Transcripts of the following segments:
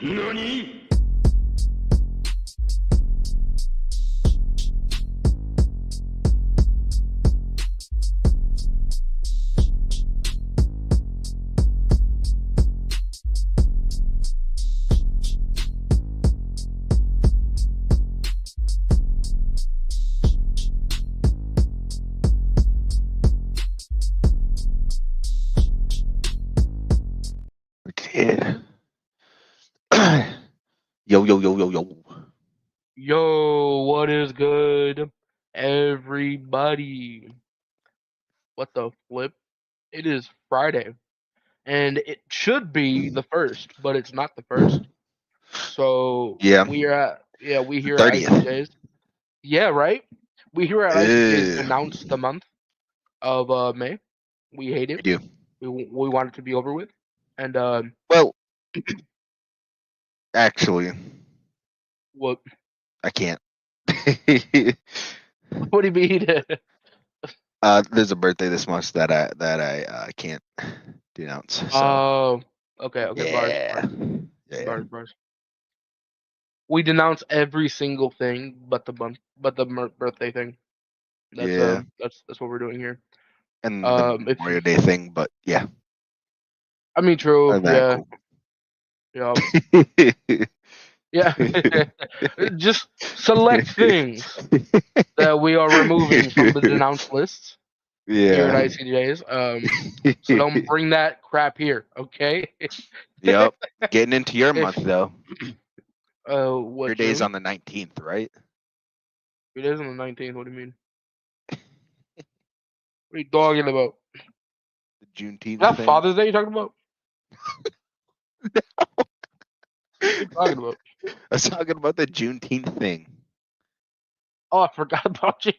NANI?! Kid. Yo, yo, yo, yo, yo. Yo, what is good, everybody? What the flip? It is Friday, and it should be the first, but it's not the first. So Yeah, we the here at 30th. ICJ's. Yeah, right. We here at ICJ's Ew. denounced the month of May. We hate I it. do. We want it to be over with. And Well, actually, what? I can't. What do you mean? There's a birthday this month that I can't denounce. So Oh, okay. Bars, yeah, bars, yeah, bars. We denounce every single thing but the birthday thing. That's yeah, that's what we're doing here. and the If Memorial Day thing, but yeah, I mean, true, other than that, yeah, cool. yeah, yeah. Just select things that we are removing from the denounced lists here at Yeah. ICJs. So don't bring that crap here, okay? Yep. Getting into your month though. What Your day's June? on the 19th, right? It is on the 19th. What do you mean? What are you talking about? The Is Juneteenth that thing. Father's Day you're talking about? What are you talking about? I was talking about the Juneteenth thing. Oh, I forgot about you.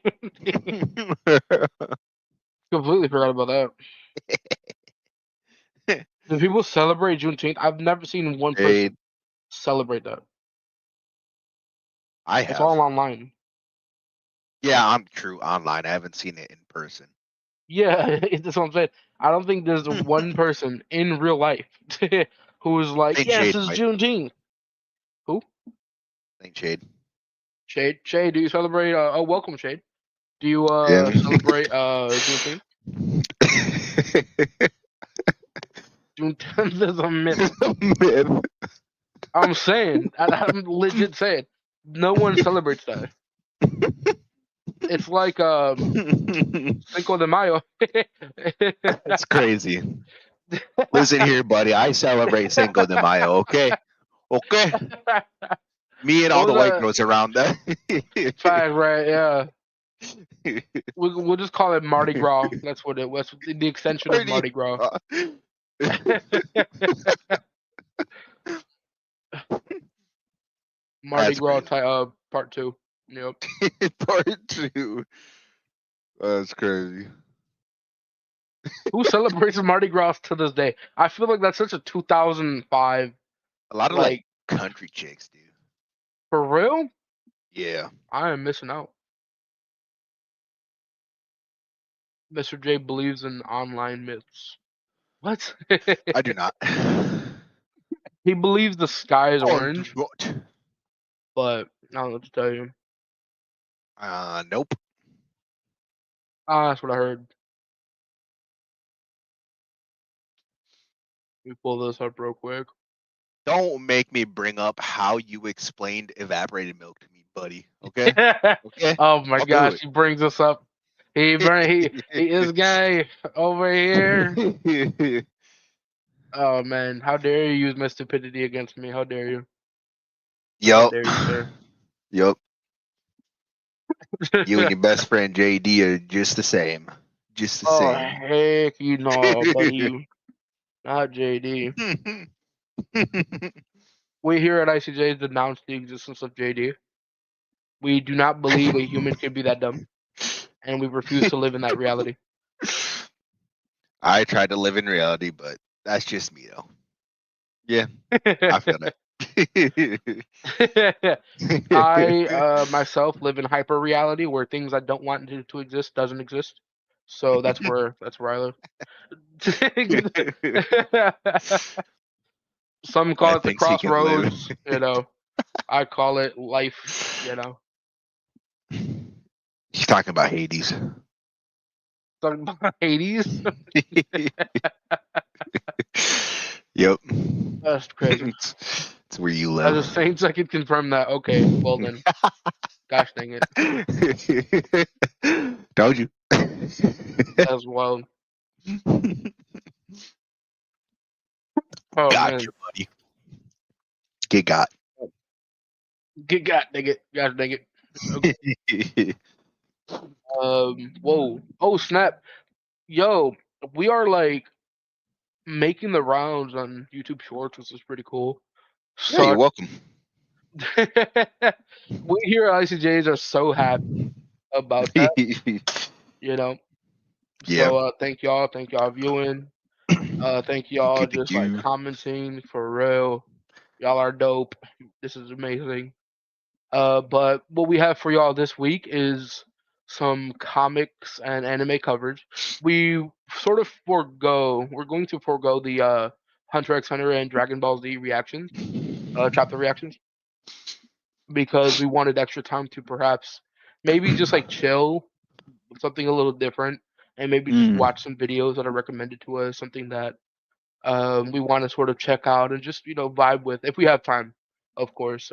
Completely forgot about that. Do people celebrate Juneteenth? I've never seen one Hey, person celebrate that. I It's have. all online. Yeah, I'm true online. I haven't seen it in person. Yeah, that's what I'm saying. I don't think there's one person in real life who is like, Saint yes, Shade it's might. Juneteenth. Who? Saint Shade. Shade, do you celebrate? Oh, welcome, Shade. Do you Yeah. celebrate Juneteenth? Juneteenth is a myth. Myth. I'm saying, I'm legit saying, no one celebrates that. It's like Cinco de Mayo. That's crazy. Listen here, buddy. I celebrate Cinco de Mayo, okay? Okay? Me and all What was the white that? girls around that. Fact, right? Yeah. We'll just call it Mardi Gras. That's what it was. The extension of Mardi Mardi Gras. Gras. Mardi That's Gras crazy. part two. Yep. Part two. That's crazy. Who celebrates Mardi Gras to this day? I feel like that's such a 2005, A lot of like like, country chicks, dude. for real. Yeah. I am missing out. Mr. J believes in online myths. What? I do not. He believes the sky is I do orange, not. but I don't know what to tell you. Nope. Ah, that's what I heard. Let me pull this up real quick. Don't make me bring up how you explained evaporated milk to me, buddy. Okay? Okay? Oh my I'll do gosh, he brings us up. He is gay over here. it. Oh man, how dare you use my stupidity against me? How dare you? How Yup. dare you, sir? Yup. You and your best friend JD are just the same. Just the Oh same. heck, you know, buddy, not JD. We here at ICJ denounce the existence of JD. We do not believe a human can be that dumb, and we refuse to live in that reality. I tried to live in reality, but that's just me though. Yeah, I feel that. I myself live in hyper reality where things I don't want to exist doesn't exist. So that's where I live. Some call that it the thinks he can live. crossroads. I call it life. He's talking about Hades. Talking about Hades. Yep. That's crazy. It's where you As live. a Saints, I can confirm that. Okay, well then, gosh dang it, Told you. as well. Oh Gotcha, man, buddy. Get got. God dang it, gosh dang it. Okay. Whoa. Oh snap. Yo, we are like making the rounds on YouTube Shorts, which is pretty cool. Yeah, you're Such. welcome. We here at ICJs are so happy about that. You know. Yeah. So thank y'all viewing. Thank Thank you, y'all thank just like you. commenting for real. Y'all are dope. This is amazing. But what we have for y'all this week is some comics and anime coverage. We sort of we're going to forego the Hunter x Hunter and Dragon Ball Z reactions, chapter reactions, because we wanted extra time to perhaps maybe just like chill, something a little different, and maybe just Mm, watch some videos that are recommended to us, something that we want to sort of check out and just vibe with if we have time, of course.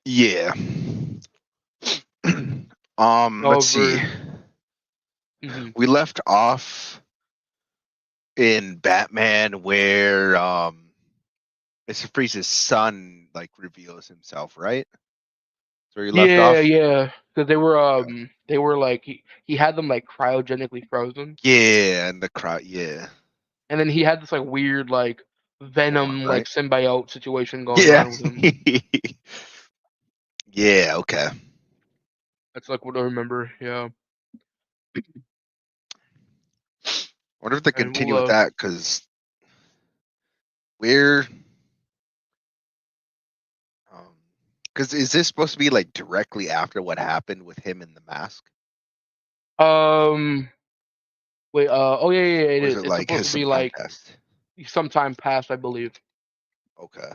yeah. Let's see. However, mhm. We left off in Batman where Mr. Freeze's son like reveals himself, right? That's where you left Yeah, off? yeah, because Okay. they were like he had them like cryogenically frozen, Yeah, and the crowd, yeah. and then he had this like weird like Form, venom like right? symbiote situation going Yeah. on with him. Yeah, okay. That's like what I remember. Yeah, Wonder if they and continue with that because we're um because is this supposed to be like directly after what happened with him in the mask? um wait oh yeah, it Or is is. it It's like supposed has to some be time like passed? some time past, I believe. Okay.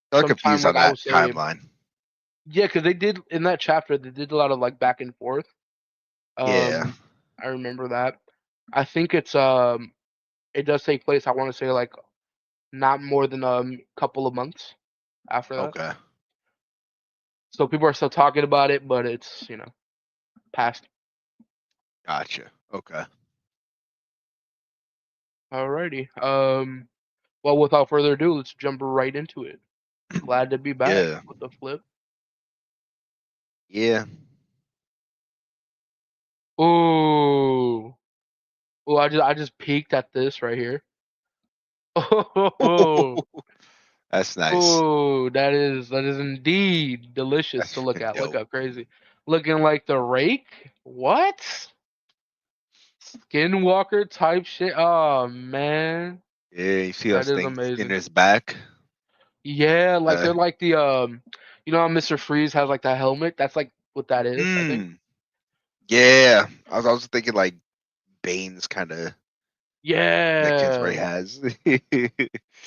Still Sometime confused on like I that would say. timeline. Yeah, because they did in that chapter. They did a lot of like back and forth. Yeah. Um, I remember that. I think it does take place. I want to say like not more than a couple of months after that. Okay. So people are still talking about it, but it's past. Gotcha. Okay. Alrighty. Well, without further ado, let's jump right into it. Glad to be back. Yeah. With the flip. Yeah. Ooh. Oh, I just peeked at this right here. Oh. That's nice. Oh, that is indeed delicious That's to look freaking at. Look dope. how crazy. Looking like the rake? What? Skinwalker type shit? Oh man. Yeah, you see That those is things in amazing. his back? Yeah, like Uh, they're like the how Mr. Freeze has like that helmet? That's like what that is, I think. mm, yeah. I was thinking like Bane's kind of connections where he Yeah. has.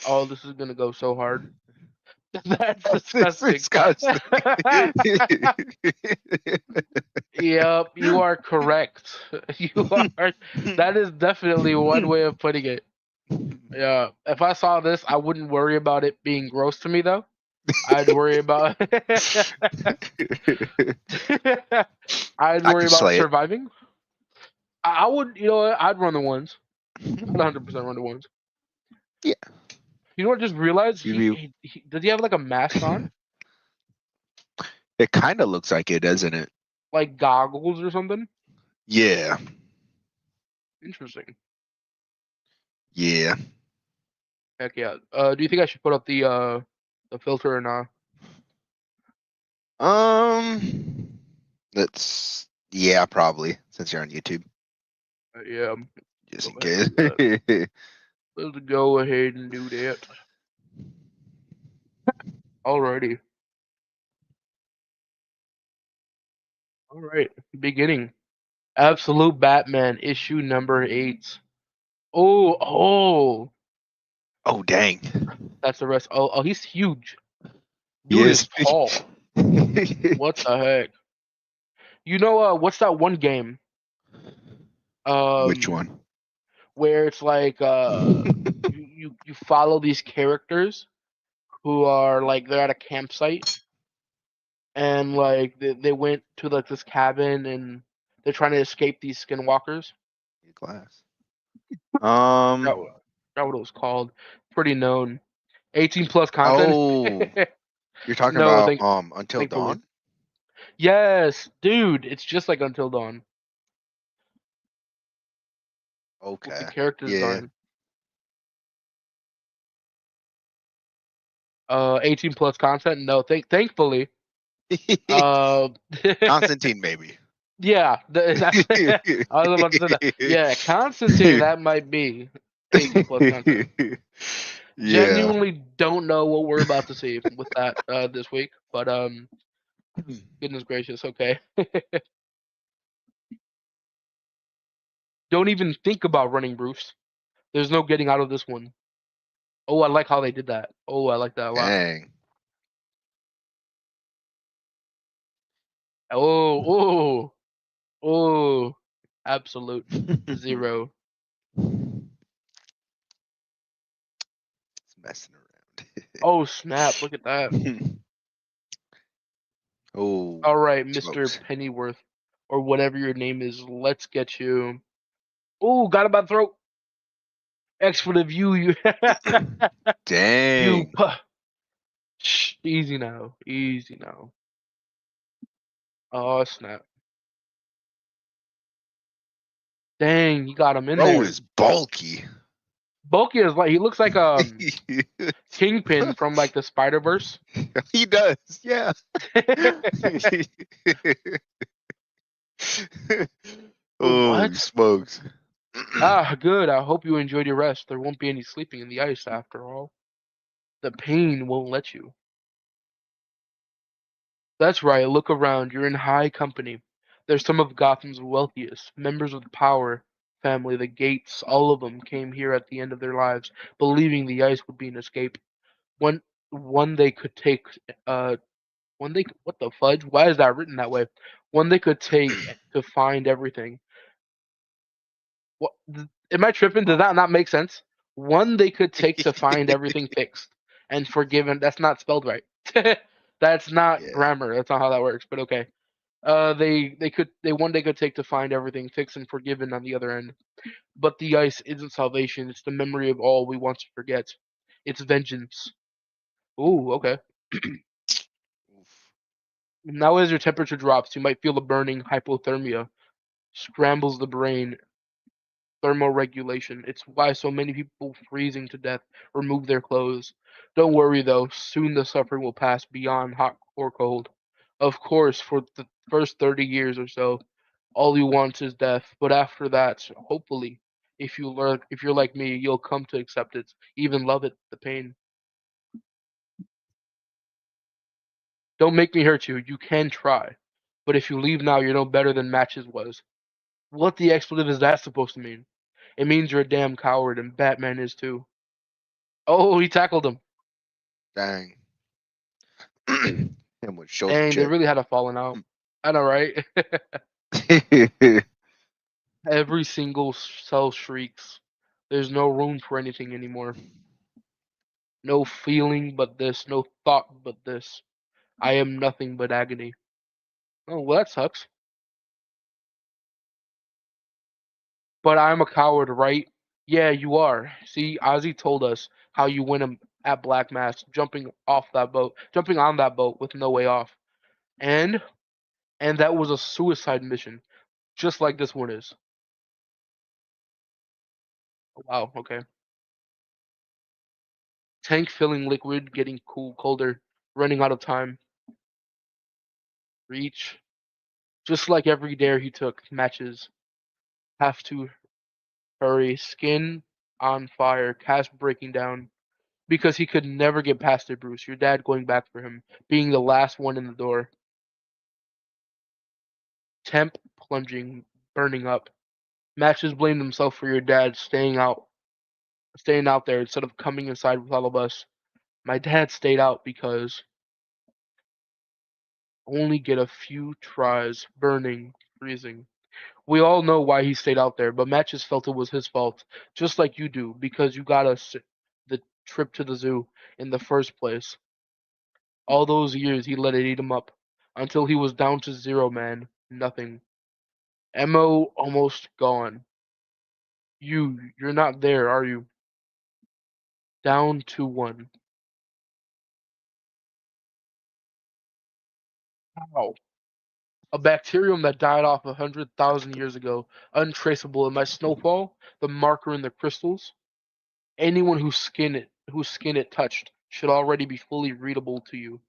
Oh, this is gonna go so hard. That's This is disgusting. disgusting. Yep, you are correct. You are. That is definitely one way of putting it. Yeah. If I saw this, I wouldn't worry about it being gross to me though. I'd worry about I'd I worry could about slay it. surviving. I would, what, I'd run the ones. I'd 100% run the ones. Yeah. You know what? I just realized You view. does he have like a mask on, It kind of looks like it, doesn't it? like goggles or something? Yeah. Interesting. Yeah. Heck yeah. Do you think I should put up the filter or not? Let's. Yeah, probably since you're on YouTube, Yeah. just Go in ahead and case. do that. Let's go ahead and do that. Alrighty. All right. Beginning. Absolute Batman issue number 8. Oh, oh. Oh dang. That's the rest. Oh, he's huge. He Dude is. is tall. What the heck? You know, what's that one game? Which Um, one? where it's like you follow these characters who are like they're at a campsite and like they went to like this cabin and they're trying to escape these skinwalkers. Glass. That wa- that what it was called. Pretty known. 18 plus content. Oh, you're talking No, about Until thankfully. Dawn? Yes, dude, it's just like Until Dawn with the Okay. character Yeah. design. 18 plus content. No, thankfully. Uh, Constantine maybe. yeah, that's. I was about to say that. Yeah, Constantine. That might be 18 plus content. Yeah. Genuinely don't know what we're about to see with that this week, but goodness gracious, okay. Don't even think about running roofs. There's no getting out of this one. Oh, I like how they did that. Oh, I like that a lot. Dang. Oh, oh, oh, absolute zero. It's messing Oh, snap. Look at that. around. Oh, All right, Mr. smokes. Pennyworth, or whatever your name is. Let's get you. Oh, got him by the throat. Expletive, you, you. Dang. Shh, easy now. Easy now. Oh, snap. Dang, you got him in Bro there. is bulky. Bulky is like he looks like Kingpin from like the Spider Verse. He does, yeah. Holy What? smokes. Ah, good. I hope you enjoyed your rest. There won't be any sleeping in the ice after all. The pain won't let you. That's right. Look around. You're in high company. There's some of Gotham's wealthiest members of the Power family, the Gates. All of them came here at the end of their lives, believing the ice would be an escape. One, one they could take. Uh, what the fudge? Why is that written that way? One they could take to find everything. What am I tripping? Does that not make sense? One they could take to find everything fixed and forgiven. That's not spelled right. That's not Yeah. grammar. That's not how that works. But okay. They one day could take to find everything fixed and forgiven on the other end. But the ice isn't salvation. It's the memory of all we want to forget. It's vengeance. Ooh, okay. Now as your temperature drops, you might feel a burning hypothermia scrambles the brain thermoregulation. It's why so many people freezing to death remove their clothes. Don't worry though, soon the suffering will pass beyond hot or cold. Of course, for the first 30 years or so, all you want is death, but after that, hopefully, if you're like me, you'll come to accept it, even love it, the pain. Don't make me hurt you. You can try. But if you leave now, you're no better than Matches was. What the expletive is that supposed to mean? It means you're a damn coward, and Batman is too. Oh, he tackled him. Dang. Him with shoulder Dang, they chip. really had a falling out. I know, right? Every single cell shrieks. There's no room for anything anymore. No feeling but this, no thought but this. I am nothing but agony. Oh, well, that sucks. But I'm a coward, right? Yeah, you are. See, Ozzy told us how you win him at Black Mass, jumping on that boat with no way off. And that was a suicide mission, just like this one is. Oh, wow, okay. Tank filling liquid, getting colder, running out of time. Reach. Just like every dare he took, matches. Have to hurry. Skin on fire, cast breaking down. Because he could never get past it, Bruce. Your dad going back for him, being the last one in the door. Temp plunging, burning up. Matches blamed himself for your dad staying out. staying out there instead of coming inside with all of us. My dad stayed out because only get a few tries, burning, freezing. We all know why he stayed out there, but Matt just felt it was his fault, just like you do, because you got us the trip to the zoo in the first place. All those years he let it eat him up, until he was down to zero, man. Nothing. Mo almost gone. You're not there, are you? Down to one. How? A bacterium that died off 100,000 years ago, untraceable in my snowfall, the marker in the crystals. Anyone whose skin it touched should already be fully readable to you.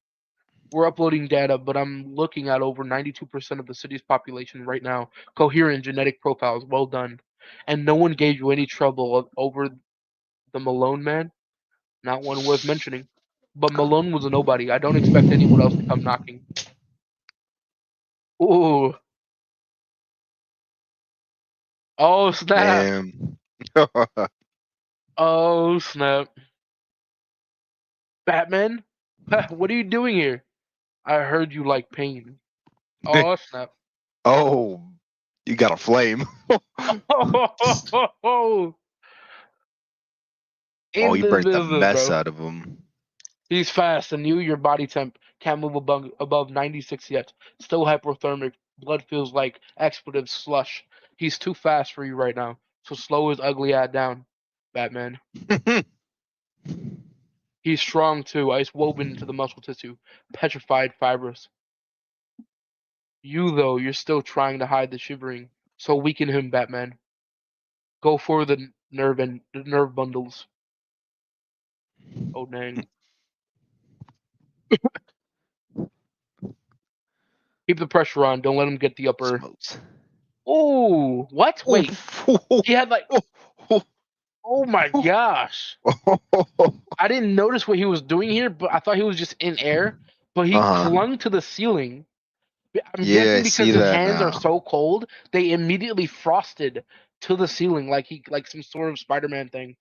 We're uploading data, but I'm looking at over 92% of the city's population right now. Coherent genetic profiles, well done. And no one gave you any trouble over the Malone man? Not one worth mentioning. But Malone was a nobody. I don't expect anyone else to come knocking. Ooh. Oh, snap. Damn. Oh, snap. Batman? What are you doing here? I heard you like pain. Oh, snap. Oh, you got a flame. Oh, Oh, in you this burnt the business, mess bro. out of him. He's fast, and your body temp can't move above 96 yet. Still hypothermic. Blood feels like expletive slush. He's too fast for you right now. So slow his ugly ass down, Batman. He's strong too, ice woven into the muscle tissue, petrified fibrous. You, though, you're still trying to hide the shivering. So weaken him, Batman. Go for the nerve bundles. Oh dang. Keep the pressure on. Don't let him get the upper. Smokes. Oh, what? Wait. He had like. Oh my gosh. I didn't notice what he was doing here, but I thought he was just in air. But he Uh-huh. clung to the ceiling. I'm Yeah, guessing I see because his that hands are now. so cold, they immediately frosted to the ceiling like some sort of Spider-Man thing.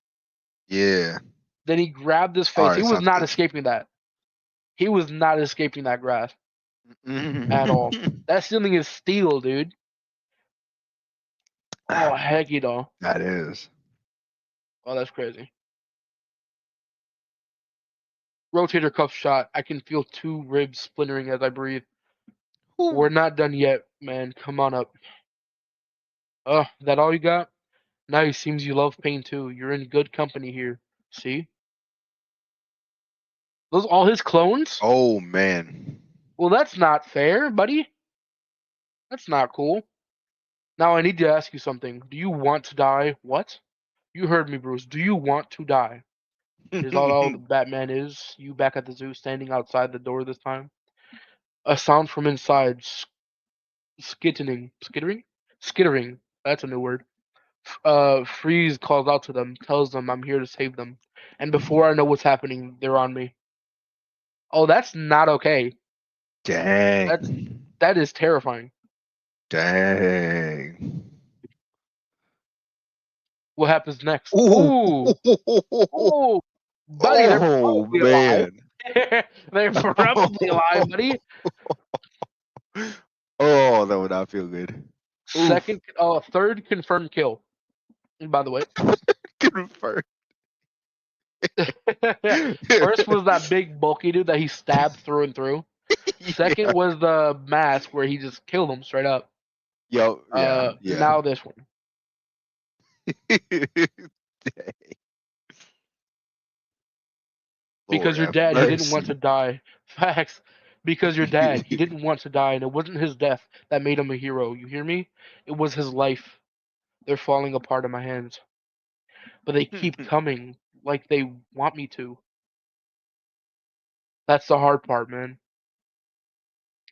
Yeah. Then he grabbed his All face. He right, was sounds not good. escaping that. He was not escaping that grasp at all. That ceiling is steel, dude. Oh heck, you know. That is. Oh, that's crazy. Rotator cuff shot. I can feel two ribs splintering as I breathe. We're Whew. not done yet, man. Come on up. That all you got? Nice. Seems you love pain too. You're in good company here. See? Those all his clones? Oh man. Well, that's not fair, buddy. That's not cool. Now I need to ask you something. Do you want to die? What? You heard me, Bruce. Do you want to die? Is all the Batman is? You back at the zoo, standing outside the door this time? A sound from inside, skittering. That's a new word. Freeze calls out to them, tells them I'm here to save them. And before I know what's happening, they're on me. Oh, that's not okay. That's Dang. that is terrifying. Dang. What happens next? Ooh. Ooh, ooh, buddy, they're Oh probably alive. man. They're probably alive, buddy. Oh, that would not feel good. Oof. Third confirmed kill. By the way, Confirmed. first was that big bulky dude that he stabbed through and through. Second Yeah. was the mask where he just killed him straight up. Yo, yeah, yeah. Now this one. Lord Because your have dad, he didn't want to mercy. die. Facts. Because your dad, he didn't want to die, and it wasn't his death that made him a hero. You hear me? It was his life. They're falling apart in my hands. But they keep coming like they want me to. That's the hard part, man.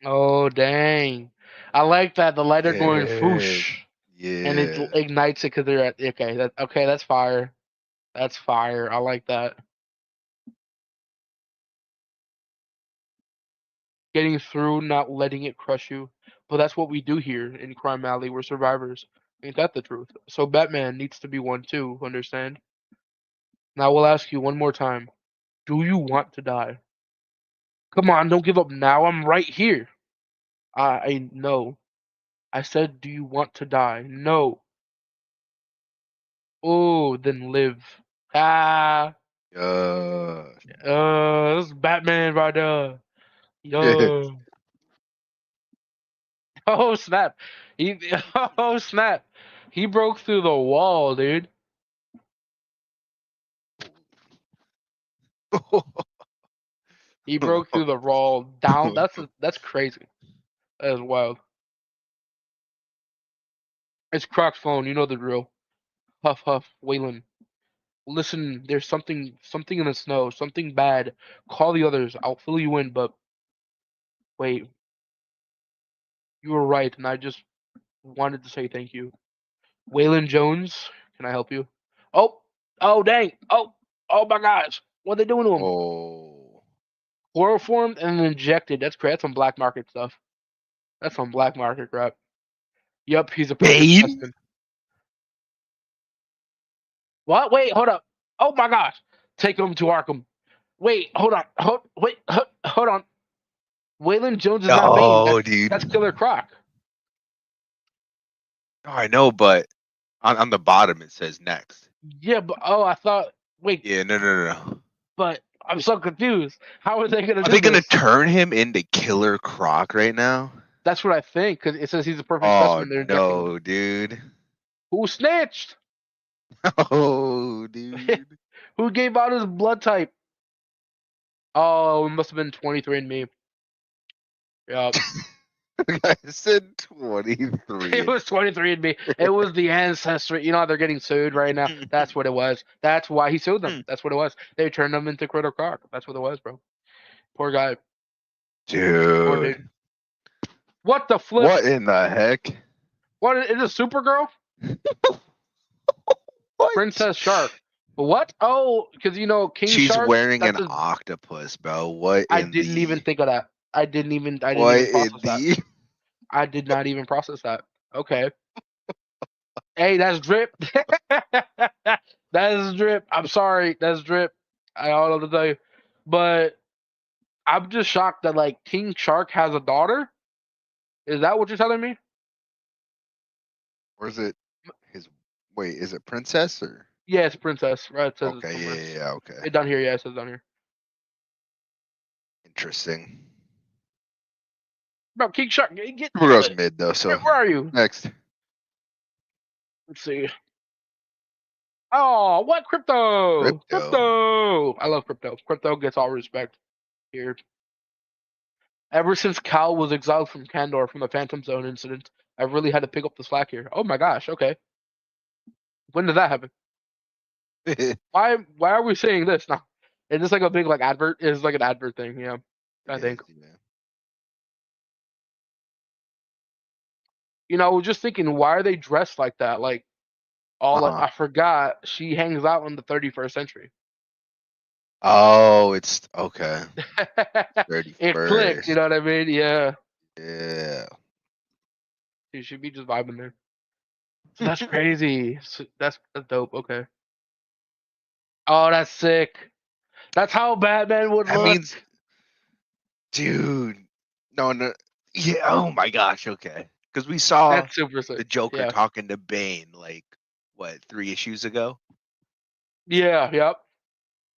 Oh, dang. I like that. The lighter going Dang. whoosh, and it Yeah. ignites it because they're at. Okay, that's fire. That's fire. I like that. Getting through, not letting it crush you. But that's what we do here in Crime Alley. We're survivors. Ain't that the truth? So Batman needs to be one too, understand? Now we'll ask you one more time. Do you want to die? Come on, don't give up now. I'm right here. I know. I said, do you want to die? No. Oh, then live. Ah, Uh, this is Batman right there. Yo. Oh snap. He oh snap. He broke through the wall, dude. He broke through the wall down. That's crazy. That is wild. It's Croc's phone. You know the drill. Huff huff. Waylon. Listen, there's something in the snow. Something bad. Call the others. I'll fill you in. But wait, you were right, and I just wanted to say thank you. Waylon Jones. Can I help you? Oh, oh dang. Oh my gosh. What are they doing to him? oh, Chloroformed and injected. That's great. That's some black market stuff. That's some black market crap. Yup, he's a perfect Bane. specimen. What? Wait, hold up. Oh my gosh. Take him to Arkham. Wait, hold on. Hold on. Waylon Jones is not Bane. No, dude. That's Killer Croc. Oh, I know, but on the bottom it says next. Yeah, but oh, I thought. Wait, Yeah, no. but I'm so confused. How are they gonna Are do they gonna this? turn him into Killer Croc right now? That's what I think because it says he's a perfect Oh specimen. They're injecting him. no, dude. Who snitched? Oh, dude. Who gave out his blood type? Oh, it must have been 23andMe. Yeah. I said It 23. was 23andMe. It was the ancestry. You know how they're getting sued right now? That's what it was. That's why he sued them. That's what it was. They turned him into Critter Croc. That's what it was, bro. Poor guy. Poor Dude. dude. What the flip? What in the heck? What is it Supergirl? What? Princess Shark. What? Oh, because you know King She's Shark. wearing That's an a. octopus, bro. What I in didn't even the think of that. I didn't what even in process that. the I did not even process that. Okay. Hey, that's drip. That is drip. I'm sorry. That's drip. I don't know what to tell you. But I'm just shocked that like King Shark has a daughter. Is that what you're telling me? or is it his wait, is it princess or Yeah, it's princess. Right? It says it's okay, from Prince. yeah, okay. It down here. Yeah, it says down here. Interesting. Bro, King Shark, get Who goes mid though, so where are you? next. Let's see. Oh, what crypto? Crypto. Crypto. I love crypto. Crypto gets all respect here. Ever since Cal was exiled from Kandor from the Phantom Zone incident, I've really had to pick up the slack here. Oh my gosh. Okay. When did that happen? it Why are we saying this now? Is this like a big like advert? Is like an advert thing? Yeah, I is, think. yeah. You know, I was just thinking, why are they dressed like that? Like all like Uh-huh. I forgot she hangs out in the 31st century. Oh, it's okay. It clicked. You 31st. know what I mean? Yeah, Yeah. she should be just vibing there. So that's crazy. That's dope. Okay. Oh, that's sick. That's how Batman would That look. means dude. No. Yeah, oh my gosh, okay. Because we saw That's super sick. the Joker Yeah. talking to Bane like what 3 issues ago, Yeah. Yep.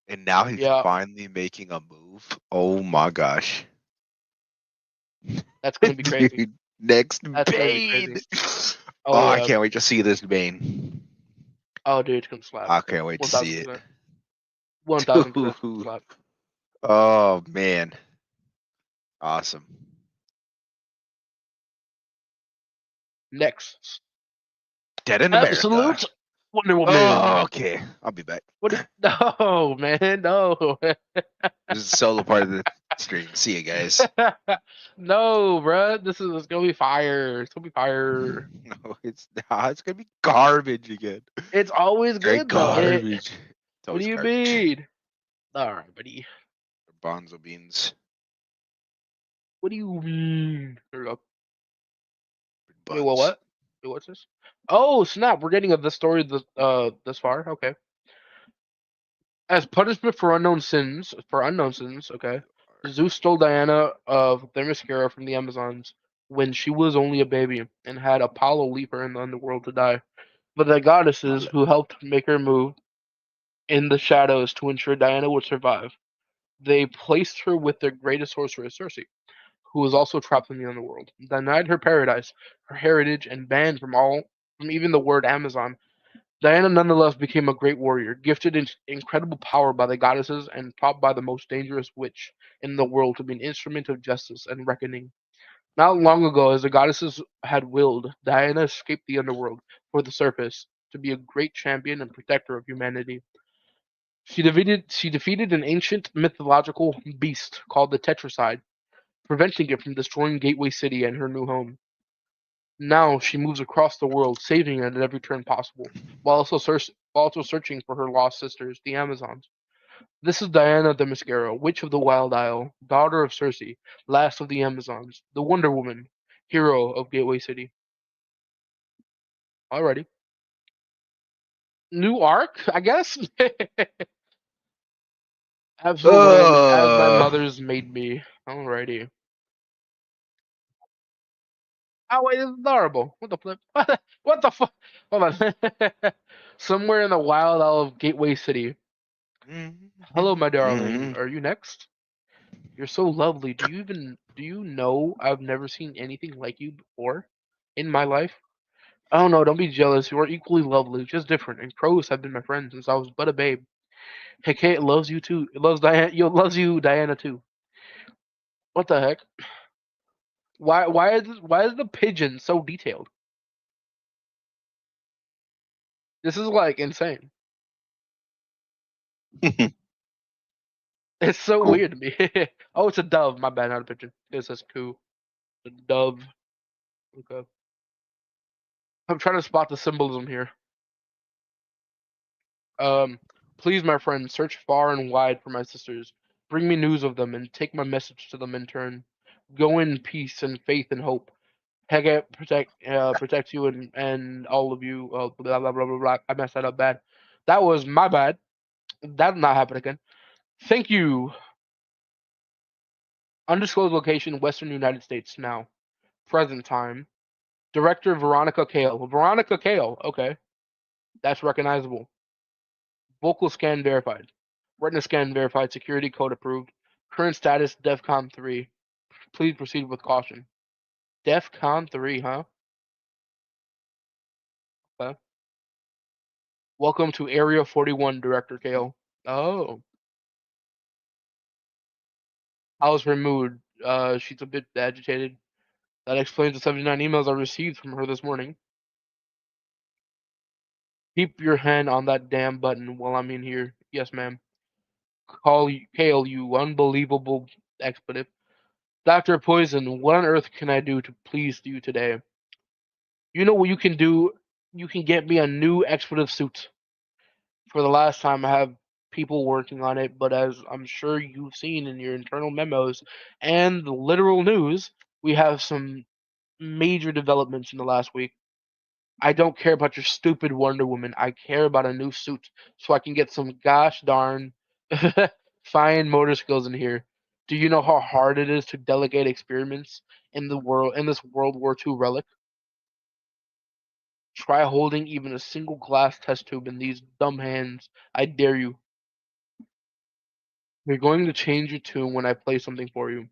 and now he's Yeah. finally making a move. Oh my gosh, That's gonna be crazy. dude! Next That's gonna be Bane. crazy. Oh, Oh I yeah. can't wait to see this Bane. Oh dude, it's gonna slap. I can't wait to One see thousand it. percent. 1000% Dude. slap. Oh man, awesome. Next. Dead in America. Absolute Wonder Oh, Woman. okay. I'll be back. What? No, man, no, This is the solo part of the stream. See you guys. no, bruh. This is gonna be fire. It's gonna be fire. No, it's not. It's gonna be garbage again. It's always Straight good though. garbage. It's What do always you garbage. mean? All right, buddy. Bonzo beans, What do you mean? There we go. Wait, well, buns. what? Wait, what's this? Oh, snap! We're getting the story this far. Okay. As punishment for unknown sins, okay, Zeus stole Diana of Themyscira from the Amazons when she was only a baby and had Apollo leave her in the underworld to die. But the goddesses who helped make her move in the shadows to ensure Diana would survive, they placed her with their greatest sorceress, Circe, who was also trapped in the underworld, denied her paradise, her heritage, and banned from even the word Amazon. Diana nonetheless became a great warrior, gifted in incredible power by the goddesses and taught by the most dangerous witch in the world to be an instrument of justice and reckoning. Not long ago, as the goddesses had willed, Diana escaped the underworld for the surface to be a great champion and protector of humanity. She defeated an ancient mythological beast called the Tetracide, preventing it from destroying Gateway City and her new home. Now she moves across the world, saving it at every turn possible, while also searching for her lost sisters, the Amazons. This is Diana the Mascara, Witch of the Wild Isle, daughter of Circe, last of the Amazons, the Wonder Woman, hero of Gateway City. Alrighty. New arc, I guess? Absolutely, as my Uh, mother's made me. Alrighty. Oh wait, it's adorable. What the flip? What the fuck? Hold on. Somewhere in the wild isle of Gateway City. Hello, my darling. mhm. Are you next? You're so lovely. Do you know I've never seen anything like you before in my life? Oh no, don't be jealous. You are equally lovely, just different. And crows have been my friends since I was but a babe. Hey, Kate loves you too. It loves Diana. You loves you, Diana too. What the heck? Why is the pigeon so detailed? This is like insane. It's so Cool. weird to me. Oh, it's a dove. My bad, not a pigeon. It says coo. A dove. Okay. I'm trying to spot the symbolism here. Um, please, my friend, search far and wide for my sisters. Bring me news of them and take my message to them in turn. Go in peace and faith and hope. Hege protect you and all of you. Blah blah blah blah blah. I messed that up bad. That was my bad. That'll not happen again. Thank you. Undisclosed location, Western United States now. Present time. Director Veronica Kale. Veronica Kale. Okay, that's recognizable. Vocal scan verified. Retina scan verified. Security code approved. Current status DEFCON 3. Please proceed with caution. DEFCON 3, huh? Okay. Welcome to Area 41, Director Kale. Oh, how's her mood? She's a bit agitated. That explains the 79 emails I received from her this morning. Keep your hand on that damn button while I'm in here. Yes, ma'am. Kale, you unbelievable expletive. Dr. Poison, what on earth can I do to please you today? You know what you can do? You can get me a new expletive suit. For the last time, I have people working on it, but as I'm sure you've seen in your internal memos and the literal news, we have some major developments in the last week. I don't care about your stupid Wonder Woman. I care about a new suit so I can get some gosh darn fine motor skills in here. Do you know how hard it is to delegate experiments in this World War II relic? Try holding even a single glass test tube in these dumb hands. I dare you. You're going to change your tune when I play something for you.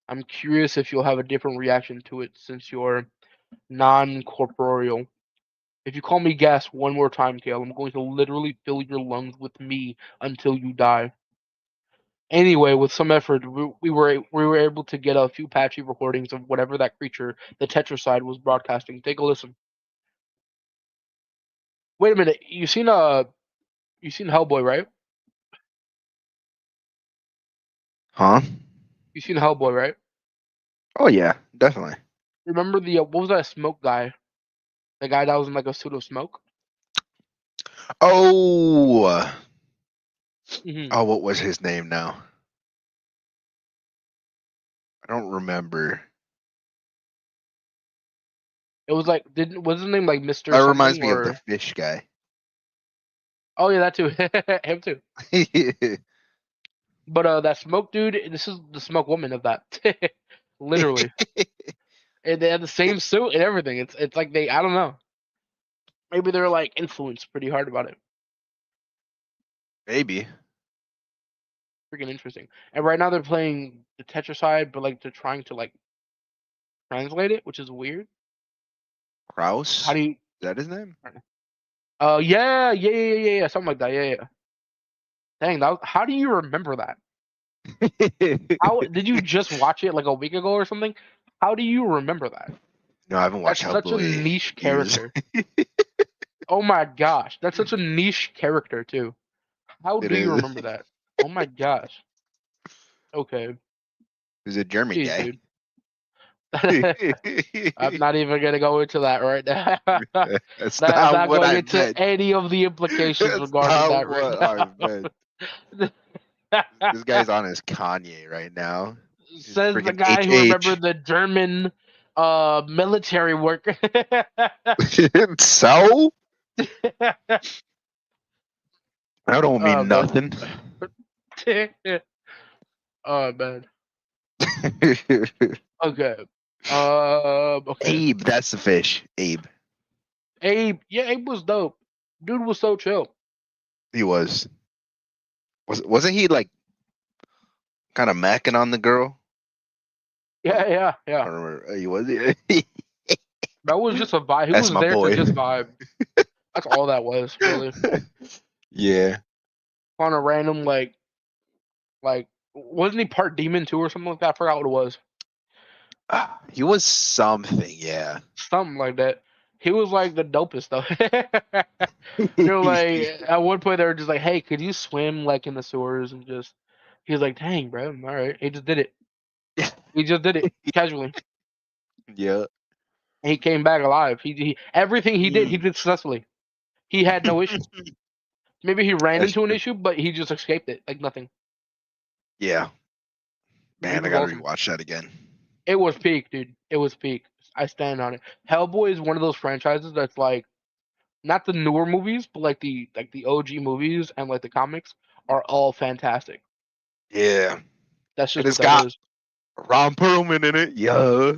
I'm curious if you'll have a different reaction to it since you're non-corporeal. If you call me gas one more time, Kale, I'm going to literally fill your lungs with me until you die. Anyway, with some effort, we were able to get a few patchy recordings of whatever that creature, the Tetracide, was broadcasting. Take a listen. Wait a minute, you seen Hellboy, right? Huh? You seen Hellboy, right? Oh yeah, definitely. Remember the what was that smoke guy? The guy that was in like a suit of smoke. Oh, Hmm. oh, what was his name now? I don't remember. It was like didn't was his name like That Mister reminds something me of the or fish guy. Oh yeah, that too. Him too. But that smoke dude, this is the smoke woman of that. Literally. And they have the same suit and everything. It's like they I don't know. Maybe they're like influenced pretty hard about it. Maybe. Freaking interesting. And right now they're playing the Tetracide, but like they're trying to like translate it, which is weird. How Kraus? do you? Is that his name? Yeah, something like that. Yeah. Dang, how do you remember that? How did you just watch it like a week ago or something? How do you remember that? No, I haven't watched That's such a Hellboy niche years. character. Oh my gosh, that's such a niche character too. How It do you is. remember that? Oh my gosh. Okay, He's a German jeez, guy. dude. I'm not even gonna go into that right now. That's I'm not not what going I into meant. any of the implications That's regarding not that right what I meant. now. This guy's on his Kanye right now. He's Says the freaking guy who HH. remembered the German military work. So? That don't Oh mean man. nothing. Oh man. Okay. Okay. Abe, that's the fish. Abe. Abe, yeah, Abe was dope. Dude was so chill. He was. Wasn't he like kind of macking on the girl? Or Yeah. I don't remember. He was. That was just a vibe. He That's was my there to boy. just vibe. That's all that was, really. Yeah. On a random like wasn't he part demon too or something like that? I forgot what it was. He was something, yeah. Something like that. He was like the dopest though. They're like at one point they were just like, "Hey, could you swim like in the sewers?" And just he was like, "Dang, bro, all right." He just did it. He just did it casually. Yeah. And he came back alive. He everything he Mm. did successfully. He had no issue. Maybe he ran That's into an true. issue, but he just escaped it like nothing. Yeah. Dude Man, I was gotta awesome. rewatch that again. It was peak, dude. It was peak. I stand on it. Hellboy is one of those franchises that's like not the newer movies, but like the OG movies and like the comics are all fantastic. Yeah. That's And just it's what that got is. Ron Perlman in it. Yeah.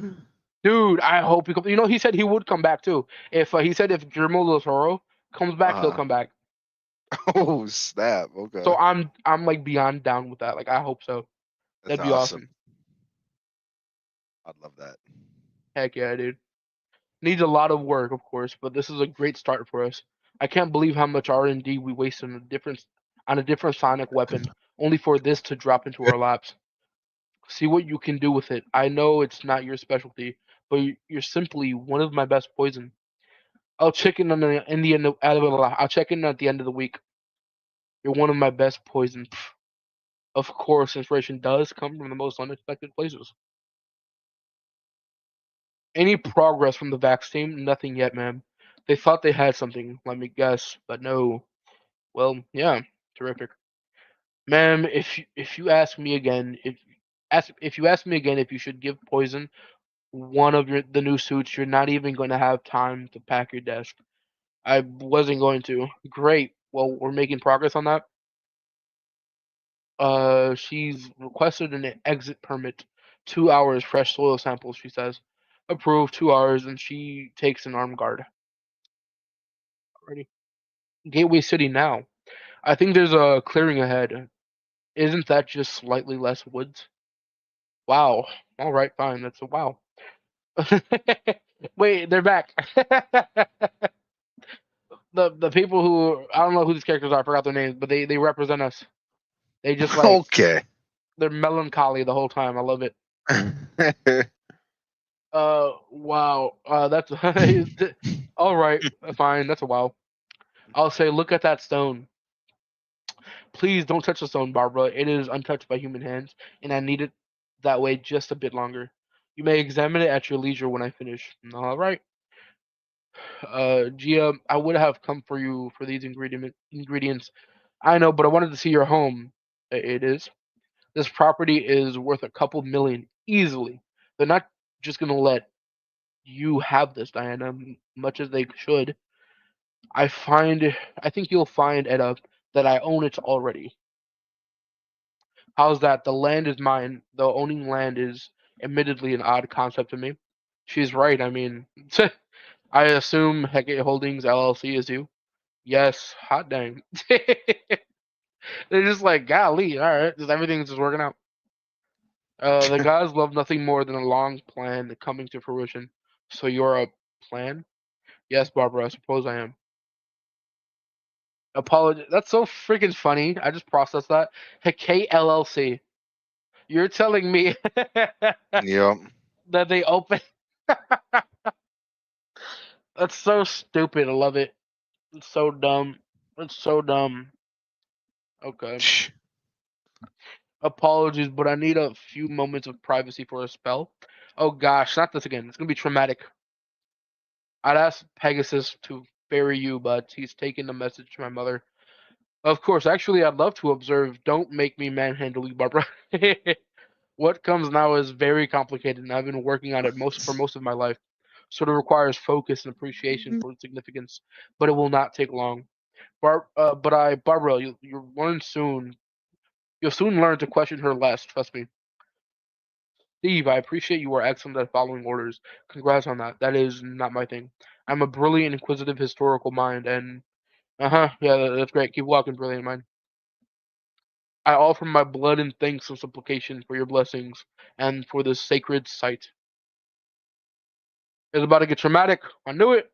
Dude, I hope he comes. You know, he said he would come back too. If he said if Guillermo del Toro comes back, he'll Uh-huh. come back. Oh, snap. So Okay. I'm like beyond down with that. Like I hope so. That's That'd be awesome. awesome. I'd love that. Heck yeah, dude. Needs a lot of work, of course, but this is a great start for us. I can't believe how much R&D we wasted on a different sonic weapon, only for this to drop into our laps. See what you can do with it. I know it's not your specialty, but you're simply one of my best poison. I'll check in on in the end. I'll check in at the end of the week. You're one of my best poison. Pff. Of course, inspiration does come from the most unexpected places. Any progress from the Vax team? Nothing yet, man. They thought they had something, let me guess, but no. Well, yeah, terrific, ma'am. If you ask me again, if you ask me again if you should give poison one of the new suits, you're not even going to have time to pack your desk. I wasn't going to. Great. Well, we're making progress on that. She's requested an exit permit. 2 hours fresh soil samples. She says, approved. 2 hours, and she takes an armed guard. Already. Gateway City now. I think there's a clearing ahead. Isn't that just slightly less woods? Wow. All right, fine. That's a wow. Wait, they're back. The people who I don't know who these characters are. I forgot their names, but they represent us. They just like Okay. they're melancholy the whole time. I love it. Wow. That's all right. Fine. That's a wow. I'll say, look at that stone. Please don't touch the stone, Barbara. It is untouched by human hands, and I need it that way just a bit longer. You may examine it at your leisure when I finish. All right. Gia, I would have come for you for these ingredients. I know, but I wanted to see your home. It is. This property is worth a couple million easily. They're not just gonna let you have this, Diana, much as they should. I think you'll find, Edda, that I own it already. How's that? The land is mine, though owning land is admittedly an odd concept to me. She's right. I mean, I assume Hecate Holdings LLC is you. Yes, hot dang. They're just like, golly, all right, just everything's just working out. The gods love nothing more than a long plan coming to fruition. So you're a plan? Yes, Barbara, I suppose I am. Apology. That's so freaking funny. I just processed that. Hecate LLC. You're telling me Yep. that they open. That's so stupid. I love it. It's so dumb. It's so dumb. Okay. Apologies, but I need a few moments of privacy for a spell. Oh gosh, not this again. It's gonna be traumatic. I'd ask Pegasus to bury you, but he's taken the message to my mother. Of course, actually, I'd love to observe. Don't make me manhandle you, Barbara. What comes now is very complicated, and I've been working on it most of my life. Sort of requires focus and appreciation for its significance, but it will not take long. Barbara, you'll learn soon. You'll soon learn to question her less. Trust me. Steve, I appreciate you are excellent at following orders. Congrats on that. That is not my thing. I'm a brilliant, inquisitive, historical mind, and yeah, that's great. Keep walking, brilliant mind. I offer my blood and thanks and supplication for your blessings and for this sacred site. It's about to get traumatic. I knew it.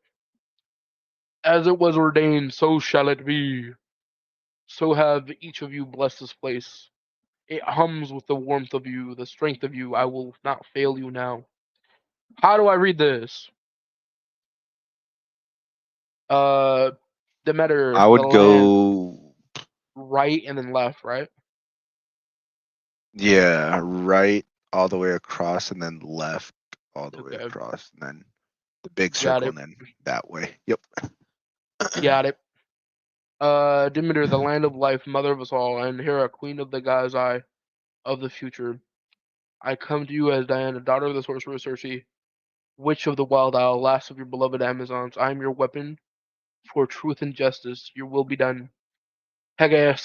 As it was ordained, so shall it be. So have each of you blessed this place. It hums with the warmth of you, the strength of you. I will not fail you now. How do I read this? Uh, Demeter, I the would land, go, right and then left, right? yeah, right all the way across and then left all the way Okay, across and then the big got circle it, and then that way. Yep. got it. Demeter, the land of life, mother of us all, and Hera, queen of the god's eye of the future. I come to you as Diana, daughter of the sorcerer Circe, witch of the wild isle, last of your beloved Amazons. I am your weapon for truth and justice. Your will be done. Hege,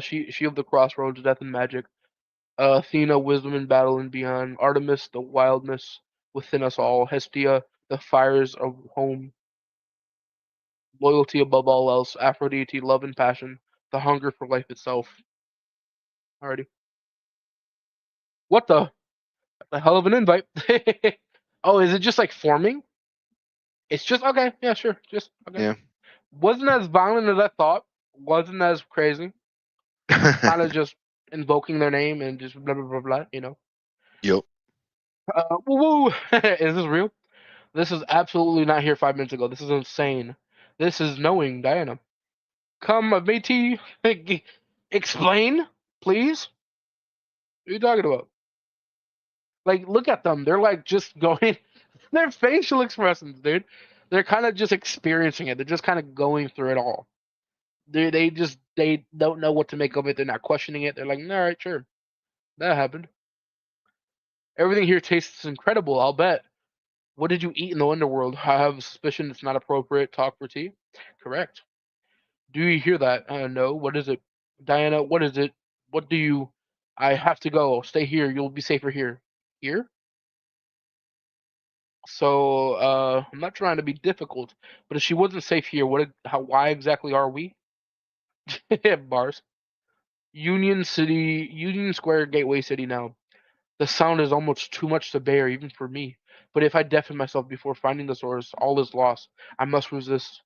she of the crossroads, death and magic. Athena, wisdom in battle and beyond. Artemis, the wildness within us all. Hestia, the fires of home. Loyalty above all else. Aphrodite, love and passion. The hunger for life itself. Alrighty. What the hell of an invite? Oh, is it just like forming? It's just okay. Yeah, sure. Just okay. Yeah. Wasn't as violent as I thought. Wasn't as crazy. Kind of just invoking their name and just blah blah blah blah. Yep. Woo woo. Is this real? This is absolutely not here 5 minutes ago. This is insane. This is knowing Diana. Come, matey. Explain, please. What are you talking about? Like, look at them. They're like just going. Their facial expressions, dude. They're kind of just experiencing it. They're just kind of going through it all. They don't know what to make of it. They're not questioning it. They're like, all right, sure, that happened. Everything here tastes incredible. I'll bet. What did you eat in the underworld? I have a suspicion it's not appropriate talk for tea. Correct. Do you hear that? No. What is it? Diana, what is it? What do you. I have to go. Stay here. You'll be safer here. Here? So, I'm not trying to be difficult, but if she wasn't safe here, why exactly are we? Bars. Union City, Union Square, Gateway City now. The sound is almost too much to bear, even for me. But if I deafen myself before finding the source, all is lost. I must resist.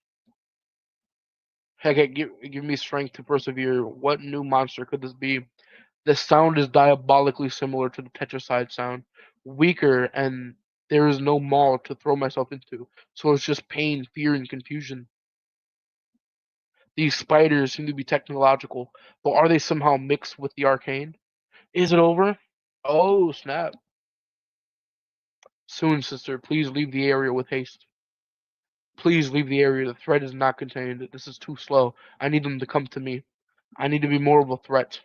Heck, give me strength to persevere. What new monster could this be? The sound is diabolically similar to the Tetracide sound, weaker, and there is no maw to throw myself into. So it's just pain, fear, and confusion. These spiders seem to be technological, but are they somehow mixed with the arcane? Is it over? Oh, snap. Soon, sister, please leave the area with haste. Please leave the area. The threat is not contained. This is too slow. I need them to come to me. I need to be more of a threat.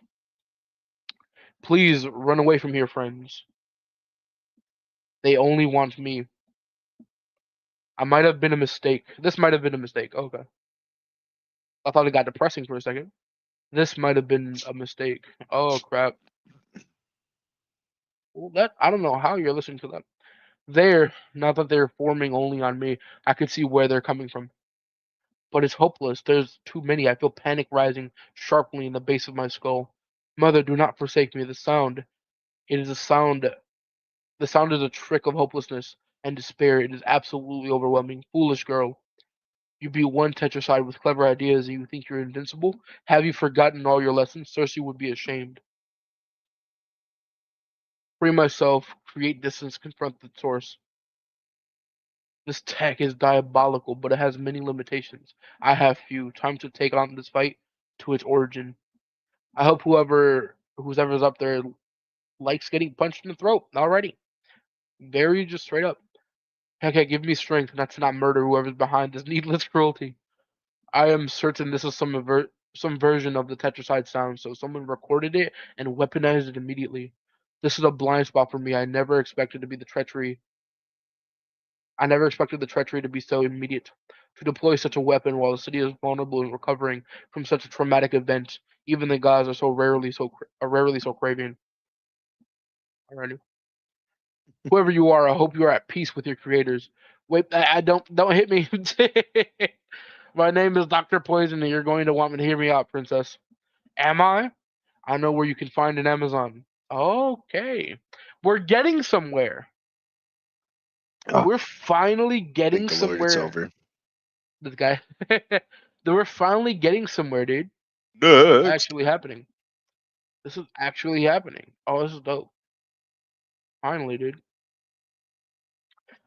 Please run away from here, friends. They only want me. I might have been a mistake. This might have been a mistake. Okay. I thought it got depressing for a second. This might have been a mistake. Oh crap. Well, that I don't know how you're listening to that. There, not that they're forming only on me. I could see where they're coming from. But it's hopeless. There's too many. I feel panic rising sharply in the base of my skull. Mother, do not forsake me. The sound. It is a sound. The sound is a trick of hopelessness and despair. It is absolutely overwhelming. Foolish girl. You beat one tetracide with clever ideas and you think you're invincible? Have you forgotten all your lessons? Cersei would be ashamed. Free myself, create distance, confront the source. This tech is diabolical, but it has many limitations. I have few. Time to take on this fight to its origin. I hope who's ever's up there likes getting punched in the throat. Alrighty. Very just straight up. Okay, give me strength not to not murder whoever's behind this needless cruelty. I am certain this is some version of the tetracide sound, so someone recorded it and weaponized it immediately. This is a blind spot for me. I never expected the treachery to be so immediate. To deploy such a weapon while the city is vulnerable and recovering from such a traumatic event, even the gods are rarely so craving. Alrighty. Whoever you are, I hope you are at peace with your creators. Wait, I don't hit me. My name is Doctor Poison, and you're going to want me to hear me out, Princess. Am I? I know where you can find an Amazon. Okay, we're getting somewhere. Oh, We're finally thank getting the Lord it's somewhere. over. This guy. We're finally getting somewhere, dude. This is Next. actually happening. This is actually happening. Oh, this is dope. Finally, dude.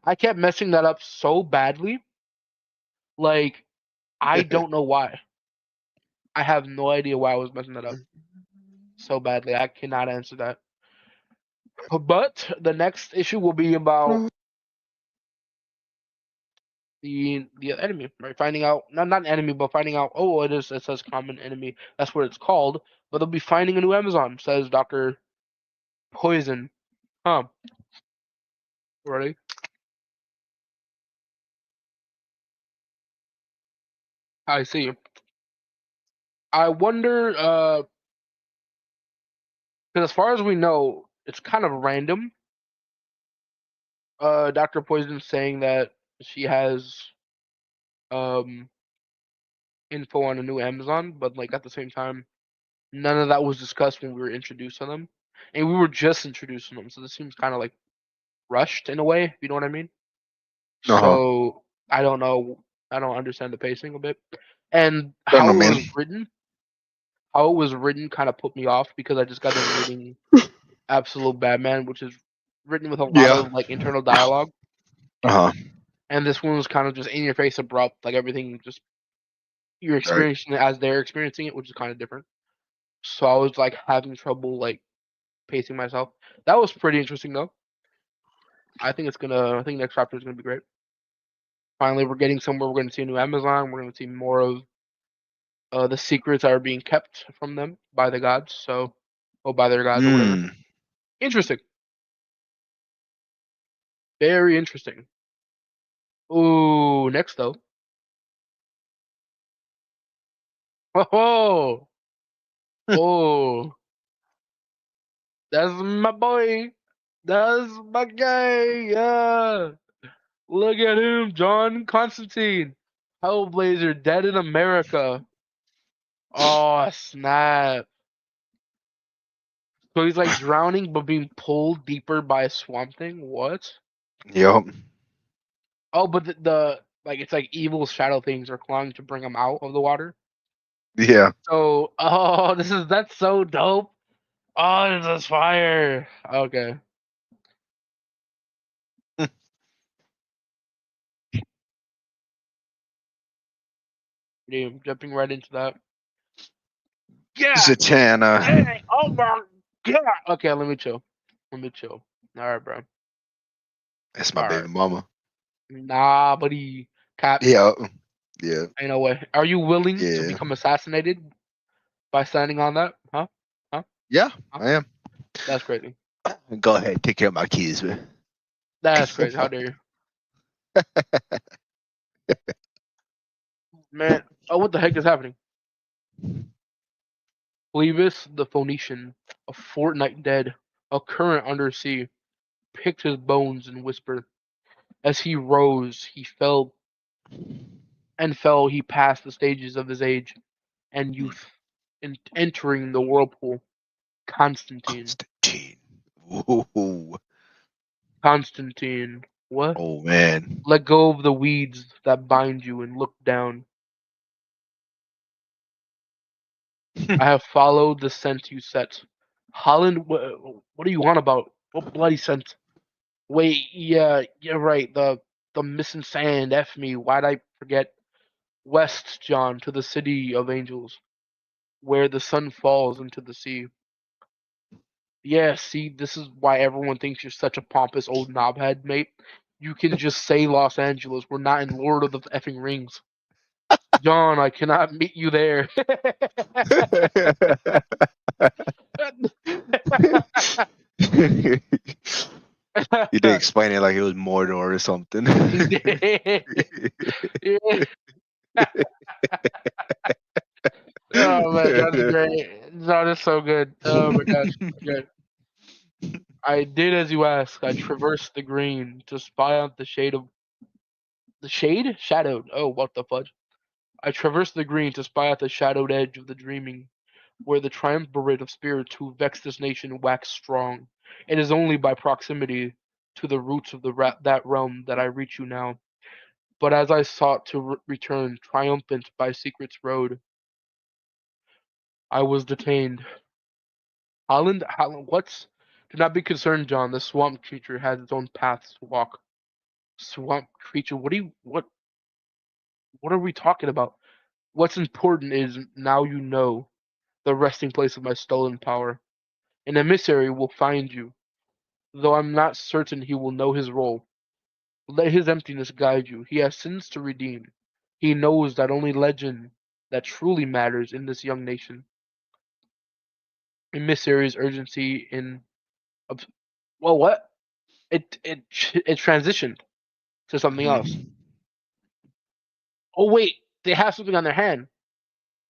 I kept messing that up so badly. Like, I don't know why. I have no idea why I was messing that up so badly. I cannot answer that. But the next issue will be about the enemy, right? Finding out not enemy, but finding out. Oh, it says common enemy. That's what it's called. But they'll be finding a new Amazon. Says Doctor Poison. Huh? Ready? I see. I wonder. Because as far as we know, it's kind of random. Doctor Poison saying that she has um info on a new Amazon, but like at the same time, none of that was discussed when we were introducing them, and we were just introducing them. So this seems kind of like rushed in a way, if you know what I mean. Uh huh. So I don't know. I don't understand the pacing a bit, and Don't know, how it man. was written. How it was written kind of put me off because I just got done reading Absolute Batman, which is written with a lot Yeah. of like internal dialogue, Uh huh. and this one was kind of just in your face, abrupt, like everything just you're Right. experiencing it as they're experiencing it, which is kind of different. So I was like having trouble like pacing myself. That was pretty interesting though. I think next chapter is gonna be great. Finally, we're getting somewhere. We're gonna see a new Amazon. We're gonna see more of the secrets that are being kept from them by the gods. So, or by their gods or whatever. Hmm. Interesting. Very interesting. Ooh, next though. Oh, oh, that's my boy. That's my guy. Yeah. Look at him, John Constantine. Hellblazer dead in America. Oh, snap. So he's like drowning but being pulled deeper by a swamp thing? What? Yup. Oh, but the like it's like evil shadow things are clawing to bring him out of the water. Yeah. So, oh, that's so dope. Oh, this is fire. Okay. Damn, jumping right into that. Yeah. Zatanna. Dang. Oh my god. Okay, let me chill. Let me chill. All right, bro. That's my All baby right. mama. Nah, buddy. Cap. Yeah. Yeah. Ain't no way. Are you willing to Yeah. become assassinated by standing on that? Huh? Huh? Yeah. Huh? I am. That's crazy. Go ahead. Take care of my kids, man. That's crazy. How dare you, man? Oh, what the heck is happening? Phoebus the Phoenician, a fortnight dead, a current under sea, picked his bones and whispered. As he rose, he fell and fell. He passed the stages of his age and Hmm. youth, entering the whirlpool. Constantine. Constantine. Ooh. Constantine. What? Oh man. Let go of the weeds that bind you and look down. I have followed the scent you set. Holland, what do you want about? What bloody scent? Wait, yeah, you're right. The missing sand. F me. Why'd I forget? West, John, to the city of angels, where the sun falls into the sea. Yeah, see, this is why everyone thinks you're such a pompous old knobhead, mate. You can just say Los Angeles. We're not in Lord of the effing Rings. John, I cannot meet you there. You did explain it like it was Mordor or something. Yeah. Oh man, John's great. John is so good. Oh my gosh, good. I did as you asked. I traversed the green to spy out the shade of the shade shadowed. Oh, what the fudge! I traversed the green to spy out the shadowed edge of the dreaming, where the triumvirate of spirits who vex this nation wax strong. It is only by proximity to the roots of that realm that I reach you now. But as I sought to return triumphant by secret's road, I was detained. Holland, what's? Do not be concerned, John. The swamp creature has its own paths to walk. Swamp creature, what are we talking about? What's important is now you know the resting place of my stolen power. An emissary will find you, though I'm not certain he will know his role. Let his emptiness guide you. He has sins to redeem. He knows that only legend that truly matters in this young nation. Emissary's urgency in well, what? It transitioned to something else. Mhm. Oh wait, they have something on their hand,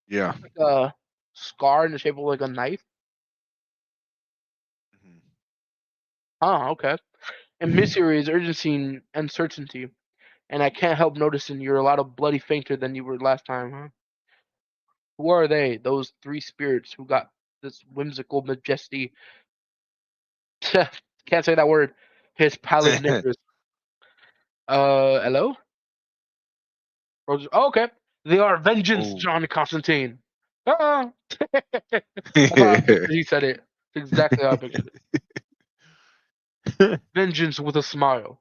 Yeah. like a scar in the shape of like a knife. Huh? Okay. Emissary's urgency and uncertainty, and I can't help noticing you're a lot of bloody fainter than you were last time, huh? Who are they? Those three spirits who got this whimsical majesty. Can't say that word. His pallid Mhm. nippers. Hello? Oh, okay. They are vengeance, Oh. John Constantine. Ah! That's how I pictured he said it. That's exactly how I pictured it. Vengeance with a smile.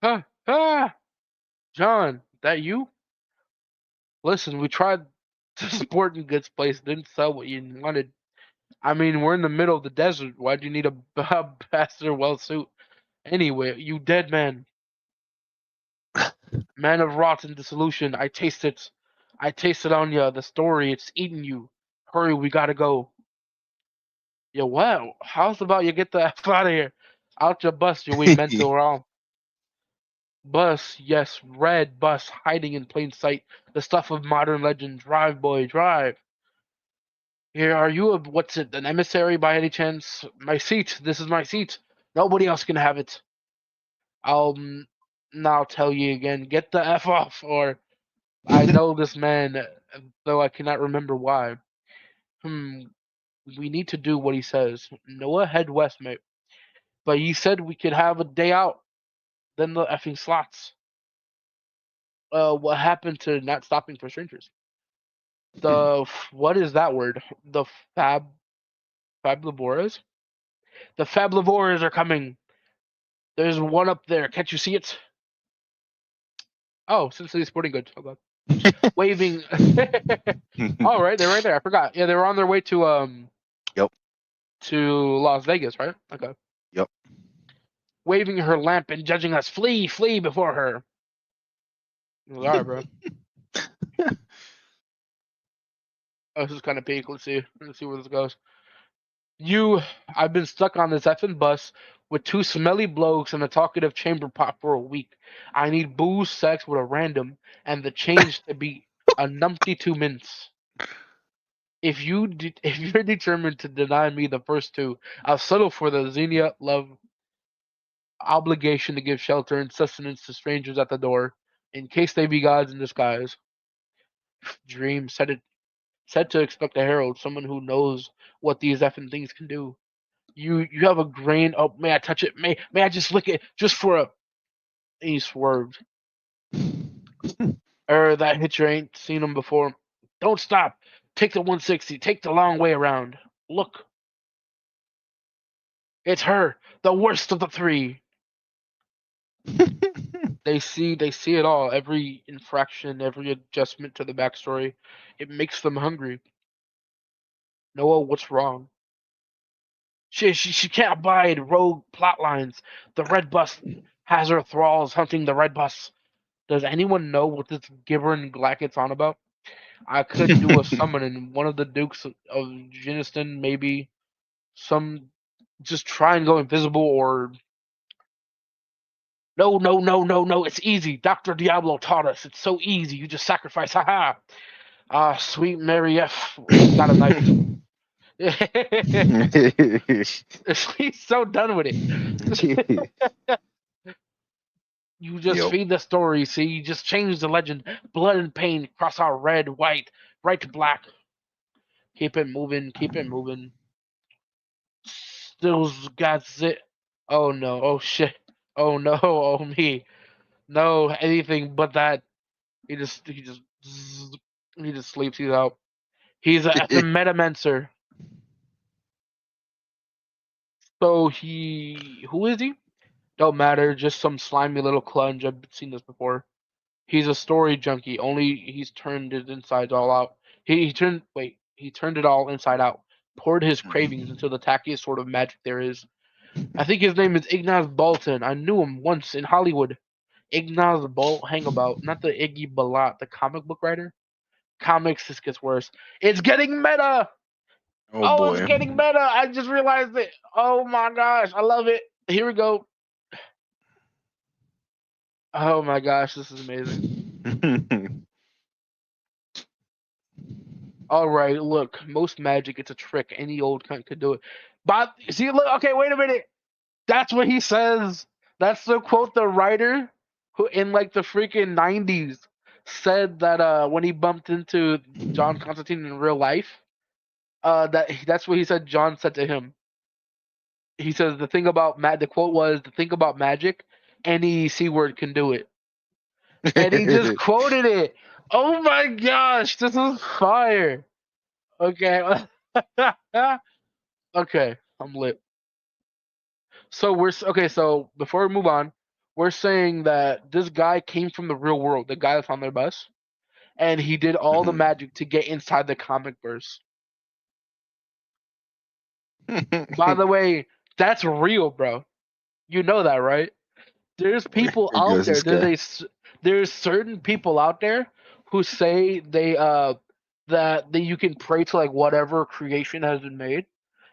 Huh? Ah! John, that you? Listen, we tried to support in Good's place. Didn't sell what you wanted. I mean, we're in the middle of the desert. Why do you need a bastard well suit? Anyway, you dead man. Man of rotten dissolution. I taste it. I taste it on ya. The story, it's eating you. Hurry, we gotta go. Yo, what? How's about you get the F out of here? Out your bus, you we mental wrong. Bus, yes, red bus hiding in plain sight. The stuff of modern legend. Drive, boy, drive. Here, are you what's it, an emissary by any chance? My seat. This is my seat. Nobody else can have it. I'll now tell you again. Get the F off, or I know this man, though I cannot remember why. Hmm, we need to do what he says. Noah, head west, mate. But he said we could have a day out. Then the effing slots. What happened to not stopping for strangers? What is that word? The fablivores? The fablivores are coming. There's one up there. Can't you see it? Oh, Cincinnati Sporting Goods. Oh god. Waving. All right, they're right there. I forgot. Yeah, they were on their way Yep. to Las Vegas, right? Okay. Yep. Waving her lamp and judging us. Flee, flee before her. All right, bro. Oh, this is kind of peak. Let's see. Let's see where this goes. I've been stuck on this effing bus with two smelly blokes and a talkative chamber pot for a week. I need booze, sex with a random, and the change to beat. a numpty 2 mints. If you're determined to deny me the first two, I'll settle for the Xenia love obligation to give shelter and sustenance to strangers at the door, in case they be gods in disguise. Dream said to expect a herald, someone who knows what these effing things can do. You have a grain. Oh, may I touch it? May I just lick it just for a? He swerved. That hitcher ain't seen him before. Don't stop. Take the 160. Take the long way around. Look, it's her, the worst of the three. They see it all. Every infraction, every adjustment to the backstory, it makes them hungry. Noah, what's wrong? She can't abide rogue plot lines. The red bus has her thralls hunting the red bus. Does anyone know what this gibbering glacket's on about? I could do a summon in one of the dukes of Jiniston, maybe some just try and go invisible or no, no, no, no, no. It's easy. Dr. Diablo taught us. It's so easy. You just sacrifice. Haha. Ah, sweet Mary F. Got a knife. He's so done with it. You just Yep. feed the story, see? You just change the legend. Blood and pain cross our red, white, right to black. Keep it moving, keep it moving. Stills got it. Oh no, oh shit. Oh no, oh me. No, anything but that. He just sleeps, he's out. He's a effing metamancer. So who is he? Don't matter, just some slimy little clunge. I've seen this before. He's a story junkie. Only he's turned his insides all out. He turned it all inside out. Poured his cravings into the tackiest sort of magic there is. I think his name is Ignaz Bolton. I knew him once in Hollywood. Ignaz Bolt Hangabout, not the Iggy Balat, the comic book writer. Comics, this gets worse. It's getting meta. Oh Oh, it's boy. getting meta. I just realized it. Oh my gosh, I love it. Here we go. Oh my gosh, this is amazing. All right, look, most magic, it's a trick. Any old cunt could do it. But see, look, okay, wait a minute. That's what he says. That's the quote the writer who in like the freaking 90s said that when he bumped into John Constantine in real life, that's what he said John said to him. He says the quote was the thing about magic, any C word can do it. And he just quoted it. Oh my gosh, this is fire. Okay. Okay, I'm lit. Okay. So before we move on, we're saying that this guy came from the real world, the guy that's on their bus, and he did all the magic to get inside the comic verse. By the way, that's real, bro. You know that, right? There's people Here out goes there. this guy. There's certain people out there who say that you can pray to like whatever creation has been made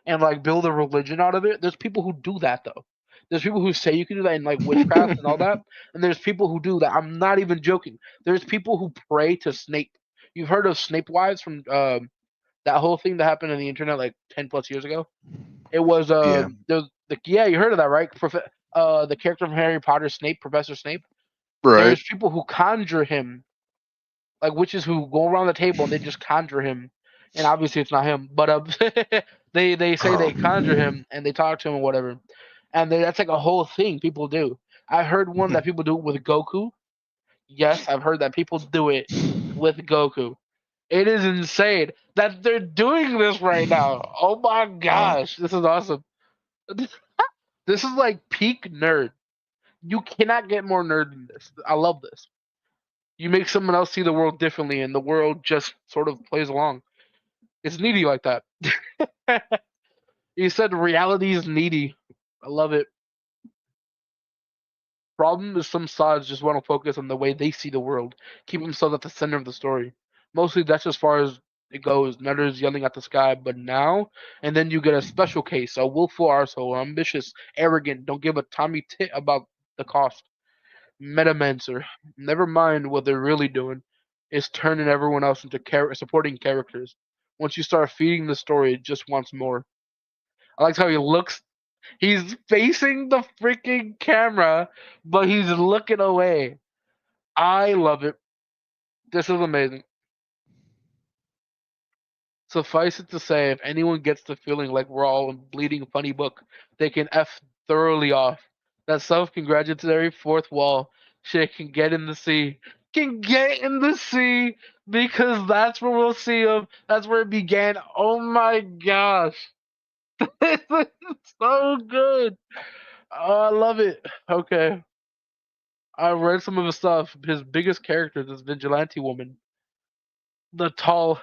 and like build a religion out of it. There's people who do that though. There's people who say you can do that in like witchcraft and all that, and there's people who do that. I'm not even joking. There's people who pray to Snape. You've heard of Snape wives from that whole thing that happened on the internet like 10 plus years ago. It was Yeah. yeah, you heard of that, right? The character from Harry Potter, Snape, Professor Snape. Right. There's people who conjure him, like witches who go around the table and they just conjure him, and obviously it's not him, but they say they conjure him and they talk to him or whatever, and that's like a whole thing people do. I heard one that people do it with Goku. Yes, I've heard that people do it with Goku. It is insane that they're doing this right now. Oh my Wow. gosh, this is awesome. This is like peak nerd. You cannot get more nerd than this. I love this. You make someone else see the world differently, and the world just sort of plays along. It's needy like that. You said reality is needy. I love it. Problem is some sides just want to focus on the way they see the world, keep themselves at the center of the story. Mostly that's as far as it goes. Nutters yelling at the sky, but now and then you get a special case, a willful arsehole, ambitious, arrogant, don't give a Tommy tit about the cost. Metamancer. Never mind what they're really doing. is turning everyone else into supporting characters. Once you start feeding the story, it just wants more. I like how he looks. He's facing the freaking camera, but he's looking away. I love it. This is amazing. Suffice it to say, if anyone gets the feeling like we're all in bleeding funny book, they can F thoroughly off. That self-congratulatory fourth wall shit can get in the sea. Can get in the sea because that's where we'll see him. That's where it began. Oh my gosh. It's so good. Oh, I love it. Okay. I read some of his stuff. His biggest character is this vigilante woman. The tall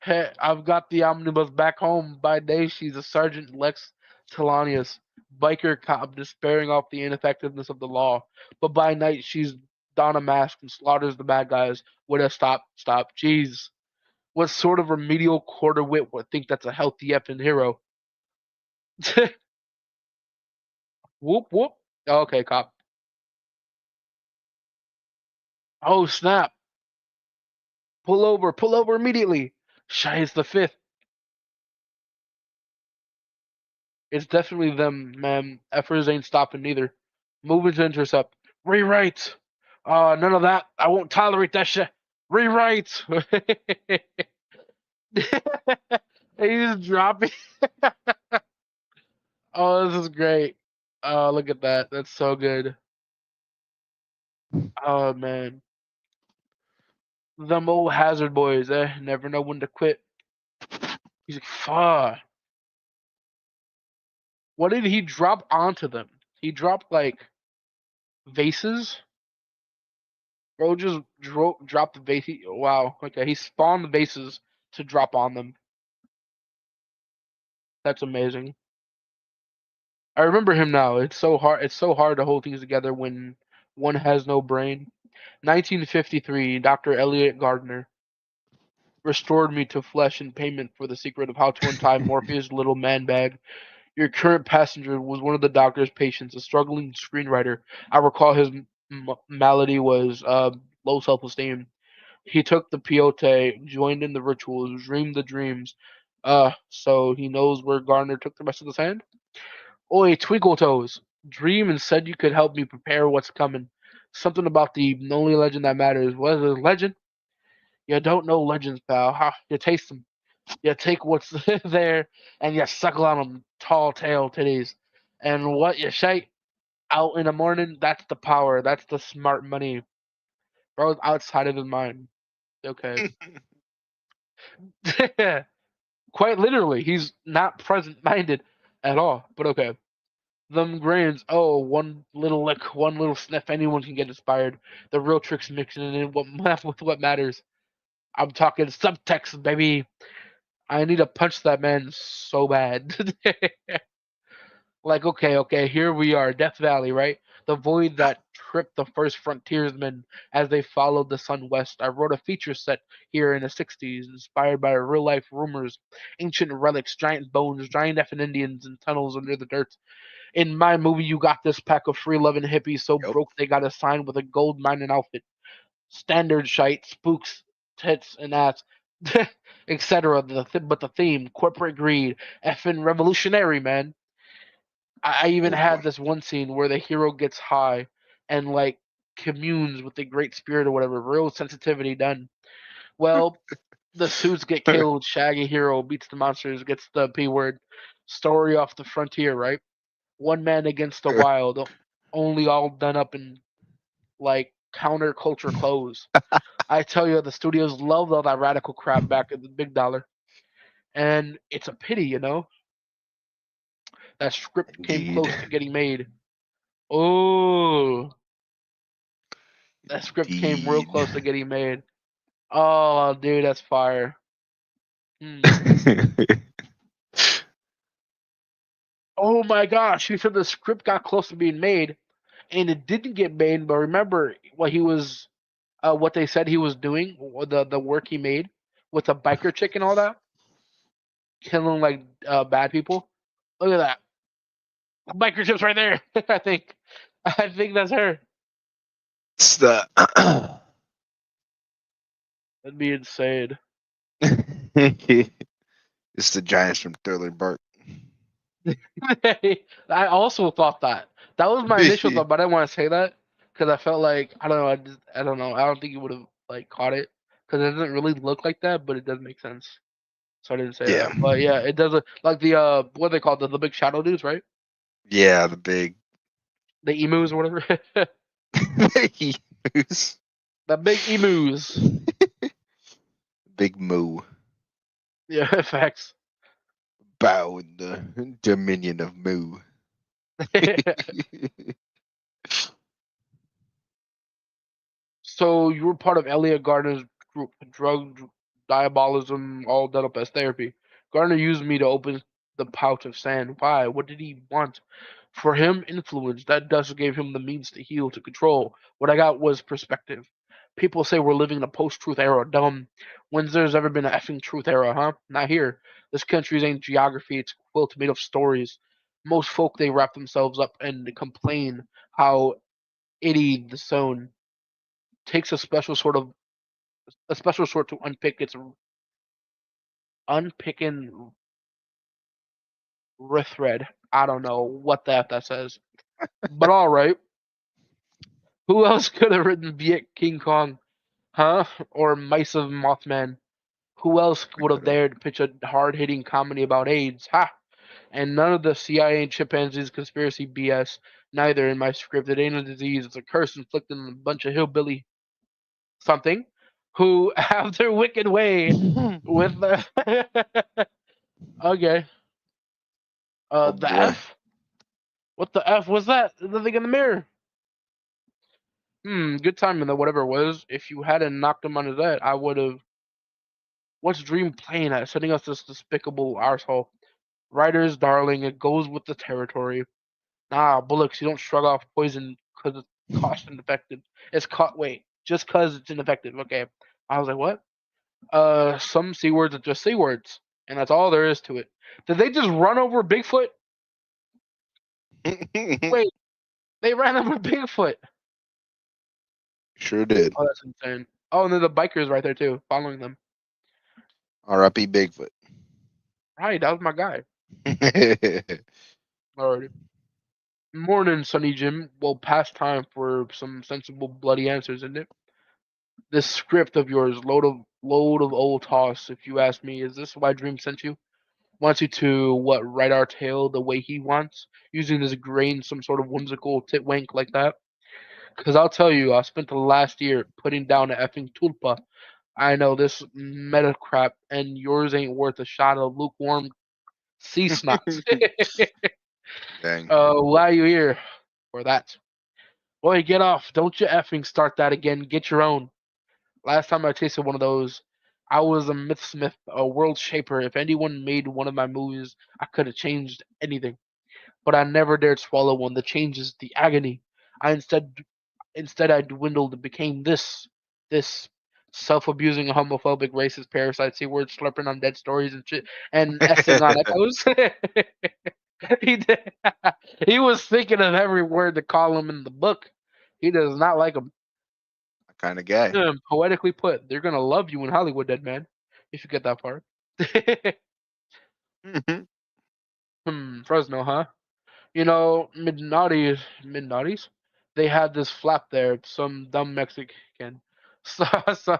Hey, I've got the omnibus back home. By day, she's a Sergeant Lex Telanius, biker cop despairing off the ineffectiveness of the law. But by night, she's Donna Mask and slaughters the bad guys with a stop. Jeez. What sort of remedial quarter wit would think that's a healthy effing hero? Whoop, whoop. Okay, cop. Oh, snap. Pull over immediately. Shy is the fifth. It's definitely them, man. Efforts ain't stopping neither. Moving to intercept. Rewrite. None of that. I won't tolerate that shit. Rewrite. He's dropping. Oh, this is great. Oh, look at that. That's so good. Oh man. Them old hazard boys, never know when to quit. He's like, fuck. What did he drop onto them? He dropped like vases. Bro just dropped the vase. Wow. Okay, he spawned the vases to drop on them. That's amazing. I remember him now. It's so hard. It's so hard to hold things together when one has no brain. 1953. Dr. Elliot Gardner restored me to flesh in payment for the secret of how to untie Morpheus' little man bag. Your current passenger was one of the doctor's patients, a struggling screenwriter. I recall his malady was low self-esteem. He took the peyote, joined in the rituals, dreamed the dreams. So he knows where Gardner took the rest of the sand? Oi, Twinkle Toes. Dream and said you could help me prepare what's coming. Something about the only legend that matters. What is a legend? You don't know legends, pal. You taste them. You take what's there and you suckle on them tall tail titties. And what you shake out in the morning, that's the power. That's the smart money. Bro's outside of his mind. Okay. Quite literally, he's not present minded at all. But okay. Them grains, oh, one little lick, one little sniff, anyone can get inspired. The real trick's mixing in with what matters. I'm talking subtext, baby. I need to punch that man so bad. Like, okay, here we are, Death Valley, right? The void that tripped the first frontiersmen as they followed the sun west. I wrote a feature set here in the 60s, inspired by real life rumors, ancient relics, giant bones, giant effing Indians, and tunnels under the dirt. In my movie, you got this pack of free loving hippies so Yep. broke they got assigned with a gold mining outfit. Standard shite, spooks, tits, and ass, etc. But the theme, corporate greed, effing revolutionary, man. I even Oh had boy. this one scene where the hero gets high and like communes with the great spirit or whatever. Real sensitivity done. Well, the suits get killed. Shaggy hero beats the monsters, gets the P word. Story off the frontier, right? One man against the wild, only all done up in like counterculture clothes. I tell you, the studios loved all that radical crap back at the big dollar, and it's a pity, that script came Indeed. close to getting made. Oh, that script came real Indeed. close to getting made. Oh, dude, that's fire. Hmm. Oh my gosh, you said the script got close to being made, and it didn't get made. But remember what they said he was doing, the work he made with the biker chick and all that, killing like bad people. Look at that biker chick's right there. I think that's her. It's the That'd be insane. It's the Giants from Thriller Bark. I also thought that. That was my initial thought, but I didn't want to say that because I felt like I don't know. I don't know. I don't think you would have like caught it because it doesn't really look like that, but it does make sense. So I didn't say Yeah. that. But yeah, it does look like the what they call the big shadow dudes, right? Yeah, the big The emus or whatever. moose. The big emus. Big moo. Yeah, facts. Bow in the dominion of moo. So you were part of Elliot Gardner's group, drug diabolism, all done up as therapy. Gardner used me to open the pouch of sand. Why? What did he want? For him, influence. That dust gave him the means to heal, to control. What I got was perspective. People say we're living in a post-truth era. Dumb. When's there's ever been an effing truth era, huh? Not here. This country's ain't geography. It's a quilt made of stories. Most folk, they wrap themselves up and complain how itty the zone takes a special sort to unpicking Rithred. I don't know what the F that says. But alright. Who else could have written Viet King Kong? Huh? Or Mice of Mothman? Who else would have dared to pitch a hard hitting comedy about AIDS? Ha! And none of the CIA and chimpanzees conspiracy BS. Neither in my script. It ain't a disease. It's a curse inflicted on a bunch of hillbilly something who have their wicked way with the okay. Oh The boy. F? What the F was that? The thing in the mirror. Good timing though, whatever it was. If you hadn't knocked him on his head, I would have. What's Dream playing at? Sending us this despicable arsehole. Writers, darling, it goes with the territory. Nah, Bullocks, you don't shrug off poison because it's cost ineffective. It's caught. Wait, just because it's ineffective. Okay. I was like, what? Some C words are just C words, and that's all there is to it. Did they just run over Bigfoot? Wait, they ran over Bigfoot. Sure did. Oh, that's insane. Oh, and then the bikers right there too, following them. R.I.P. Bigfoot. Right, that was my guy. Alrighty. Morning, Sonny Jim. Well, past time for some sensible bloody answers, isn't it? This script of yours, load of old toss. If you ask me, is this why Dream sent you? Wants you to what write our tale the way he wants, using his grain, some sort of whimsical titwank like that. Because I'll tell you, I spent the last year putting down a effing tulpa. I know this meta crap, and yours ain't worth a shot of lukewarm sea snots. Dang. Why are you here? For that. Boy, get off. Don't you effing start that again. Get your own. Last time I tasted one of those, I was a mythsmith, a world shaper. If anyone made one of my movies, I could have changed anything. But I never dared swallow one. The changes, the agony. I instead I dwindled and became this self-abusing, homophobic, racist, parasite, c-word, slurping on dead stories and shit, and essing on echoes. he did. He was thinking of every word to call him in the book. He does not like him. Kind of guy. Poetically put, they're gonna love you in Hollywood, dead man. If you get that far. Fresno, huh? You know, mid noughties, they had this flap there. Some dumb Mexican. So, so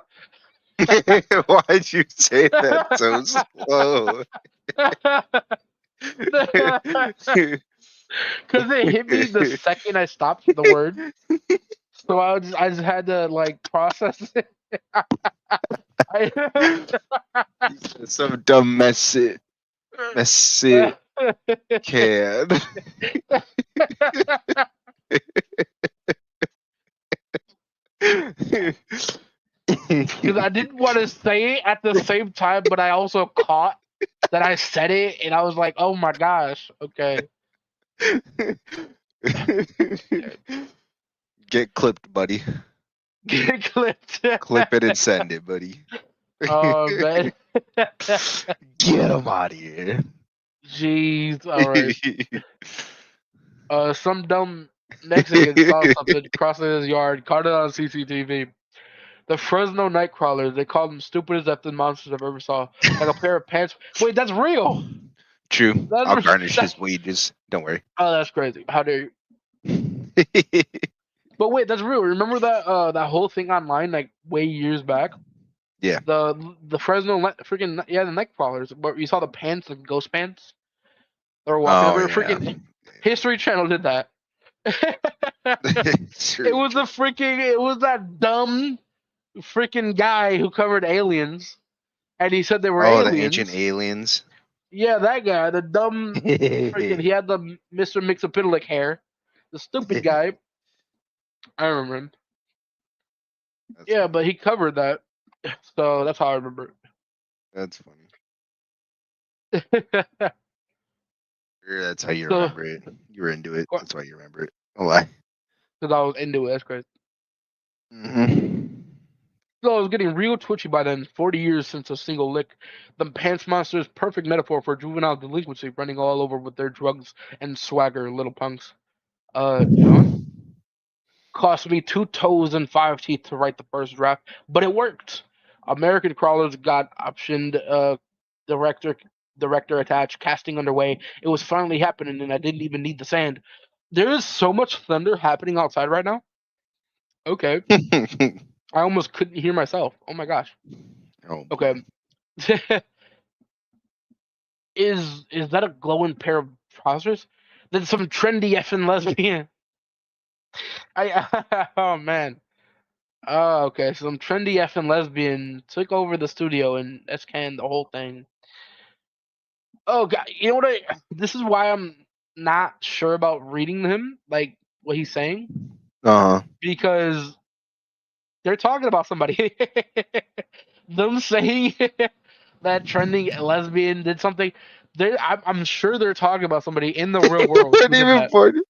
Why'd you say that so slow? because it hit me the second I stopped the word. So I just had to like process it. Some dumb mess it can. Because I didn't want to say it at the same time, but I also caught that I said it, and I was like, "Oh my gosh, okay." Get clipped, buddy. Get clipped. Clip it and send it, buddy. Oh man. Get him out of here. Jeez. All right. Some dumb Mexican saw something crossing his yard, caught it on CCTV. The Fresno Nightcrawlers. They called them stupidest effing monsters I've ever saw. Like a pair of pants. Wait, that's real. True. I'll That's garnish that, his wages. Don't worry. oh, that's crazy. How dare you? But wait, that's real. Remember that whole thing online like way years back? Yeah. The Fresno freaking yeah the Nightcrawlers. But you saw the pants, the ghost pants. They were walking Oh everywhere. yeah. Freaking History Channel did that. True. True. It was that dumb freaking guy who covered aliens, and he said they were Oh, the ancient aliens. aliens. Yeah, that guy, the dumb freaking. He had the Mr. Mixapidalic hair, the stupid guy. I remember him. That's Yeah, funny. but he covered that, so that's how I remember That's funny. it. Or that's how you So, remember it. You were into it. because That's why you remember it. Oh, why? I was into it. That's crazy. Hmm. So I was getting real twitchy by then. 40 years since a single lick. The Pants Monsters, perfect metaphor for juvenile delinquency, running all over with their drugs and swagger, little punks. John? Cost me 2 toes and 5 teeth to write the first draft, but it worked. American Crawlers got optioned, director director attached, casting underway. It was finally happening, and I didn't even need the sand. There is so much thunder happening outside right now. Okay, I almost couldn't hear myself. Oh my gosh. Oh boy. Okay, is that a glowing pair of trousers? Then some trendy effing lesbian. I oh man. Oh, okay. Some trendy effing lesbian took over the studio and S-canned the whole thing. Oh god, you know what? This is why I'm not sure about reading him, like what he's saying, Uh because they're talking about somebody. Them saying that trending lesbian did something. I'm sure they're talking about somebody in the real huh. world Wasn't who did even that. funny.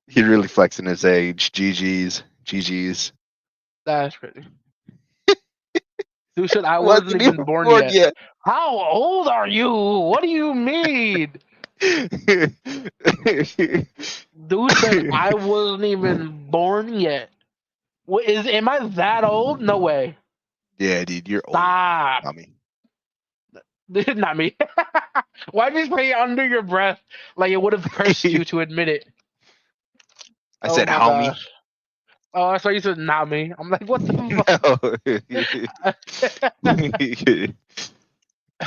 He really flexing his age. GG's. GG's. That's crazy. Who said I wasn't Wasn't even even born born yet? yet. How old are you? What do you mean? Dude said I wasn't even born yet. What is? Am I that old? No way. Yeah, dude, you're old. Stop. Tommy. Not me. Why did you say under your breath like it would have cursed you to admit it? I Oh said, my homie. gosh. Oh, I saw you said not me. I'm like, what the No. fuck?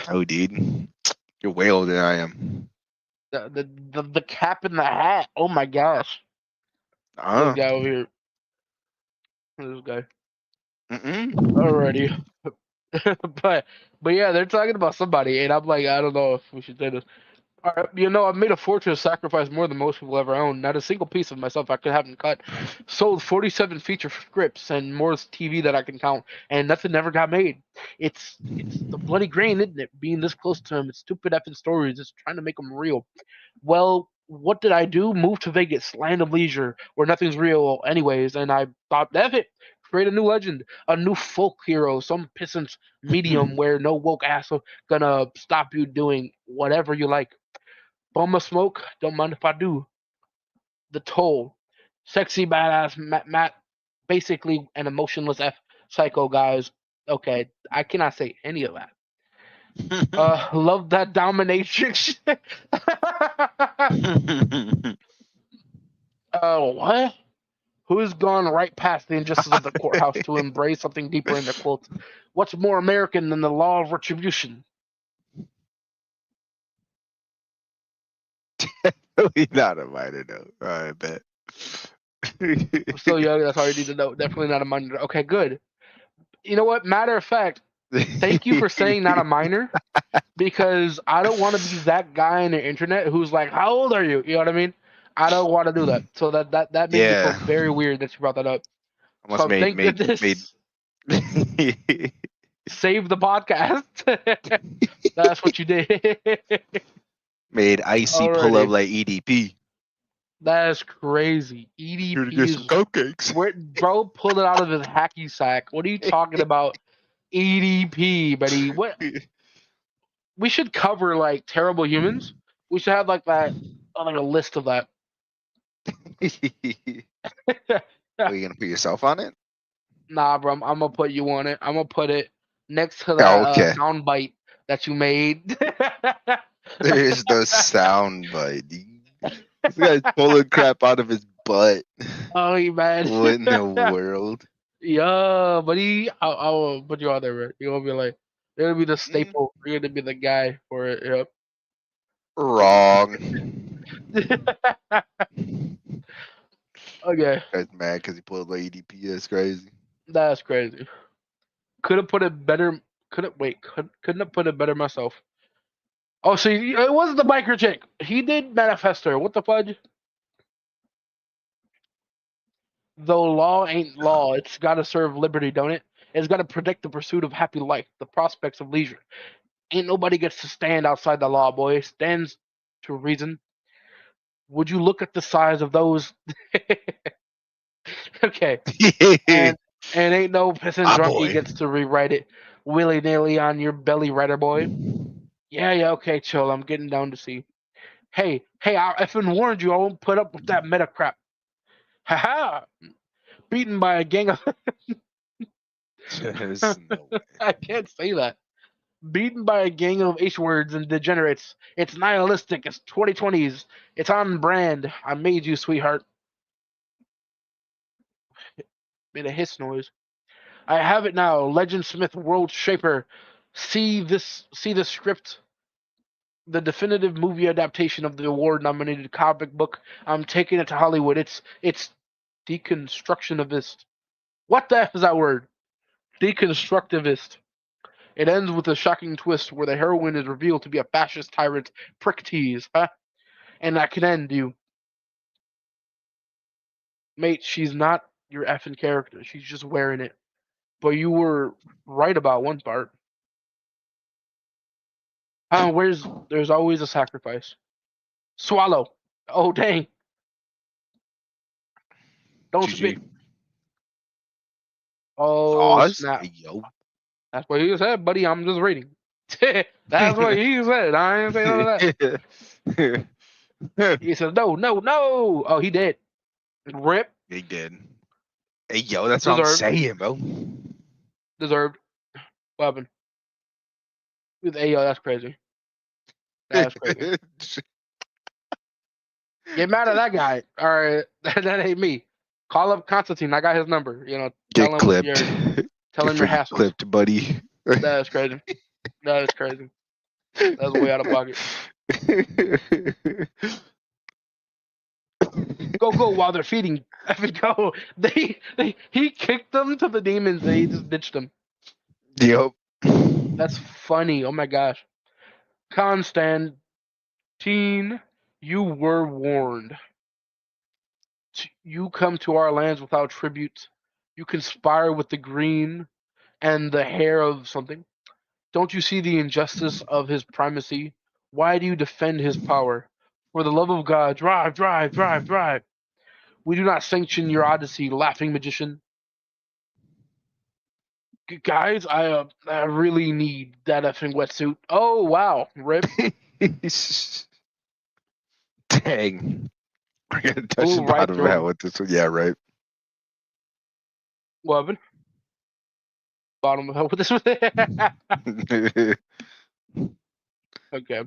Oh, dude. You're way older than I am. The cap and the hat. Oh my gosh. This Uh, guy over here. This guy. mm-mm. Alrighty. but but yeah, they're talking about somebody, and I'm like, I don't know if we should say this. All right, I've made a fortune of sacrifice more than most people ever own. Not a single piece of myself I could haven't cut. Sold 47 feature scripts and more TV that I can count, and nothing ever got made. It's the bloody grain, isn't it? Being this close to him, it's stupid effing stories. It's trying to make them real. Well, what did I do? Move to Vegas, land of leisure, where nothing's real, anyways. And I thought, F it, create a new legend, a new folk hero, some pissant's medium where no woke ass gonna stop you doing whatever you like. Bum a smoke, don't mind if I do. The Toll, sexy badass Matt, basically an emotionless F psycho guys. Okay, I cannot say any of that. Love that dominatrix. What? Who's gone right past the injustice of the courthouse to embrace something deeper in their quotes? What's more American than the law of retribution? He's not a minor though. I bet. I'm still young, that's all you need to know. Definitely not a minor. Okay, good. You know what? Matter of fact, thank you for saying not a minor, because I don't want to be that guy on the internet who's like, "How old are you?" You know what I mean? I don't want to do that. So that made me feel Yeah, very weird that you brought that up. almost So made thank goodness save the podcast. That's what you did. made icy pull up Already. like EDP. That's crazy. Here to get EDP some is cupcakes. where bro pulled it out of his hacky sack. What are you talking about? EDP, buddy. What we should cover like terrible humans. We should have like that like a list of that. Are you gonna put yourself on it? Nah, bro, I'm gonna put you on it. I'm gonna put it next to that Oh, okay. sound bite that you made. There's no sound bite. This guy's pulling crap out of his butt. Oh, you mad? What in the world? Yeah, buddy. I'll put you on there, bro. You're gonna be like, you're gonna be the Mm, staple. You're gonna be the guy for it. wrong. Yep. Okay, Guy's mad because he pulled the EDP. That's crazy. that's crazy. Could have put it better. Couldn't have put it better myself. Oh, see, it wasn't the biker chick. He did manifest her. What the fudge? Though law ain't law, it's got to serve liberty, don't it? It's got to protect the pursuit of happy life, the prospects of leisure. Ain't nobody gets to stand outside the law, boy. Stands to reason. Would you look at the size of those? Okay, and ain't no pissing My drunkie boy. gets to rewrite it willy nilly on your belly, writer boy. Yeah, yeah, okay, chill. I'm getting down to see. Hey, I effing warned you. I won't put up with that meta crap. Haha! Beaten by a gang of. There's no way. I can't say that. Beaten by a gang of H words and degenerates. It's nihilistic. It's 2020s. It's on brand. I made you, sweetheart. Made a hiss noise. I have it now. Legend Smith World Shaper. See this script. The definitive movie adaptation of the award-nominated comic book. I'm taking it to Hollywood. It's deconstructionist. What the F is that word? Deconstructivist. It ends with a shocking twist where the heroine is revealed to be a fascist tyrant prick tease, huh? And that can end you. Mate, she's not your effing character. She's just wearing it. But you were right about one part. There's always a sacrifice. Swallow. Oh dang. Don't spit. GG. Oh Oz? snap. Hey, yo. That's what he said, buddy. I'm just reading. That's what he said. I ain't saying none of that. He said, no, no, no. Oh, he did. Rip. He did. Hey, yo, that's what I'm Deserved. saying, bro. Deserved. Weapon. With AO, that's crazy. That's crazy. Get mad at that guy. All right, that ain't me. Call up Constantine. I got his number. Get Tell him clipped. your Get freaking hassles. clipped, buddy. That is crazy. That is crazy. That's way out of pocket. Go while they're feeding. Go. He kicked them to the demons and he just ditched them. Yep. That's funny. Oh my gosh. Constantine, you were warned. You come to our lands without tribute. You conspire with the green and the hair of something. Don't you see the injustice of his primacy? Why do you defend his power? For the love of God, drive, drive, drive, drive. We do not sanction your odyssey, laughing magician. Guys, I really need that effing wetsuit. Oh wow, rip. Dang. We're gonna touch Blew the right bottom of through that him. with this one. Yeah, right. Weapon. Bottom of hell with this one. Okay.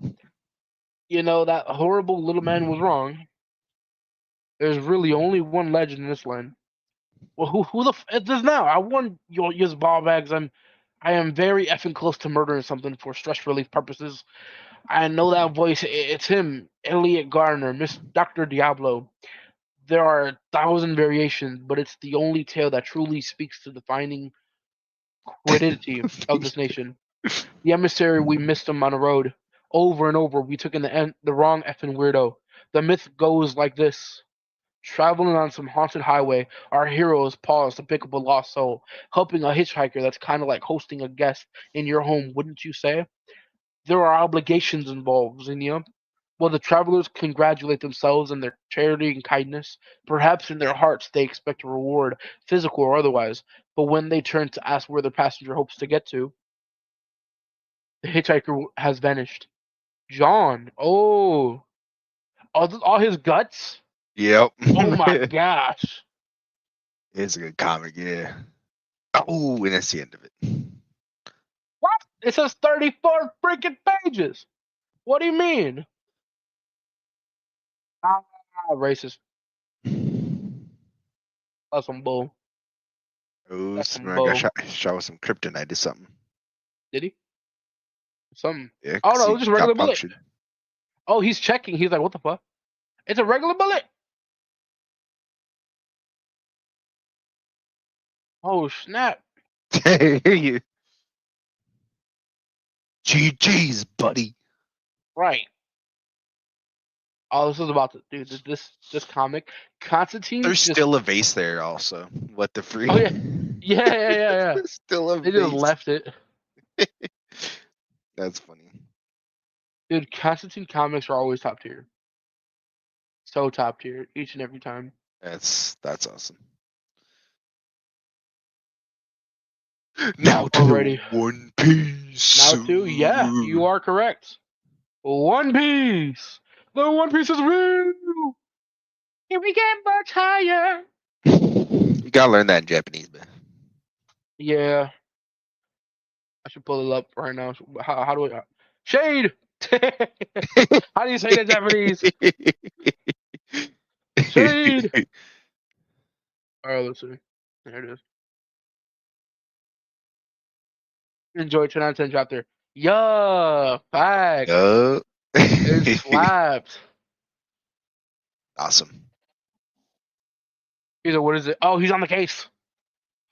That horrible little man was wrong. There's really only one legend in this land. Well, who the f is this now? I warned you, use ball bags. I am very effing close to murdering something for stress relief purposes. I know that voice. It's him, Elliot Garner, Miss Doctor Diablo. There are 1,000 variations, but it's the only tale that truly speaks to defining quiddity of this nation. The emissary, we missed him on the road. Over and over, we took in the wrong effing weirdo. The myth goes like this. Traveling on some haunted highway, our heroes pause to pick up a lost soul, helping a hitchhiker that's kind of like hosting a guest in your home, wouldn't you say? There are obligations involved, Xenia. Well, the travelers congratulate themselves on their charity and kindness. Perhaps in their hearts they expect a reward, physical or otherwise. But when they turn to ask where their passenger hopes to get to, the hitchhiker has vanished. John. Oh, all his guts. Yep. Oh my gosh. It's a good comic, yeah. Oh, and that's the end of it. What? It says 34 freaking pages. What do you mean? Ah, racist. That's some bull. Oh, That's some Smurf got bull. shot with some kryptonite or something. Did he? Something. Yeah, Oh because no, it he was just a got regular bullet. punctured. Oh, he's checking. He's like, what the fuck? It's a regular bullet. Oh snap! Hey, GG's, buddy. Right. Oh, this is about to dude. This comic, Constantine There's just. still a vase there, also. What the Oh free? yeah, yeah. There's still a They just vase. left it. That's funny. Dude, Constantine comics are always top tier. So top tier each and every time. That's awesome. Now to Already. the One Piece. Now too, yeah, you are correct. One Piece. The One Piece is real. Can we get much higher? You gotta learn that in Japanese, man. Yeah, I should pull it up right now. How do I? Shade. How do you say that in Japanese? Shade. All right, let's see. There it is. Enjoy 10 out of 10 chapter. Yeah, facts. Yup. It slaps. Awesome. He's like, what is it? Oh, he's on the case.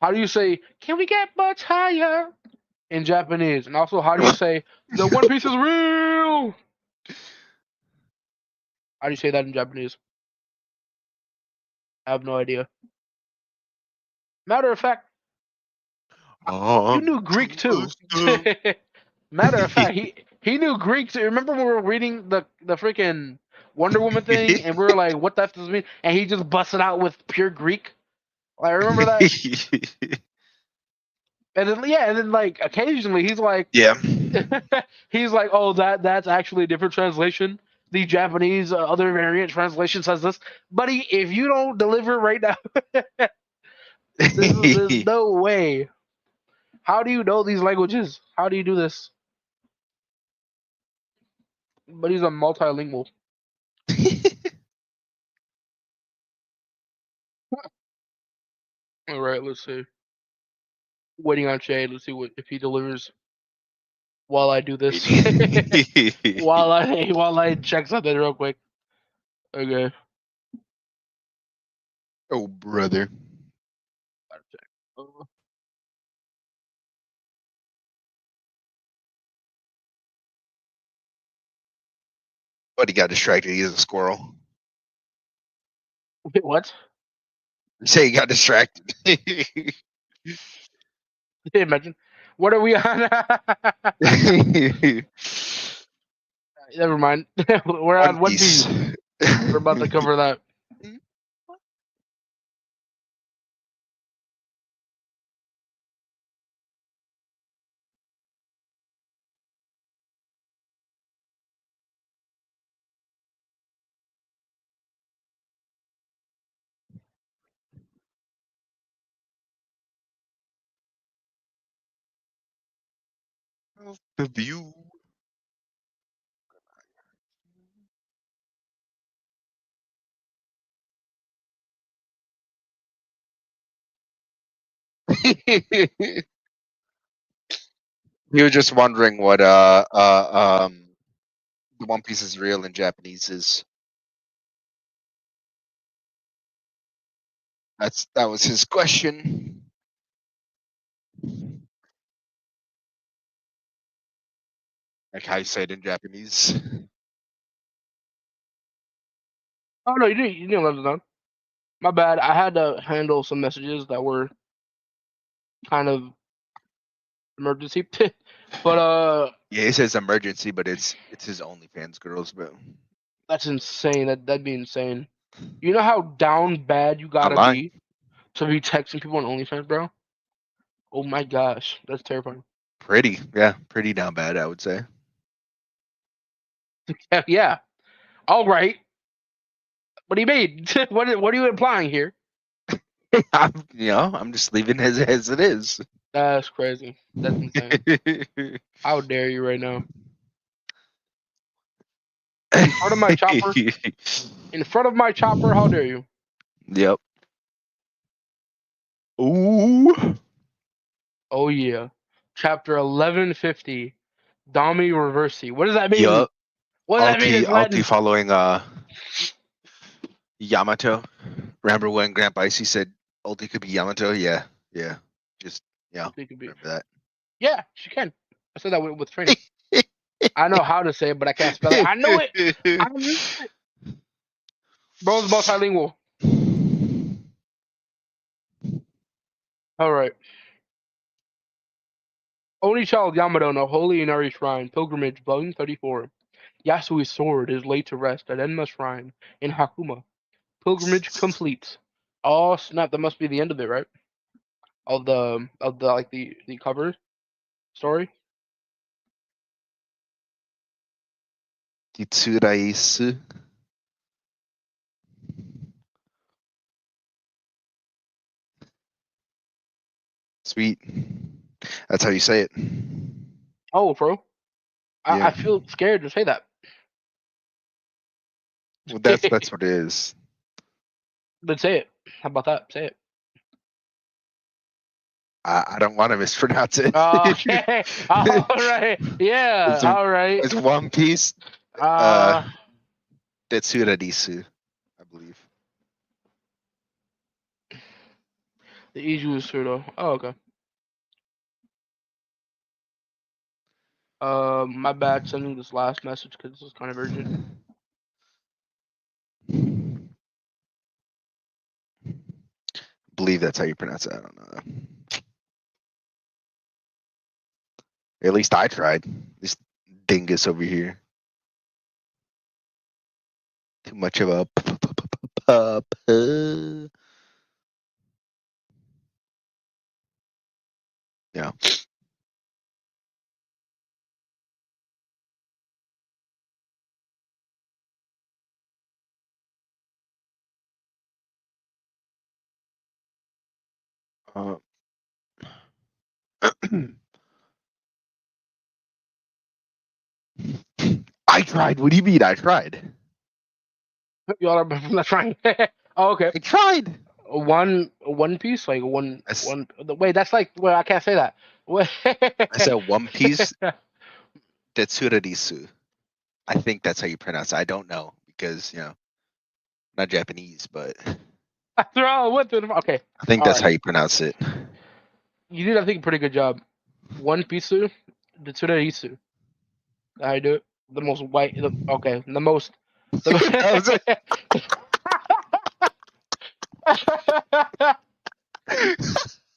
How do you say, can we get much higher in Japanese? And also, how do you say, the One Piece is real? How do you say that in Japanese? I have no idea. Matter of fact, you knew Greek too. Matter of fact, he knew Greek too. Remember when we were reading the freaking Wonder Woman thing, and we were like, "What the f does this mean?" And he just busted out with pure Greek. Like, I remember that. And then yeah, and then like occasionally he's like, Yeah. he's like, "Oh, that's actually a different translation. The Japanese other variant translation says this." Buddy, if you don't deliver right now, there's no way. How do you know these languages? How do you do this? But he's a multilingual. All right, let's see. Waiting on Shade. Let's see what if he delivers while I do this. while I check something real quick. Okay. Oh, brother. Gotta check. But he got distracted. He is a squirrel. Wait, what? You say he got distracted. Imagine. What are we on? Never mind. We're One on One Piece. Piece. We're about to cover that. The view. He was just wondering what the One Piece is real in Japanese is. That was his question. Like how you say it in Japanese. Oh no, you didn't let it down. My bad. I had to handle some messages that were kind of emergency. But Yeah, he says emergency, but it's his OnlyFans girls, bro. that's insane. That'd be insane. You know how down bad you Not gotta lying. be to be texting people on OnlyFans, bro? Oh my gosh, that's terrifying. Pretty down bad, I would say. Yeah. All right. What do you mean? What are you implying here? I'm just leaving as it is. That's crazy. That's insane. How dare you right now? In front of my chopper? In front of my chopper? How dare you? Yep. Ooh. Oh yeah. Chapter 1150. Dami Reversi. What does that mean? Yup. What does that mean in Ulti Latin? following Yamato. Remember when Grandpa Icy said Ulti could be Yamato? Yeah. Yeah. Just It could be. remember that. Yeah, she can. I said that with training. I know how to say it, but I can't spell it. I knew it. I knew it. Bro's multilingual. All right. Only child Yamato no holy Inari Shrine. Pilgrimage, Volume 34. Yasui's sword is laid to rest at Enma Shrine in Hakuma. Pilgrimage complete. Oh snap! That must be the end of it, right? Of the like the cover story. Kitsuraisu. Sweet. That's how you say it. Oh, bro, I Yeah. feel scared to say that. Well, that's what it is. But say it. How about that? Say it. I don't want to mispronounce it. Okay. All right. Yeah. it's All right. it's One Piece. Uh, Tetsuradisu, I believe. the Iju is pseudo. Oh, okay. My bad sending this last message because this is kind of urgent. Believe that's how you pronounce it. I don't know. At least I tried. This dingus over here. Too much of a pup. Yeah. Uh, I tried. What do you mean I tried? Y'all are from the trying. Oh, okay. I tried. One piece, like I, s- one. Wait, that's like well, I can't say that. Wait. I said One Piece Tetsuradisu. I think that's how you pronounce it. I don't know because, not Japanese, but After all, what the okay. I think All that's right. how you pronounce it. You did, I think, a pretty good job. One Pisu, the Tsuraisu. I do it. The most white. Okay, the most. That was it.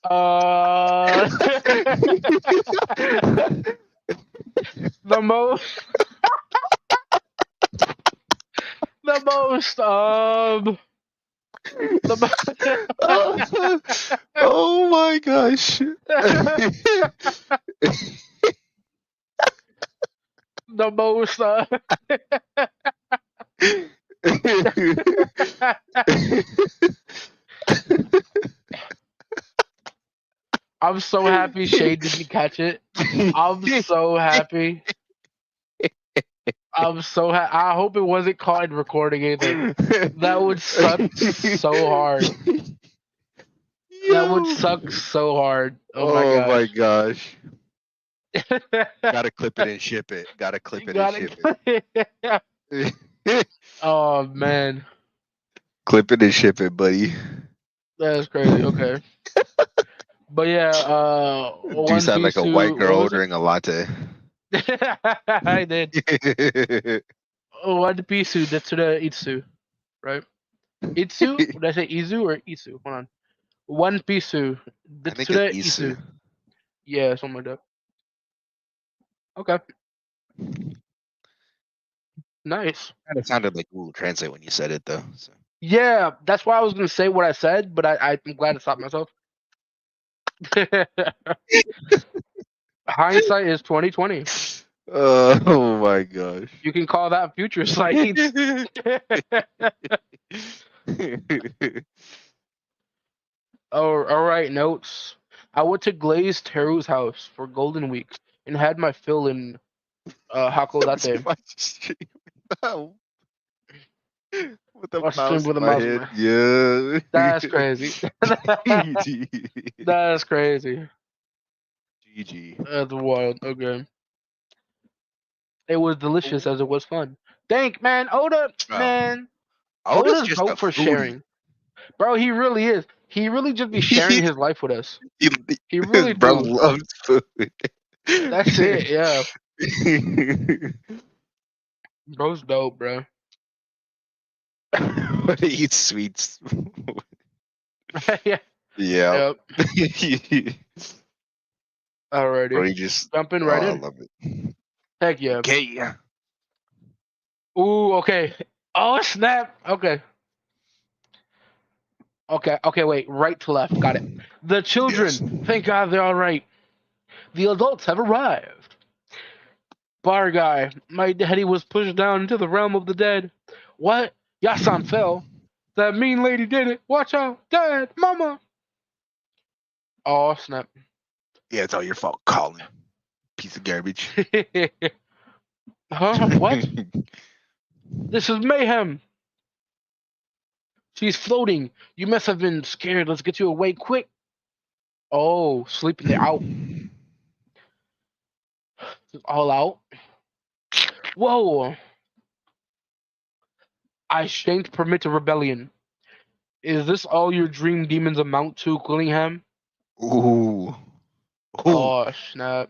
uh, the most. The most. oh, oh my gosh. The most. I'm so happy Shade didn't catch it. I'm so happy. I'm so I hope it wasn't caught in recording either. That would suck so hard. That would Yo. suck so hard. Oh my Oh my gosh. gosh. Gotta clip it and ship it. Gotta You clip it and got ship it. it. Oh man. Clip it and ship it, buddy. That's crazy. Okay. But yeah, Do you One sound like Piece a white to what girl was it? ordering a latte? I did. One Piece to Detsura Itsu, right? Itsu? Did I say Izu or Itsu? Hold on. One Piece I think it's Detsura Isu. Itsu. Yeah, something like that. Okay. Nice. Kind of sounded like Google Translate when you said it, though. So. Yeah, that's why I was gonna say what I said, but I'm glad to stop myself. Hindsight is 2020. Oh my gosh. You can call that future sight. Oh, all right. Notes. I went to Glaze Teru's house for Golden Week and had my fill in Hako that day. My stream with a I streamed mouse with in a my mouse. head. Yeah. That's crazy. GG. That's crazy. GG. That's wild. Okay. It was delicious Oh, as it was fun. Thank man, Oda, man. Oda's Oda's just a dope for foodie. sharing. Bro, he really is. He really just be sharing his life with us. He, He his really bro do. loves food. That's it, yeah. Bro's dope, bro. But he eats sweets. Yeah. Yeah. Yep. Or Alrighty. he just, Jumping oh, right I in. love it. Heck yeah. Okay. Ooh, okay. Oh snap. Okay. Okay, wait. Right to left. Got it. The Yes. children. Thank God they're alright. The adults have arrived. Bar guy. My daddy was pushed down into the realm of the dead. What? Yasan fell. That mean lady did it. Watch out. Dad. Mama. Oh snap. Yeah, it's all your fault, Colin. Piece of garbage. Huh? What? This is mayhem. She's floating. You must have been scared. Let's get you away quick. Oh, sleeping there out. All out. Whoa. I shanked permit to rebellion. Is this all your dream demons amount to, Quillingham? Ooh. Ooh. Oh, snap.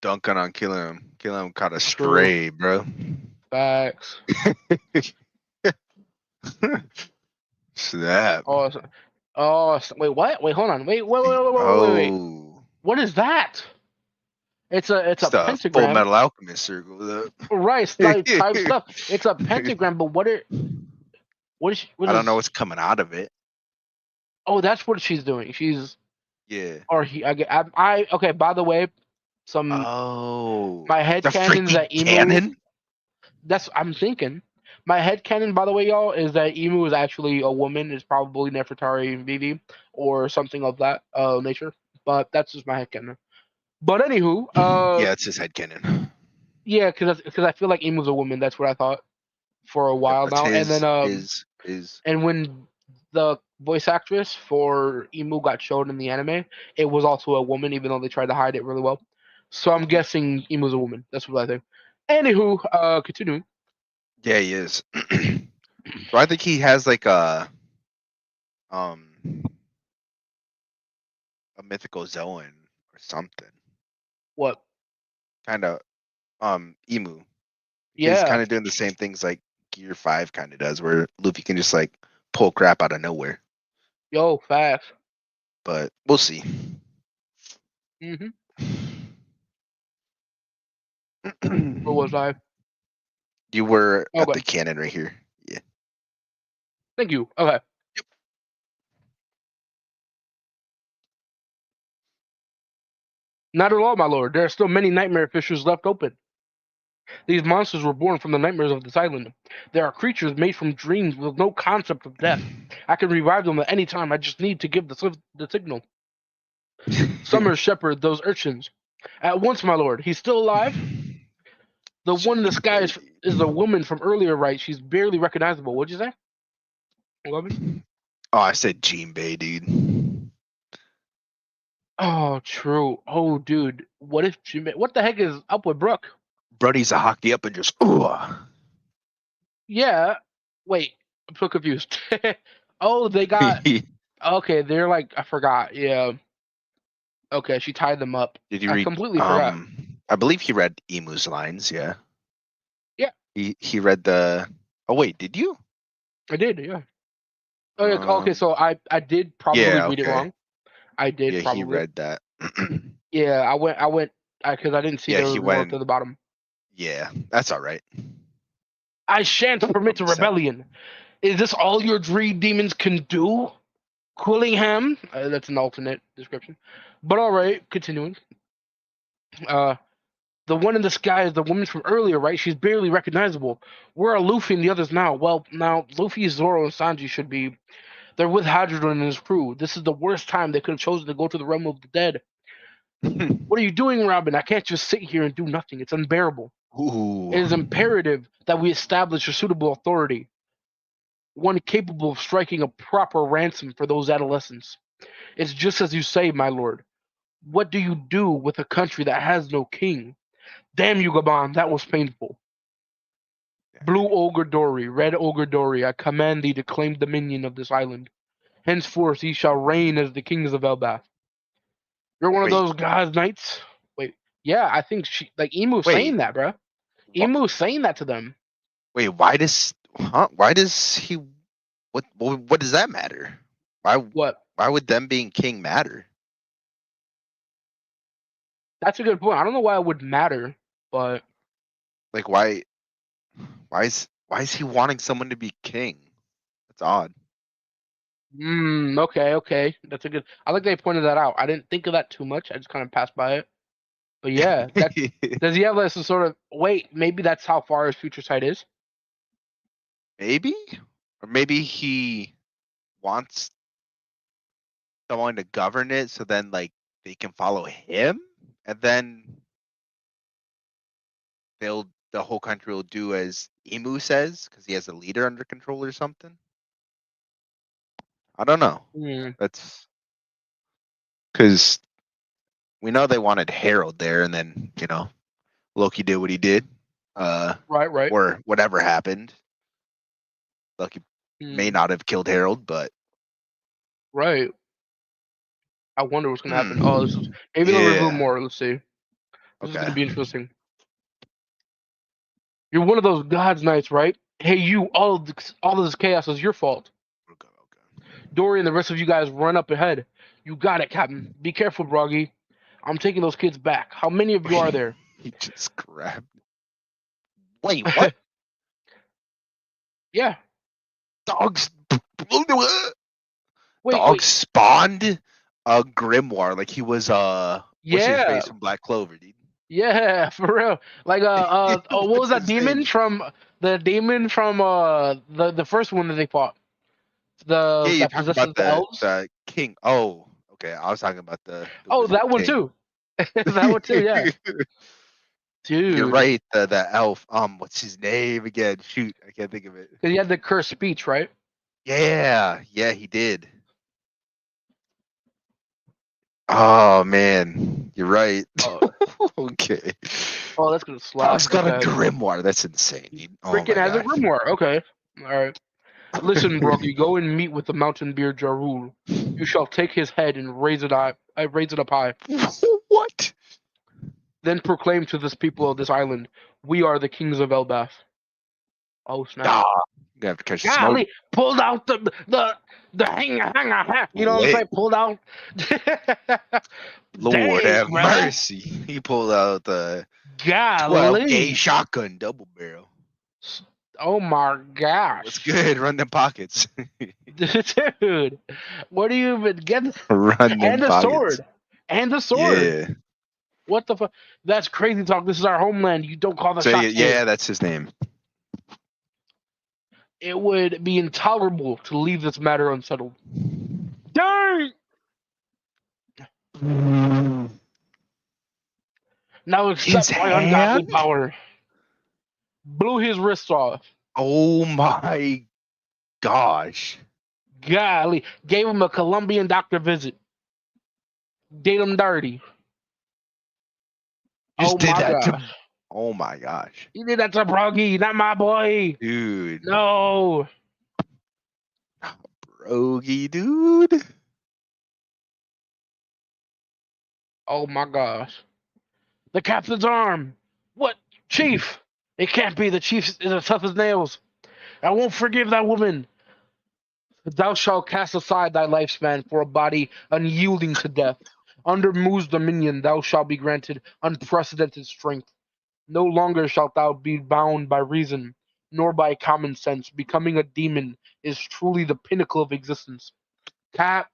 Dunking on killing him. Killing him caught a True. stray, bro. Facts. Snap. Oh, wait, what? Wait, hold on. Wait. Oh. What is that? It's a It's the Full pentagram. Metal Alchemist circle. Right, it's like type stuff. It's a pentagram, but what I don't know is? what's coming out of it. Oh, that's what she's doing. She's Yeah. or he. Okay. By the way, some Oh. my head The canons freaking that emu. cannon? That's I'm thinking. My head canon, by the way, y'all, is that emu is actually a woman. Is probably Nefertari Vivi or something of that nature. But that's just my head canon. But anywho, Yeah, it's his head cannon. yeah, because I feel like emu's a woman. That's what I thought for a Yep, while that's now. And then his. and when the voice actress for emu got shown in the anime, it was also a woman, even though they tried to hide it really well. So I'm Mhm. guessing emu's a woman. That's what I think. Anywho, continuing. Yeah, he is. So I think he has like um a mythical Zoan or something. What? Kind of emu. Because he's Yeah. kind of doing the same things like Gear 5 kind of does, where Luffy can just like pull crap out of nowhere. Yo, fast. But we'll see. Mm-hmm. Where was I? You were at the Okay. cannon right here. Yeah. Thank you. Okay. Not at all, my lord. There are still many nightmare fissures left open. These monsters were born from the nightmares of this island. They are creatures made from dreams with no concept of death. I can revive them at any time. I just need to give the signal. Summer shepherd those urchins. At once, my lord. He's still alive? The one in the sky is the woman from earlier, right? She's barely recognizable. What'd you say? 11? Oh, I said Jinbei, dude. Oh, true. Oh, dude. What the heck is up with Brooke? Brody's a hockey up and just ooh. Yeah. Wait. I'm so confused. Oh, they got. Okay, they're like. I forgot. Yeah. Okay, she tied them up. Did you I read completely forgot. I believe he read Emu's lines, yeah. Yeah, He read the Oh wait, did you? I did. Yeah. Oh, yeah. Okay, Um so I did probably yeah, read it okay. wrong. I did Yeah, he probably. read that. Yeah, I went because I didn't see Yeah, there he was more to went the bottom. yeah, that's all right. I shan't permit From a the set. rebellion. Is this all your dream demons can do? Quillingham. That's an alternate description. But all right, continuing. Uh, the one in the sky is the woman from earlier, right? She's barely recognizable. Where are Luffy and the others now? Well, now Luffy, Zoro, and Sanji should be. They're with Hadrian and his crew. This is the worst time they could have chosen to go to the realm of the dead. What are you doing, Robin? I can't just sit here and do nothing. It's unbearable. Ooh. It is imperative that we establish a suitable authority, one capable of striking a proper ransom for those adolescents. It's just as you say, my lord. What do you do with a country that has no king? Damn you, Gaban, that was painful. Blue Ogre Dory, Red Ogre Dory, I command thee to claim dominion of this island. Henceforth ye shall reign as the kings of Elbath. You're one of Wait, those guys, knights. Wait, yeah, I think she like Emu's wait, saying that, bruh. wh- Emu's saying that to them. wait. Why does he? What does that matter? Why? What? Why would them being king matter? That's a good point. I don't know why it would matter, but Like, why is he wanting someone to be king? That's odd. okay. That's a good. I like they pointed that out. I didn't think of that too much. I just kind of passed by it. But yeah, that does he have like some sort of wait? Maybe that's how far his future sight is. Maybe, or maybe he wants someone to govern it, so then like they can follow him, and then the whole country will do as Emu says because he has a leader under control or something. I don't know. Hmm. That's because we know they wanted Harold there, and then Loki did what he did, Right. or whatever happened. Loki may Hmm. not have killed Harold, but Right. I wonder what's gonna happen. Oh, this is hmm, maybe they'll reveal yeah, more. Let's see. This is okay, gonna be interesting. You're one of those gods knights, right? Hey, you! All of this chaos is your fault. okay. Dory and the rest of you guys run up ahead. You got it, Captain. Be careful, Broggy. I'm taking those kids back. How many of you are there? He just grabbed. Wait, what? Yeah. Dogs. Wait. Dogs spawned a grimoire like he was what's his Yeah. face from Black Clover, dude. Yeah, for real. Like oh, what was What's that his name? demon from the first one that they fought? Yeah, The you're that talking about possesses the the elves? the king. Oh, okay. I was talking about the Oh, wizard that one king. too. That one too, yeah. You're Dude. right. The elf. What's his name again? Shoot, I can't think of it. Because he had the cursed speech, right? Yeah, he did. Oh man, you're right. Oh, Okay. that's gonna slap. Dog's got a Okay. grimoire. That's insane, dude. Oh Freaking my has a gosh. grimoire. Okay. Alright. Listen, Broggy, go and meet with the mountain beard Jarul. You shall take his head and raise it up high. What? Then proclaim to this people of this island, we are the kings of Elbath. Oh snap. Ah, you have to catch the smoke. Golly, pulled out the hanger. You know what I'm Lit. saying? Pulled out. Lord Dang, have brother. mercy. He pulled out the 12 gauge Golly. shotgun double barrel. Oh my What's gosh. good? Run them pockets. Dude, what do you even get? Run them And the pockets. sword. And the sword. Yeah. What the fuck? That's crazy talk. This is our homeland. You don't call the Say it. shots here. Yeah, that's his name. It would be intolerable to leave this matter unsettled. Dang! Now His accept my ungodly hand? power. Blew his wrists off. Oh my gosh. Golly. Gave him a Colombian doctor visit. Did him dirty. Just Oh did my that to. gosh. Oh my gosh. He did that to Broggy, not my boy. Dude. No. Brogy, dude. Oh my gosh. The captain's arm. What? Chief. It can't be. The chief is as tough as nails. I won't forgive that woman. Thou shalt cast aside thy lifespan for a body unyielding to death. Under Mu's dominion thou shalt be granted unprecedented strength. No longer shalt thou be bound by reason, nor by common sense. Becoming a demon is truly the pinnacle of existence. Cap,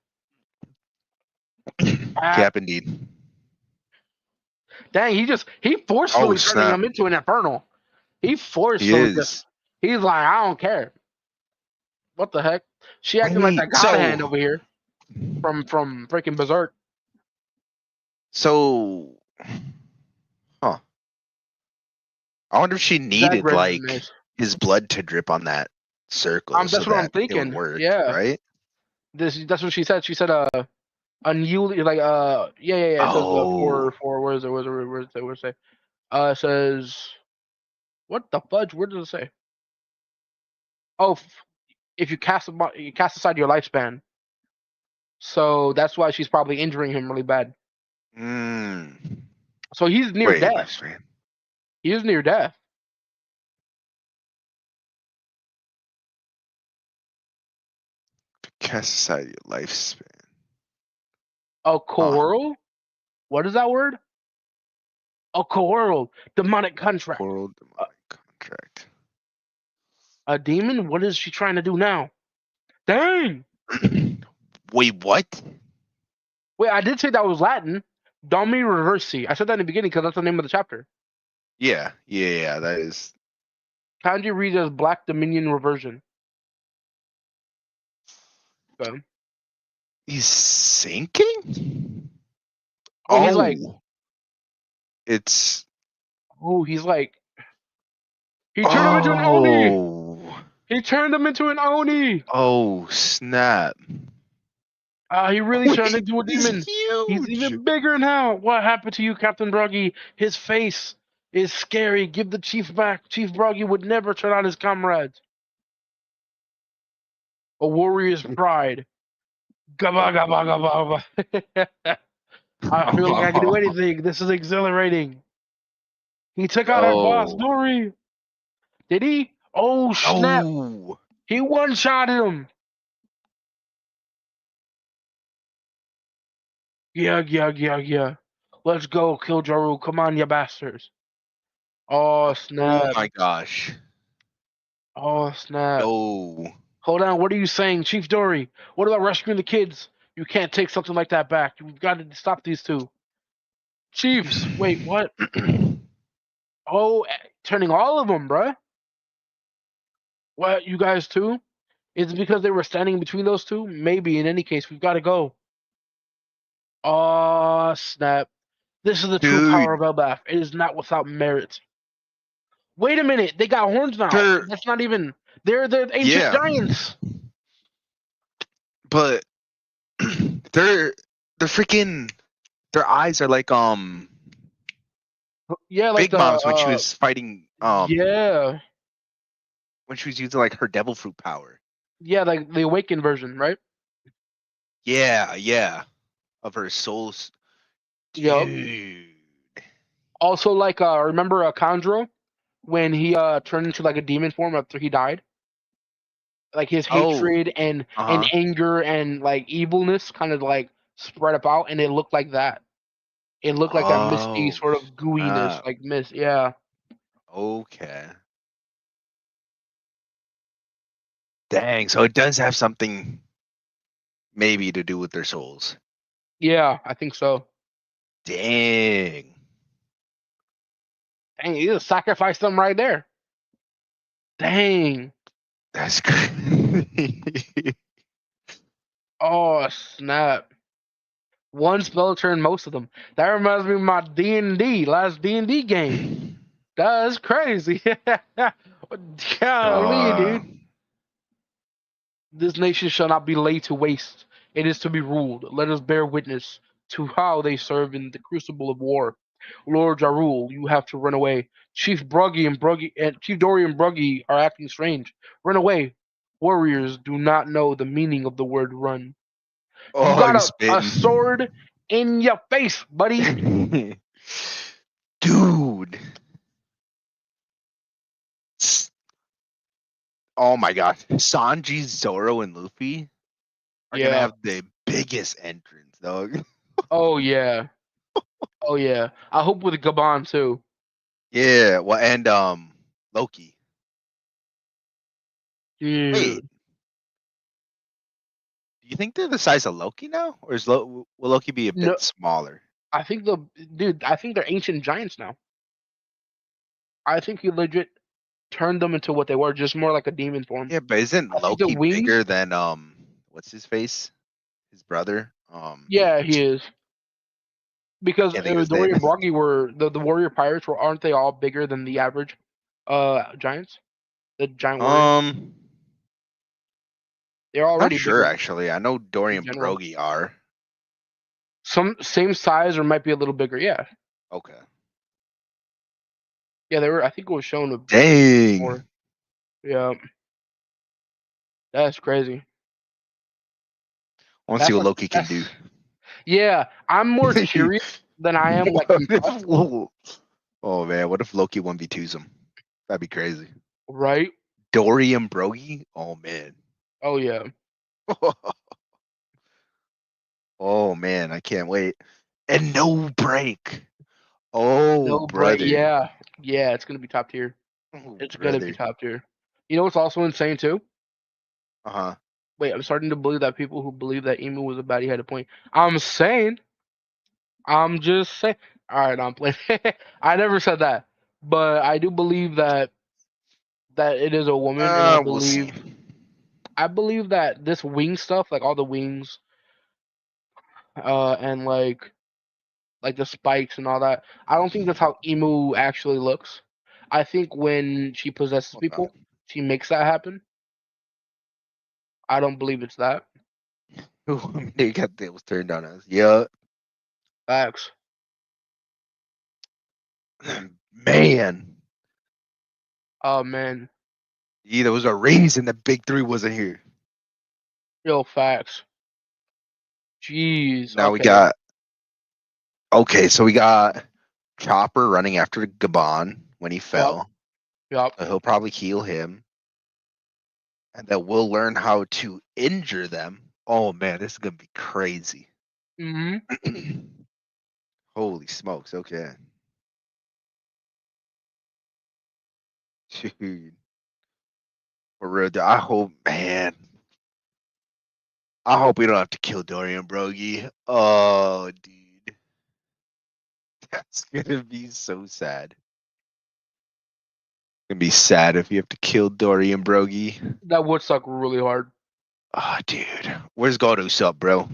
cap. Cap indeed. Dang, he Oh forcefully turning snap. him into an infernal. He He forcefully just is. he's like, I don't care. What the heck? She acting like Wait, that God hand over here from freaking Berserk. so, huh? I wonder if she needed Exaggerated like nice. his blood to drip on that circle so That's what I'm that it would thinking. work, Yeah. right? That's what she said. She said unyielding like yeah. It says Oh, for where is it? Where does it say? It says what the fudge? Where does it say? Oh, if you cast aside your lifespan. So that's why she's probably injuring him really bad. mm. So he's near Wait, death. lifespan. He is near death. Cast aside your lifespan. A Huh? coral? What is that word? A coral. Demonic contract. Coral A, demonic contract. a demon? What is she trying to do now? Dang! Wait, what? Wait, I did say that was Latin. Domi Reversi. I said that in the beginning because that's the name of the chapter. Yeah. That is. Kanji reads as Black Dominion Reversion. Okay. He's sinking. Oh, he's like, Oh, it's. he's like, he turned him into an Oni! Oh, He turned him into an Oni! oh, snap! He really turned Wait, into a he's demon. He's huge. even bigger now. What happened to you, Captain Bruggy? His face is scary. Give the chief back. Chief Bruggy would never turn on his comrades. A warrior's pride. Gaba gaba gaba. I feel like I can do anything. This is exhilarating. He took out our boss, Oh, Nori. Did he? Oh snap! no. He one-shot him. Yeah. Let's go, kill Jaru. Come on, you bastards. Oh Oh snap! my gosh. Oh snap! No. Hold on, what are you saying, Chief Dory? What about rescuing the kids? You can't take something like that back. We've got to stop these two. Chiefs, wait, what? Oh, turning all of them, bruh. What, you guys too? Is it because they were standing between those two? Maybe. In any case, we've got to go. Oh, snap. This is the true power Dude, of Elbaf. It is not without merit. Wait a minute. They got horns now. they're That's not even. They're ancient yeah, giants. but they're freaking their eyes are like Yeah, like Big the Mom's when she was fighting yeah, when she was using like her devil fruit power. yeah, like the awakened version, right? Yeah, of her souls. Yep. Dude. Also, like, remember Kandro when he turned into like a demon form after he died? Like his Oh, hatred and uh-huh. anger and like evilness kind of like spread about, and it looked like that. It looked like that misty Oh, sort of gooiness, snap. like mist. Yeah, Okay. Dang, so it does have something maybe to do with their souls. yeah, I think so. Dang. Dang, you just sacrificed them right there. Dang. That's crazy. Oh snap. One spell turned most of them. That reminds me of my D&D, last D&D game. That's crazy. Golly, uh, dude. This nation shall not be laid to waste. It is to be ruled. Let us bear witness to how they serve in the crucible of war. Lord Jarul, you have to run away. Chief Dory and Bruggy are acting strange. Run away. Warriors do not know the meaning of the word run. You oh, got he's a spitting. sword in your face, buddy. Dude. Oh my gosh. Sanji, Zoro, and Luffy are gonna Yeah. have the biggest entrance, dog. Oh yeah. Oh yeah. I hope with Gabon too. Yeah, well, and Loki. Wait, Dude. do you think they're the size of Loki now, or will Loki be a No, bit smaller? I think I think they're ancient giants now. I think he legit. turned them into what they were, just more like a demon form. Yeah, but isn't I think the Loki wings, bigger than what's his face? His brother? yeah, he is. Because Can't think of his name. Dorian Broggy were the warrior pirates were aren't they all bigger than the average giants? The giant warriors? Um They're Not already sure bigger actually. I know in Dorian general. Brogy are. Some same size or might be a little bigger. Yeah. Okay. Yeah, they were I think it was shown Dang. before. Yeah. That's crazy. I want to see That's what a Loki can that's do. yeah, I'm more curious than I am like What impressed, if, oh man, what if Loki 1v2s him? That'd be crazy. right? Dorian Brogy? Oh man. Oh yeah. Oh man, I can't wait. And no break. Oh No break. brother. Yeah. Yeah, it's gonna be top tier. Oh It's gonna be brother. top tier. You know what's also insane too? Uh-huh. Wait, I'm starting to believe that people who believe that Emu was a baddie had a point. I'm saying, I'm just saying. All right, I'm playing. I never said that, but I do believe that it is a woman, and We'll see. I believe that this wing stuff, like all the wings, and like the spikes and all that. I don't think that's how Emu actually looks. I think when she possesses Okay. people, she makes that happen. I don't believe it's that. They got tables turned on us. Yeah. Facts. Man. Oh man. Yeah, there was a rings and the big three wasn't here. Real facts. Jeez. Now we Okay. got okay, so we got Chopper running after Gabon when he Yup. fell. Yup. So he'll probably heal him. And then we'll learn how to injure them. Oh man, this is gonna be crazy. Mhm. Holy smokes, okay. Dude. For real, dude, I hope man. I hope we don't have to kill Dorian Brogy. Oh dude. That's gonna be so sad. Gonna be sad if you have to kill Dorian Brogy. That would suck really hard. Oh dude. Where's Godos up, bro?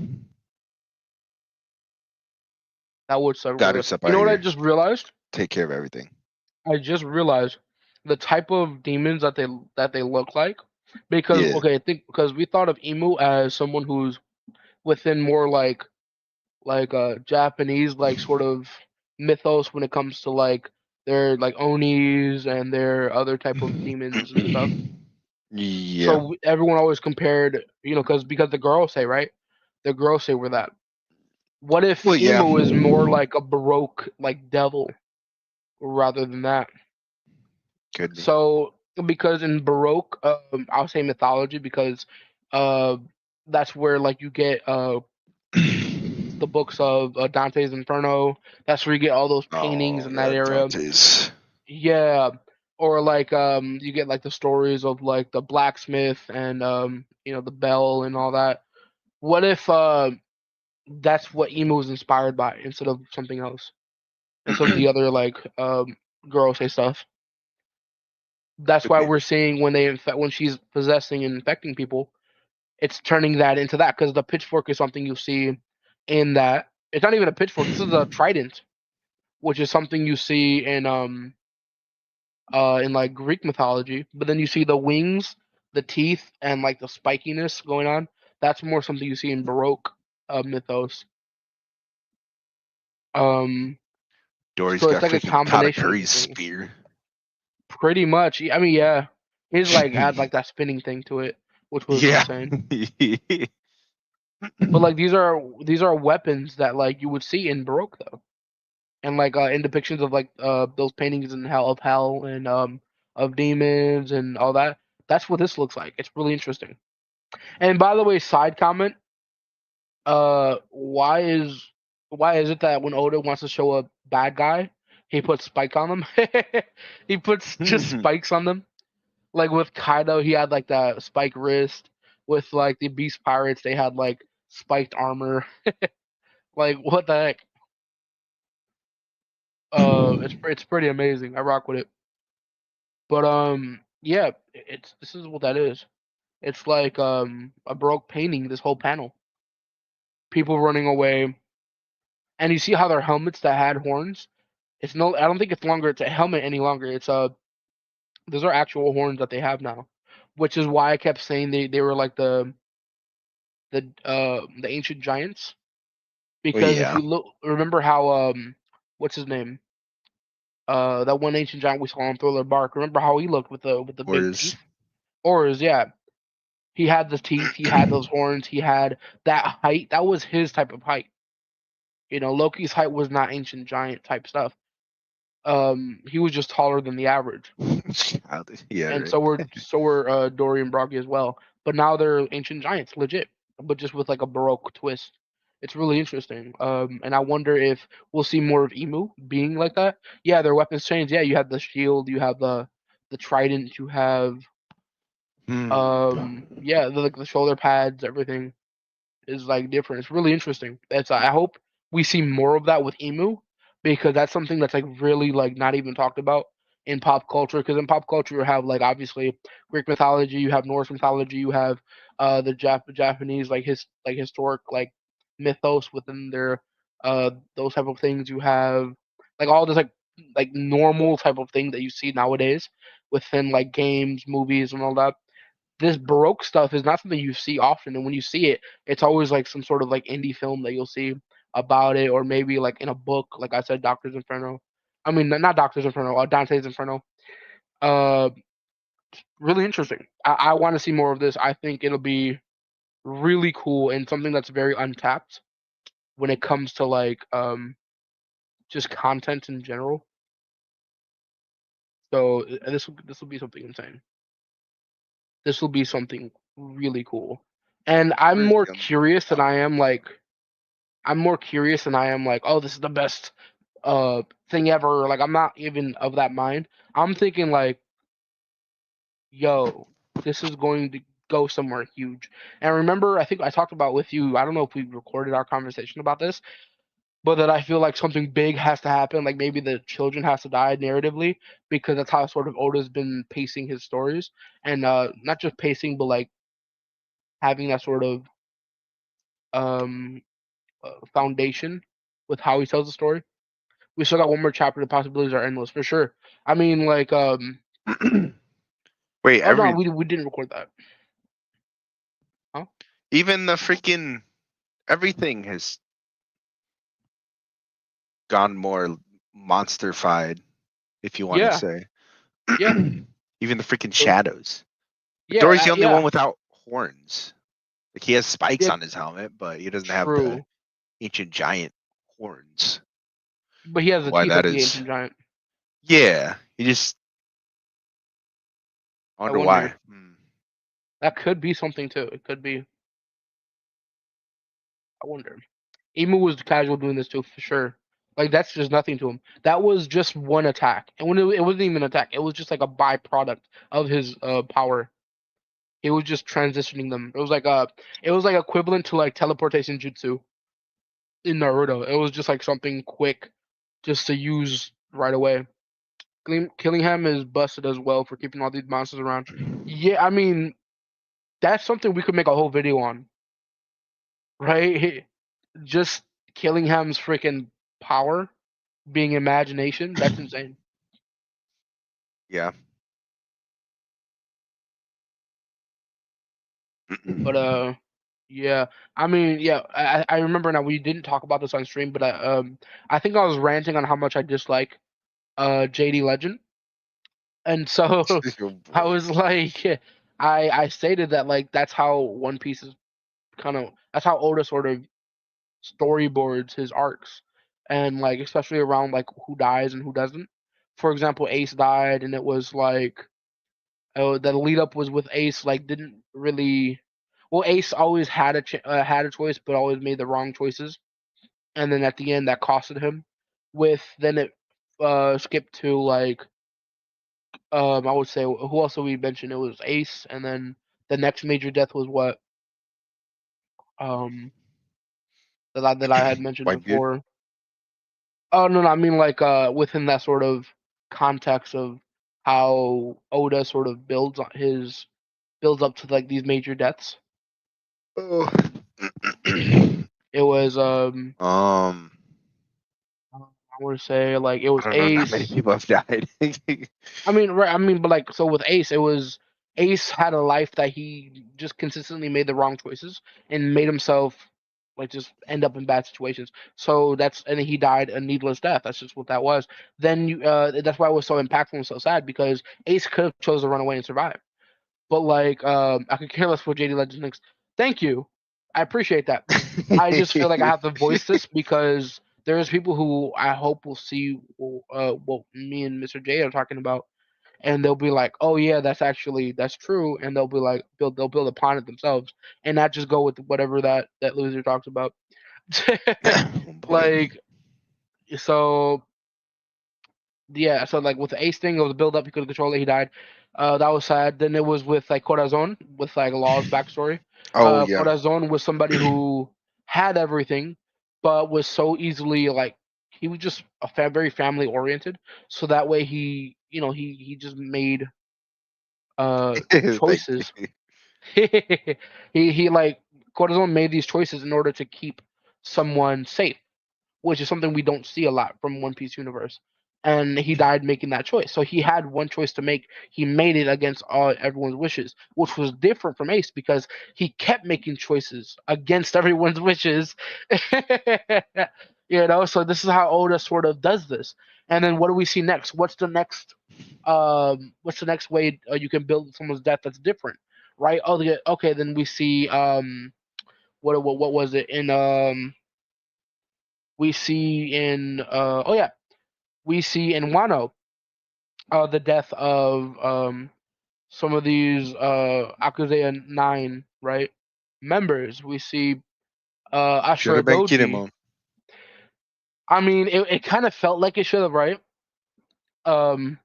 That would suck really hard. Godos up You out know what I here. just realized? Take care of everything. I just realized the type of demons that they look like. Because Yeah. okay, I think because we thought of Emu as someone who's within more like Japanese like sort of mythos when it comes to like their like onis and their other type of demons and stuff. Yeah. So everyone always compared, because the girls say right, the girls say we're that. What if Well, yeah. Emu is more like a baroque like devil rather than that? Could be. So because in baroque, I'll say mythology because uh, that's where like you get the books of Dante's Inferno. That's where you get all those paintings Oh in that yeah, area. Dante's. Yeah, or like you get like the stories of like the blacksmith and the bell and all that. What if that's what emo was inspired by instead of something else, instead of the other like girl say stuff. That's Could why be. we're seeing when she's possessing and infecting people, it's turning that into that because the pitchfork is something you see in that. It's not even a pitchfork. This is a trident, which is something you see in like Greek mythology. But then you see the wings, the teeth, and like the spikiness going on. That's more something you see in Baroque mythos. Um, Dory's so it's got like a freaking combination of the Katakuri's things. spear. Pretty much. I mean, yeah. He's like add like that spinning thing to it, which was Yeah. insane. But like these are weapons that like you would see in Baroque though, and like in depictions of like those paintings in hell and of demons and all that. That's what this looks like. It's really interesting. And by the way, side comment, why is it that when Oda wants to show a bad guy, he puts spike on them? He puts just spikes on them. Like with Kaido, he had like the spike wrist. With like the Beast Pirates, they had like spiked armor. Like what the heck? It's pretty amazing. I rock with it. But yeah, it's this is what that is. It's like a baroque painting. This whole panel, people running away, and you see how their helmets that had horns. It's no, I don't think it's longer. It's a helmet any longer. It's those are actual horns that they have now, which is why I kept saying they were like the ancient giants. Well, Because if yeah, you look, remember how what's his name? That one ancient giant we saw on Thriller Bark. Remember how he looked with the big orders. teeth? Or yeah, he had the teeth, he had those horns, he had that height. That was his type of height. Loki's height was not ancient giant type stuff. He was just taller than the average. Childish. Yeah, And right. so were Dory and Broggy as well. But now they're ancient giants, legit, but just with like a baroque twist. It's really interesting. And I wonder if we'll see more of Emu being like that. Yeah, their weapons change. Yeah, you have the shield, you have the trident, you have Hmm. yeah, like the shoulder pads, everything is like different. It's really interesting. I hope we see more of that with Emu because that's something that's like really like not even talked about in pop culture. Because in pop culture you have like obviously Greek mythology, you have Norse mythology, you have the Japanese like historic like mythos within their those type of things. You have like all this like normal type of thing that you see nowadays within like games, movies, and all that. This baroque stuff is not something you see often, and when you see it, it's always like some sort of like indie film that you'll see about it, or maybe like in a book, like I said, Doctor's Inferno. I mean, not Doctor's Inferno, Dante's Inferno. Uh, really interesting. I want to see more of this. I think it'll be really cool and something that's very untapped when it comes to like just content in general. So this will be something insane. This will be something really cool, and I'm Really, more curious than I am like I'm more curious than I am like, oh, this is the best thing ever. Like I'm not even of that mind. I'm thinking like, yo, this is going to go somewhere huge. And remember, I think I talked about with you, I don't know if we recorded our conversation about this, but that I feel like something big has to happen, like maybe the children has to die narratively, because that's how sort of Oda's been pacing his stories. And not just pacing, but like having that sort of um foundation with how he tells the story. We still got one more chapter. The possibilities are endless for sure. I mean, like, yeah. Wait, oh no, we didn't record that, huh? even the freaking everything has gone more monsterfied, if you want to Yeah, say. yeah, Even the freaking so, shadows. But Dory's yeah, the only one yeah, without horns. Like he has spikes yeah. on his helmet, but he doesn't have the True, ancient giant horns. but he has the Why teeth that of the is? ancient giant. Yeah, he just. I I wonder why. wonder. That could be something too. It could be. I wonder. Emu was casual doing this too for sure. Like that's just nothing to him. That was just one attack, and when it wasn't even an attack, it was just like a byproduct of his power. He was just transitioning them. It was like equivalent to like teleportation jutsu in Naruto. It was just like something quick, just to use right away. Killingham is busted as well for keeping all these monsters around. Yeah, I mean that's something we could make a whole video on, right? Just Killingham's freaking power being imagination. That's insane. Yeah. But yeah. I mean, yeah. I remember now we didn't talk about this on stream, but I think I was ranting on how much I dislike JD Legend. And so Oh I boy. was like, I stated that like that's how One Piece is that's how Oda sort of storyboards his arcs, and like especially around like who dies and who doesn't. For example, Ace died, and it was like the lead up was with Ace like didn't really. Well, Ace always had a choice, but always made the wrong choices, and then at the end that costed him. With then it skipped to like I would say who else did we mention? It was Ace, and then the next major death was what um that I had mentioned Whitebeard. before. Oh no, no, I mean like within that sort of context of how Oda sort of builds up to like these major deaths. Oh. It was um, I want to say like it I was don't know. Not many Ace. people have died. I mean, right? I mean, but like so with Ace, it was Ace had a life that he just consistently made the wrong choices and made himself like just end up in bad situations. So that's and he died a needless death. That's just what that was. Then you that's why it was so impactful and so sad because Ace could have chose to run away and survive. But like I could care less what JD Legends thinks. Thank you. I appreciate that. I just feel like I have to voice this because there's people who I hope will see what me and Mr. J are talking about, and they'll be like, "Oh yeah, that's true," and they'll be like, they'll build upon it themselves, and not just go with whatever that loser talks about. Oh boy. Like so, yeah, so like with the ace thing, it was a build up. He couldn't control it. He died. That was sad. Then it was with like Corazon, with like Law's backstory. Oh yeah. Corazon was somebody who had everything, but was so easily like he was just very family oriented. So that way he just made Thank choices. you. He like Corazon made these choices in order to keep someone safe, which is something we don't see a lot from One Piece universe. And he died making that choice. So he had one choice to make. He made it against all everyone's wishes, which was different from Ace because he kept making choices against everyone's wishes. So this is how Oda sort of does this. And then what do we see next? What's the next way you can build someone's death that's different, right? Oh, okay. Then we see what was it in we see in oh yeah, we see in Wano the death of some of these Akuzeya 9, right, members. We see Should Ashura have been Doji. Kinemon. I mean, it kind of felt like it should have, right? Um,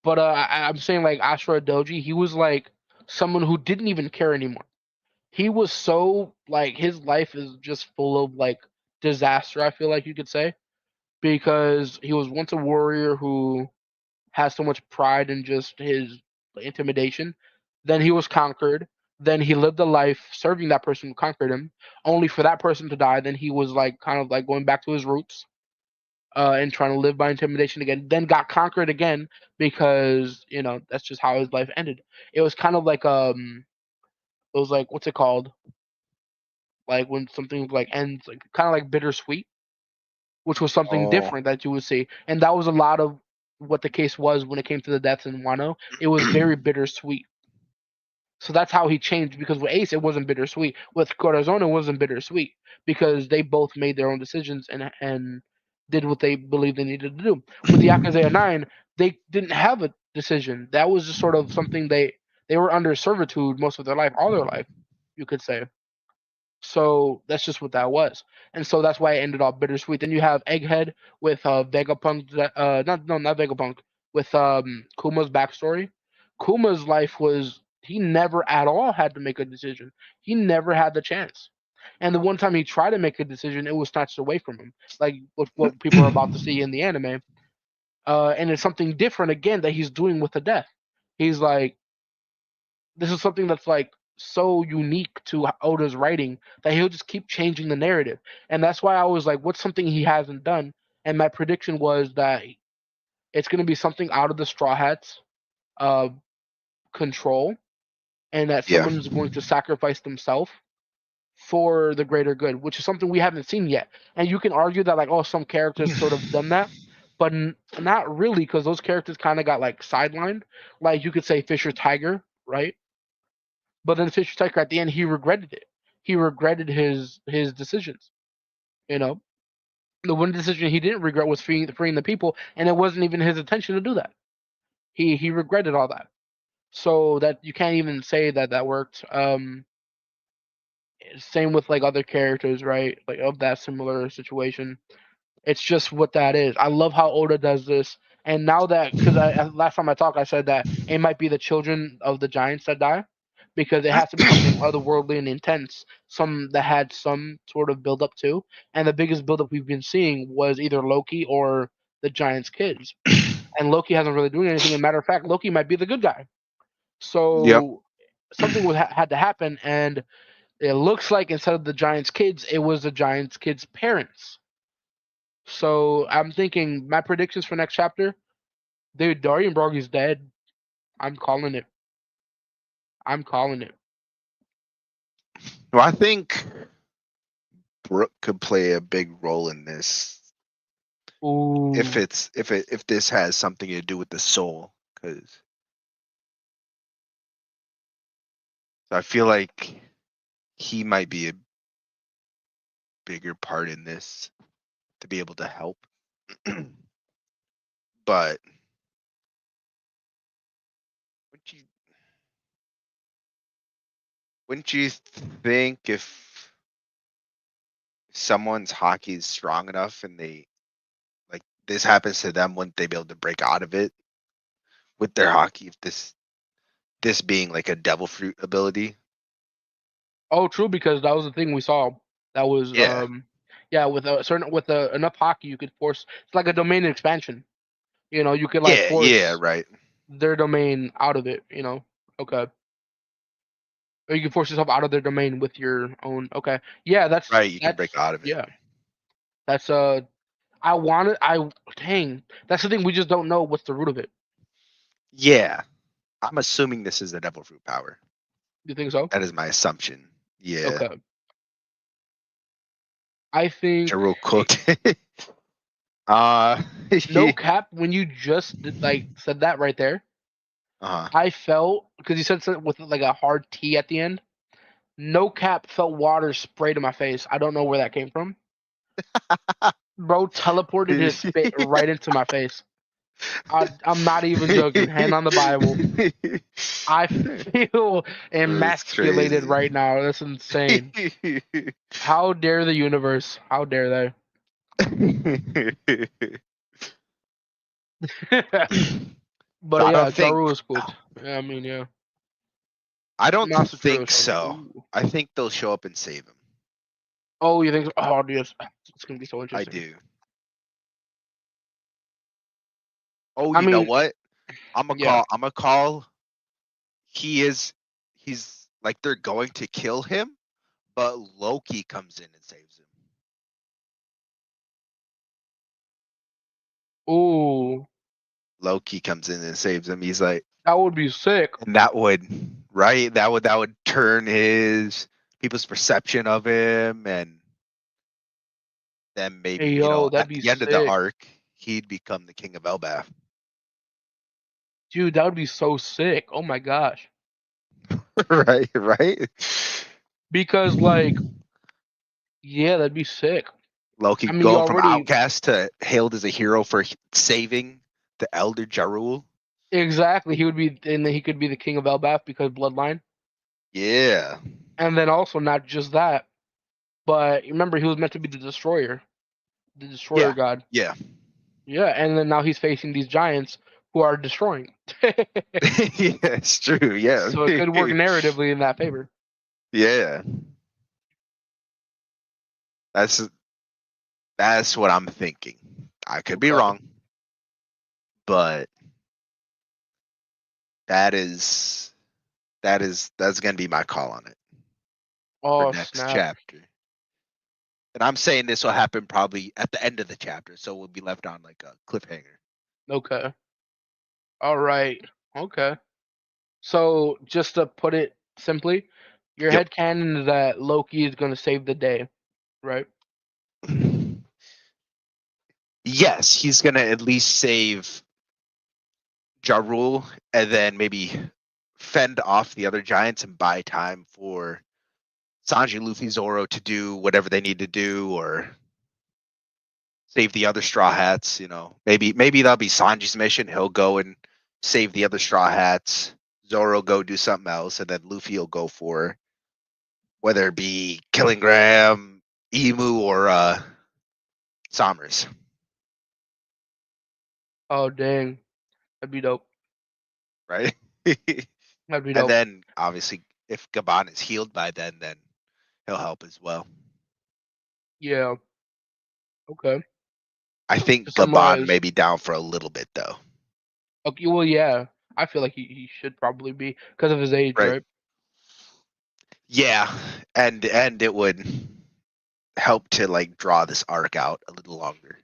but I'm saying like Ashura Doji, he was like someone who didn't even care anymore. He was so like his life is just full of like disaster. I feel like you could say because he was once a warrior who has so much pride in just his intimidation. Then he was conquered. Then he lived a life serving that person who conquered him, only for that person to die. Then he was like kind of like going back to his roots and trying to live by intimidation again. Then got conquered again because that's just how his life ended. It was kind of like it was like what's it called? Like when something like ends like kind of like bittersweet, which was something Oh. different that you would see. And that was a lot of what the case was when it came to the deaths in Wano. It was very bittersweet. So that's how he changed because with Ace it wasn't bittersweet. With Corazon it wasn't bittersweet because they both made their own decisions and did what they believed they needed to do. With the Yakuza 9, they didn't have a decision. That was just sort of something they were under servitude most of their life, all their life, you could say. So that's just what that was, and so that's why it ended up bittersweet. Then you have Egghead with Vegapunk, not Vegapunk, with Kuma's backstory. Kuma's life was he never at all had to make a decision. He never had the chance, and the one time he tried to make a decision, it was snatched away from him, like what people are about to see in the anime. And it's something different again that he's doing with the death. He's like, this is something that's like so unique to Oda's writing that he'll just keep changing the narrative. And that's why I was like, what's something he hasn't done? And my prediction was that it's going to be something out of the Straw Hats' uh, control, and that Yeah. someone is going to sacrifice themselves for the greater good, which is something we haven't seen yet. And you can argue that, like, oh, some characters sort of done that, but not really, because those characters kind of got like sidelined. Like you could say Fisher Tiger, right? But then Fisher Tiger at the end he regretted it. He regretted his decisions. You know, the one decision he didn't regret was freeing the people, and it wasn't even his intention to do that. He regretted all that. So that you can't even say that that worked. Same with like other characters, right? Like of that similar situation. It's just what that is. I love how Oda does this. And now that, because last time I talked, I said that it might be the children of the giants that die, because it has to be something otherworldly and intense, some that had some sort of build up to. And the biggest build up we've been seeing was either Loki or the giants' kids. and Loki hasn't really doing anything. And matter of fact, Loki might be the good guy. Yep. So something had to happen, and it looks like instead of the Giants' kids, it was the Giants' kids' parents. So I'm thinking my predictions for next chapter, dude, Darian Broggy's dead. I'm calling it. I'm calling it. Well, I think Brooke could play a big role in this Ooh. if this has something to do with the soul, because I feel like he might be a bigger part in this to be able to help. But wouldn't you wouldn't you think if someone's hockey is strong enough and they like this happens to them, wouldn't they be able to break out of it with their hockey if this being like a devil fruit ability? Oh, true, because that was the thing we saw. That was Yeah. yeah, with a certain with enough hockey, you could force. It's like a domain expansion. You could like Yeah, yeah, force right. their domain out of it. Okay, or you can force yourself out of their domain with your own. Okay, yeah, Right, you can break that's out of it. yeah, that's I want it. Dang, that's the thing. We just don't know what's the root of it. Yeah. I'm assuming this is a devil fruit power. You think so? That is my assumption. Yeah. Okay, I think Jero cooked. uh no cap. When you just like said that right there, uh I felt because you said something with like a hard T at the end. No cap, felt water sprayed in my face. I don't know where that came from. Bro teleported his spit right into my face. I'm not even joking. Hand on the Bible. I feel It's emasculated crazy. right now. That's insane. How dare the universe? How dare they? So But I don't yeah, think Jaru is cooked. Yeah, I mean, yeah. I don't Monster Truck think is funny. so. Ooh. I think they'll show up and save him. Oh, you think so? Oh, dude, it's gonna be so I interesting. do. Oh, I you know mean, what? yeah. I'm gonna call he is he's like they're going to kill him, but Loki comes in and saves him. Ooh, Loki comes in and saves him. He's like, that would be sick. and that would right that would turn his people's perception of him, and then maybe Hey, yo, that'd at be the end of the sick. arc he'd become the king of Elbath. Dude, that would be so sick. Oh my gosh. Right, right. Because like, yeah, that'd be sick. Loki I mean, you going from already outcast to hailed as a hero for saving the elder Jarul. exactly. He would be, and then he could be the king of Elbath because bloodline. Yeah, And then also not just that, but remember he was meant to be the destroyer yeah, god. yeah. Yeah, and then now he's facing these giants who are destroying. Yeah, it's true. Yeah, So it could work narratively in that favor. yeah. That's that's what I'm thinking. I could be Okay. wrong, but that is that's gonna be my call on it for Oh next snap. chapter. And I'm saying this will happen probably at the end of the chapter, so we'll be left on like a cliffhanger. Okay. All right. Okay. So just to put it simply, your Yep. head canon is that Loki is gonna save the day, right? Yes, he's gonna at least save Ja Rule and then maybe fend off the other giants and buy time for Sanji, Luffy, Zoro to do whatever they need to do or save the other Straw Hats. Maybe that'll be Sanji's mission. He'll go and save the other Straw Hats. Zoro go do something else, and then Luffy will go for whether it be killing Graham, Emu, or Somers. Oh dang. That'd be dope. Right? That'd be And dope. then obviously, if Gaban is healed by then he'll help as well. Yeah. Okay. I To think Gaban may summarize, be down for a little bit though. Okay, well, yeah, I feel like he should probably be because of his age, right? right? Yeah, and it would help to like draw this arc out a little longer.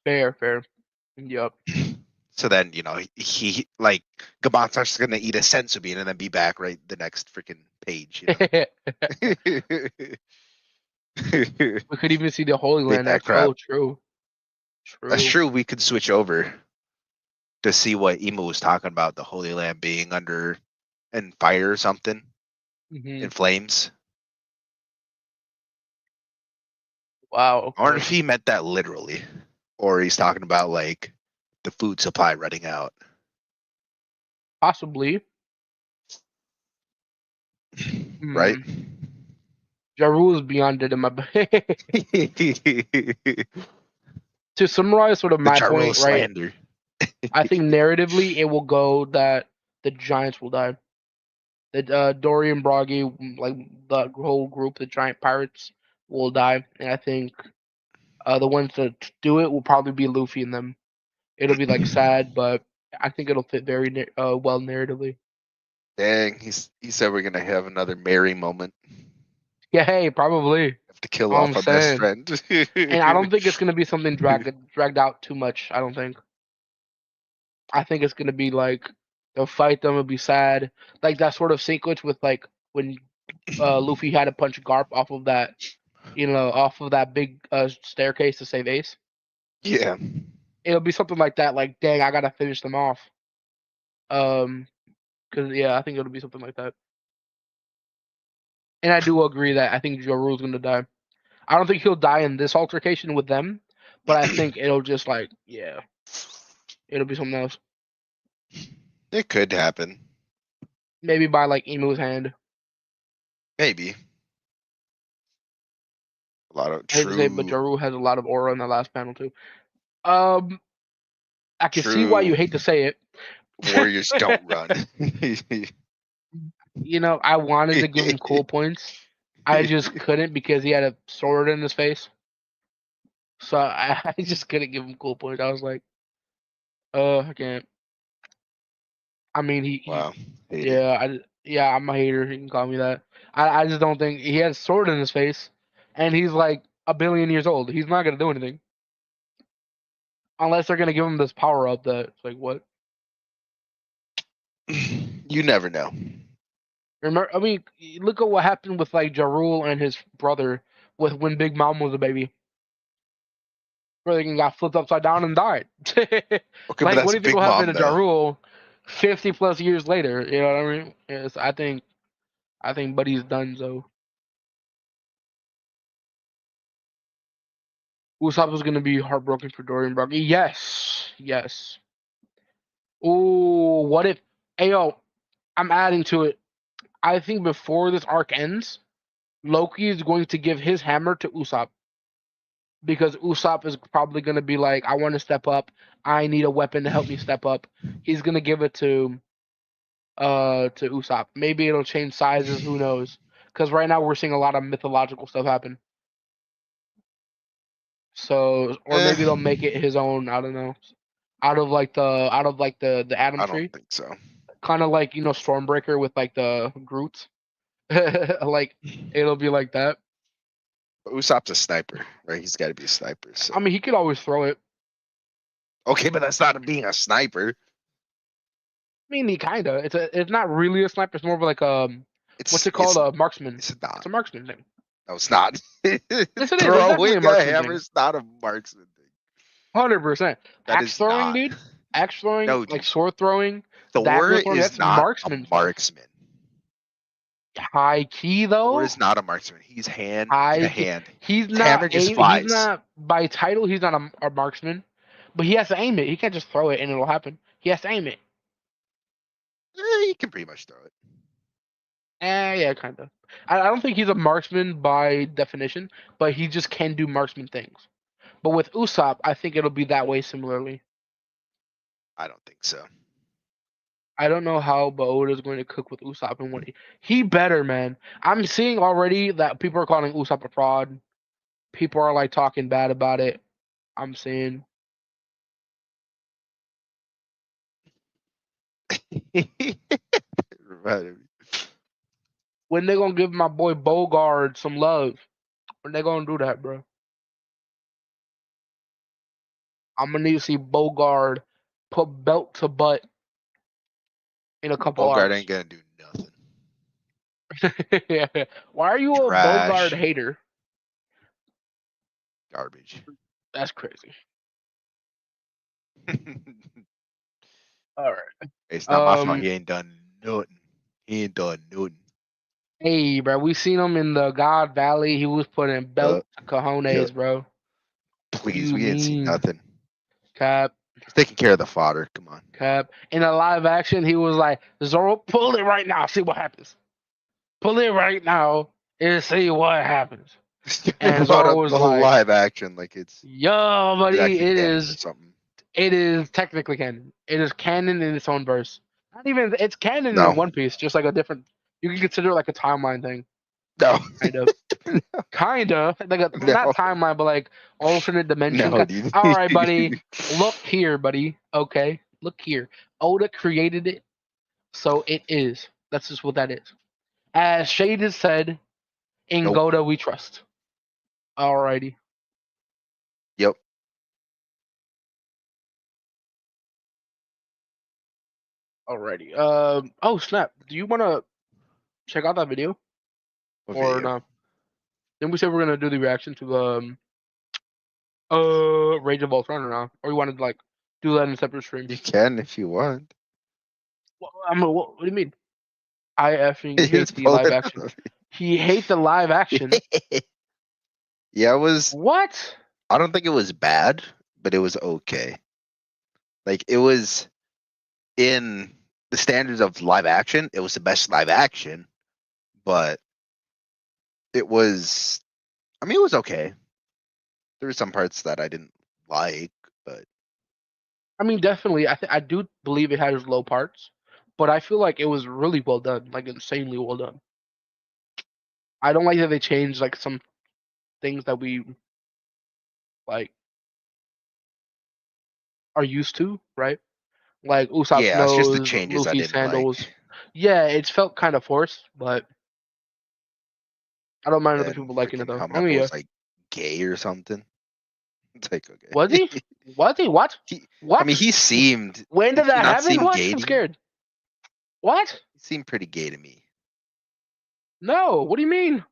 Fair, fair. Yep. So then, he like Gabantar's gonna eat a sensu bean and then be back right the next freaking page, We could even see the Holy Take Land that next. crap. Oh, true, That's true. true. We could switch over to see what Emo was talking about, the Holy Land being under in fire or something, Hmm. in flames. Wow. I wonder Okay. if he meant that literally, or he's talking about like the food supply running out. Possibly. Right? Hmm. Ja Rule is beyond it in my. The To summarize, sort of my Jarl point, right? slander. I think narratively it will go that the Giants will die. That Dorian Broggy, like the whole group, the Giant Pirates, will die, and I think the ones that do it will probably be Luffy and them. It'll be like sad, but I think it'll fit very well narratively. Dang, he said we're gonna have another merry moment. Yeah, hey, probably. Have to kill All off I'm our best saying, friend. and I don't think it's gonna be something dragged out too much. I don't think. I think it's gonna be like they'll fight them. It'll be sad, like that sort of sequence with like when Luffy had to punch Garp off of that, off of that big staircase to save Ace. Yeah. It'll be something like that. Like, dang, I gotta finish them off. Um, because yeah, I think it'll be something like that. And I do agree that I think Joru's gonna die. I don't think he'll die in this altercation with them, but I think it'll just like yeah, it'll be something else. It could happen. Maybe by like Emu's hand. Maybe. A lot of I hate to say it, but true, Joru has a lot of aura in the last panel too. Um, I can see why true you hate to say it. warriors don't run. I wanted to give him cool points. I just couldn't because he had a sword in his face. So I just couldn't give him cool points. I was like, I can't. I mean, Wow. Hate it. yeah, yeah, I'm a hater. You can call me that. I just don't think he has a sword in his face, and he's like a billion years old. He's not gonna do anything unless they're gonna give him this power up. That it's like what? You never know. Remember? I mean, look at what happened with like Jarul and his brother with when Big Mom was a baby. Brother got flipped upside down and died. Okay, but Like, what that's do you think Big will happen Mom to though. Jarul 50 plus years later? You know what I mean? Yes, I think Buddy's done. So Usopp is gonna be heartbroken for Dorian Broggy. Yes, yes. Ooh, what if? Ayo, I'm adding to it. I think before this arc ends, Loki is going to give his hammer to Usopp because Usopp is probably going to be like, I want to step up. I need a weapon to help me step up. He's going to give it to Usopp. Maybe it'll change sizes. Who knows? Because right now we're seeing a lot of mythological stuff happen. So, or Eh, maybe they'll make it his own. I don't know. Out of like the Atom I don't Tree, think so. kind of like Stormbreaker with like the Groot. Like it'll be like that. But Usopp's a sniper, right? He's got to be a sniper. So I mean, he could always throw it. okay, but that's not being a sniper. I mean, he kind of. It's not really a sniper. It's more of like what's It's it called? it's A marksman. it's It's not. a marksman thing. No, it's not. Yes, it is. It's definitely a Throwing a marksman hammer thing. is not a marksman thing. 100%. That Axe is throwing, not. dude. Axe throwing, No, like dude. sword throwing, Thor dagger throwing. is That's not a marksman stuff. marksman. High key Thor though. is not a marksman. He's hand in a High key. hand. He's His not hammer just aim. He's flies. not by title. He's not a marksman, but he has to aim it. He can't just throw it and it'll happen. He has to aim it. He can pretty much throw it. Yeah, kind of. I don't think he's a marksman by definition, but he just can do marksman things. But with Usopp, I think it'll be that way similarly. I don't think so. I don't know how Oda is going to cook with Usopp and what he better, man. I'm seeing already that people are calling Usopp a fraud. People are like talking bad about it. I'm seeing. Reminded me. When they gonna give my boy Bogard some love? When they gonna do that, bro? I'm gonna need to see Bogard put belt to butt in a couple Bogart arcs. ain't gonna do nothing. Why are you a Bogard Trash. hater? Garbage. That's crazy. All right. It's not my fault. Um. He ain't done nothing. He ain't done nothing. Hey, bro. We seen him in the God Valley. He was putting Uh, belt to yeah. cojones, bro. What do Please, you we didn't see mean, nothing. Cap? He's taking care of the fodder. Come on. Cap. In a live action, he was like, Zoro, pull it right now. See what happens. Pull it right now and see what happens. They And brought Zoro up was the whole like, live action like yo, it's buddy, actually it canon or is. something. It is technically canon. It is canon in its own verse. Not even. It's canon in No. One Piece, just like a different. You can consider it like a timeline thing, No. kind of. Kinda like a not No. timeline, but like alternate dimension. No, dude. All right, buddy. Look here, buddy. Okay, look here. Oda created it, so it is. That's just what that is. As Shade has said, in Nope. Goda we trust. Alrighty, Yep. alrighty. Oh snap! Do you want to check out that video What or video? no? Then we said we're gonna do the reaction to Rage of Ultron or not? Or you wanted to like do that in a separate stream? You can if you want. Well, I mean, what do you mean? I effing It's hate the live Polar. action. He hate the live action. Yeah, it was. What? I don't think it was bad, but it was okay. Like it was in the standards of live action. It was the best live action, but it was. I mean, it was okay. There were some parts that I didn't like, but I mean, definitely. I do believe it has low parts, but I feel like it was really well done, like insanely well done. I don't like that they changed like some things that we like are used to, right? Like Usopp's yeah, it's just the nose, changes I Luffy's didn't like. sandals. Yeah, it's felt kind of forced, but I don't mind other And people liking it freaking though. how I mean, Mappa yeah. was like gay or something. It's like Was okay. he? Was he? What? he, I mean, What? he seemed. When Did did he that not happen? seem What? gay I'm to you? scared. What? He seemed pretty gay to me. No. What do you mean?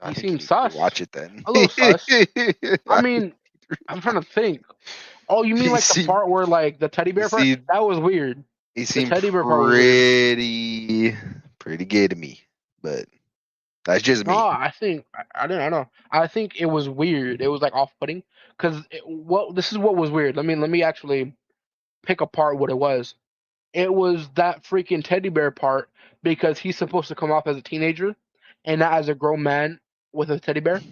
I He think you seems need to sus. rewatch it then. A little sus. I I mean, I'm trying to think. Oh, you mean he like the seemed part where like the teddy he bear part? seemed That was weird. he The seemed teddy bear part was weird. pretty gay to me. But that's just No, me. I think I don't know. I think it was weird. It was like off-putting because what this is what was weird. Let me actually pick apart what it was. It was that freaking teddy bear part because he's supposed to come off as a teenager and not as a grown man with a teddy bear.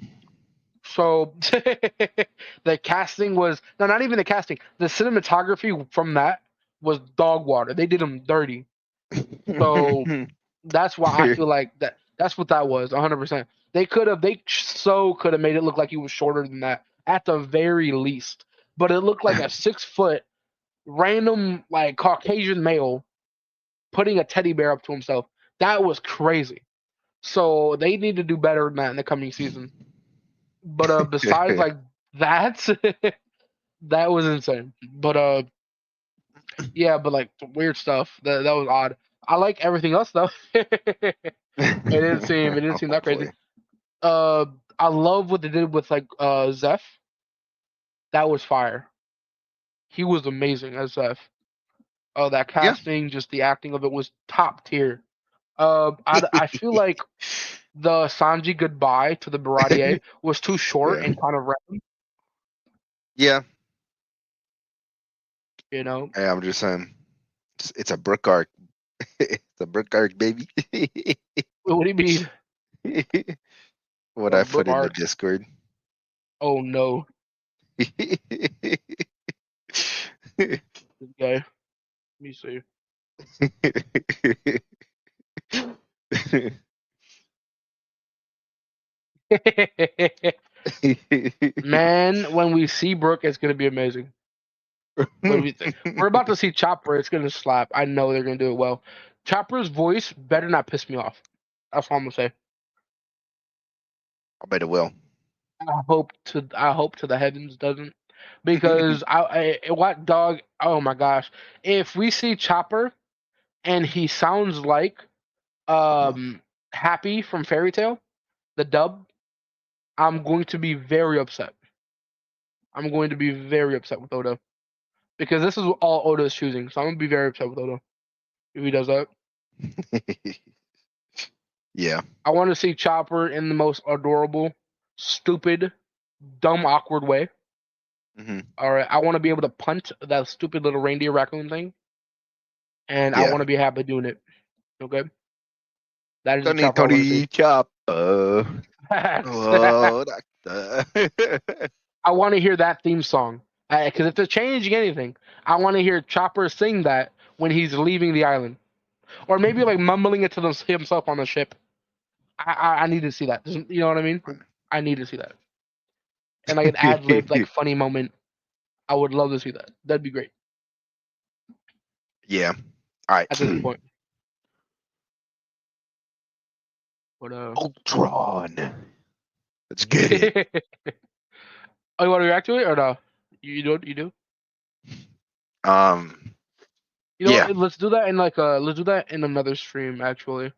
So the casting was no, not even the casting. The cinematography from that was dog water. They did him dirty. So that's why I feel like that's what that was 100%. They could have made it look like he was shorter than that at the very least. But it looked like a 6 foot random like Caucasian male putting a teddy bear up to himself. That was crazy. So they need to do better than that in the coming season. But besides like that, that was insane. But yeah, but like weird stuff. That was odd. I like everything else though. It didn't seem Oh that crazy. boy. Uh, I love what they did with like Zeph. That was fire. He was amazing as Zeph. Oh, that Yeah. casting, just the acting of it was top tier. I feel like the Sanji goodbye to the Baratier was too short Yeah. and kind of random. Yeah. You know, Hey, I'm just saying. It's a Brook arc. It's a Brook arc, baby. what do you mean? What A I Brook put in the arc? Discord. Oh no, this guy. Let me see. Man, when we see Brooke, it's gonna be amazing. What do we think? We're about to see Chopper. It's gonna slap. I know they're gonna do it well. Chopper's voice better not piss me off. That's all I'm gonna say. I bet it will. I hope to the heavens doesn't, because what dog? Oh my gosh! If we see Chopper and he sounds like Uh-huh. Happy from Fairy Tale, the dub, I'm going to be very upset. I'm going to be very upset with Oda, because this is all Oda is choosing. So I'm gonna be very upset with Oda if he does that. Yeah. I want to see Chopper in the most adorable, stupid, dumb, awkward way. Hmm. All right, I want to be able to punt that stupid little reindeer raccoon thing, and I Yeah. want to be happy doing it. Okay, that is the Tony Chopper I want to see. Tony Chopper. Facts. Oh, doctor. I want to hear that theme song, because if they're changing anything, I want to hear Chopper sing that when he's leaving the island, or maybe like mumbling it to himself on the ship. I need to see that. You know what I mean? I need to see that, and like an ad lib, like funny moment. I would love to see that. That'd be great Yeah. All right. at this point. But Ultron. Let's get it. oh, you want to react to it or no? You do? You do? Um. You know, Yeah. let's do that in let's do that in another stream actually,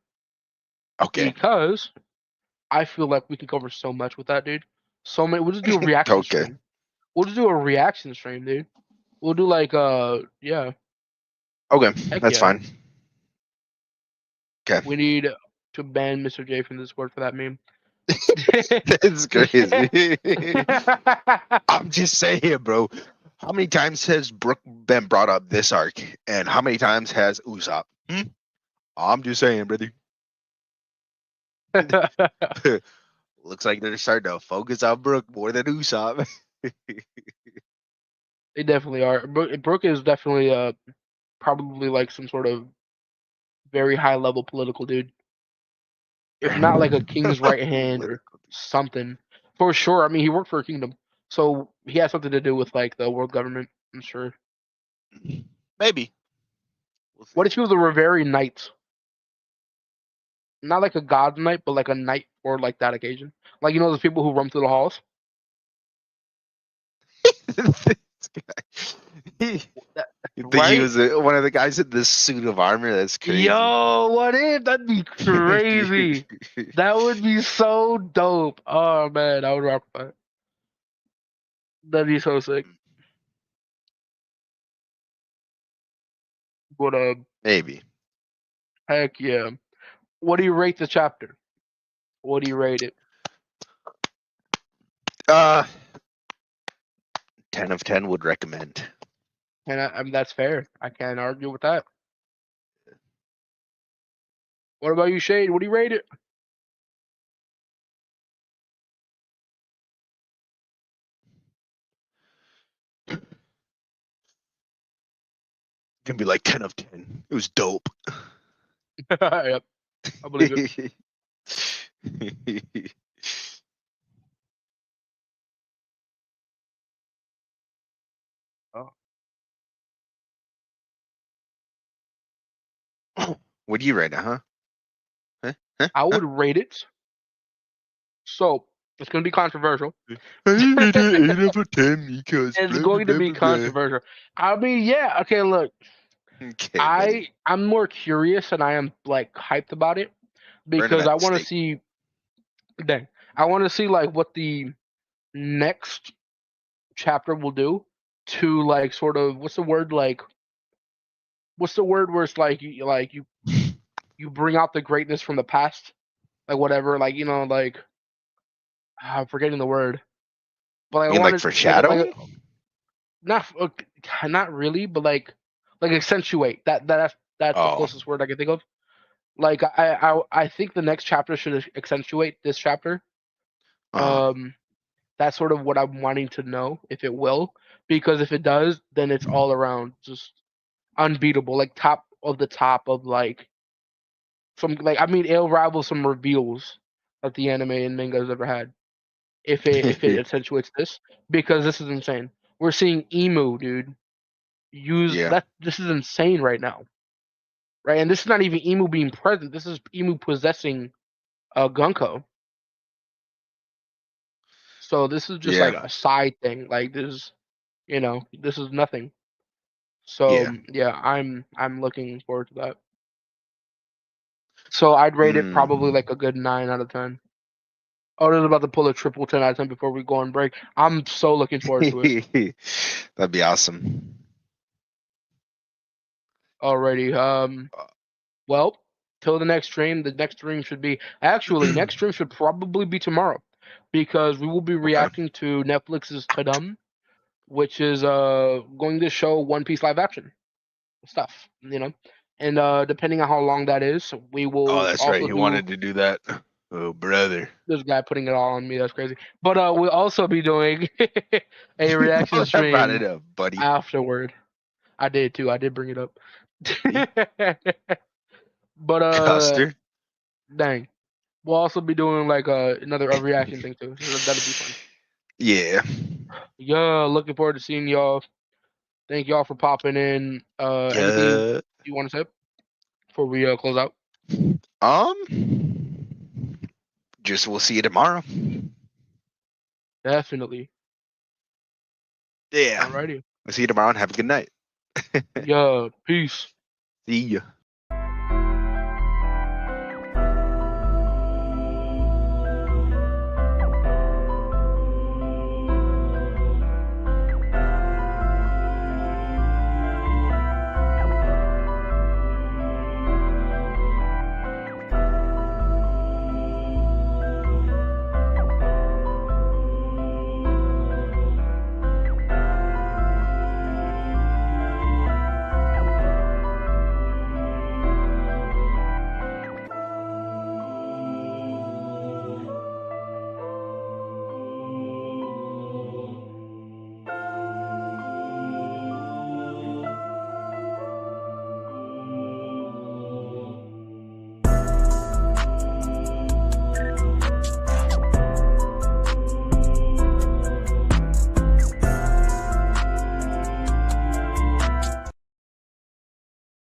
Okay. because I feel like we can cover so much with that, dude. So many. We'll just do a reaction Okay. stream. We'll just do a reaction stream, dude. We'll do like yeah, Okay. heck That's yeah. fine. Okay. We need to ban Mr. J from Discord for that meme. That's crazy. I'm just saying, bro. How many times has Brooke been brought up this arc, and how many times has Usopp? I'm just saying, brother. Looks like they're starting to focus on Brooke more than Usopp. They definitely are. Brooke is definitely probably like some sort of very high level political dude. If not like a king's right hand or Political. something. For sure. I mean, he worked for a kingdom. So he has something to do with like the world government, I'm sure. Maybe. We'll What see. if he was a Reverie knight? Not like a god knight, but like a knight for like that occasion. Like, you know those people who roam through the halls? This guy. That- You think he right? was one of the guys in this suit of armor? That's crazy. Yo, what if? That'd be crazy. That would be so dope. Oh man, I would rock with that. That'd be so sick. But Maybe. heck yeah. What do you rate the chapter? What do you rate it? Uh, 10 of 10 would recommend. And I mean that's fair. I can't argue with that. What about you, Shade? What do you rate it? Gonna be like 10 of 10. It was dope. Yep, I believe it. Oh. What do you rate it, huh? Huh? Huh? I Huh? would rate it. So it's gonna be controversial. I rate it 8 out of 10 because It's blah, blah, going to blah, be blah, blah. controversial. I mean, yeah, okay, look. Okay, buddy. I'm more curious and I am like hyped about it Burn him because at I the want to stake. see dang. I want to see like what the next chapter will do to like sort of what's the word where it's like you bring out the greatness from the past, like whatever, like you know, like I'm forgetting the word, but like, I You mean like wanted foreshadowing? not not really, but like accentuate that's the Oh, closest word I can think of. Like I think the next chapter should accentuate this chapter. uh, Um, that's sort of what I'm wanting to know if it will, because if it does, then it's all around just unbeatable, like top of like some like I mean it'll rival some reveals that the anime and manga has ever had if it accentuates this, because this is insane. We're seeing emu, dude. use Yeah. that. This is insane right now, right? And this is not even Emu being present. This is Emu possessing Gunko. So this is just like Yeah. a side thing. Like this, this is nothing. So Yeah. yeah, I'm looking forward to that. So I'd rate it probably Mm. like a good 9 out of 10. Oh, I was about to pull a triple 10 out of 10 before we go on break. I'm so looking forward to it That'd be awesome. already. Well, till the next stream. The next stream should be actually next stream should probably be tomorrow, because we will be Okay. reacting to Netflix's Tadum, which is going to show One Piece live action stuff. And depending on how long that is, we Oh, will that's right. also He do. wanted to do that. Oh, brother. This guy putting it all on me. That's crazy. But we'll also be doing a reaction I brought it stream up, buddy. afterward. I did too. I did bring it up. See? But Custer. dang. We'll also be doing like another reaction thing too. So that'll be fun. Yeah. Yeah, looking forward to seeing y'all. Thank y'all for popping in. Anything Yeah. you want to say before we close out? Just we'll see you tomorrow. Definitely. Yeah. Alrighty. We'll see you tomorrow and have a good night. Yeah. Peace. See ya.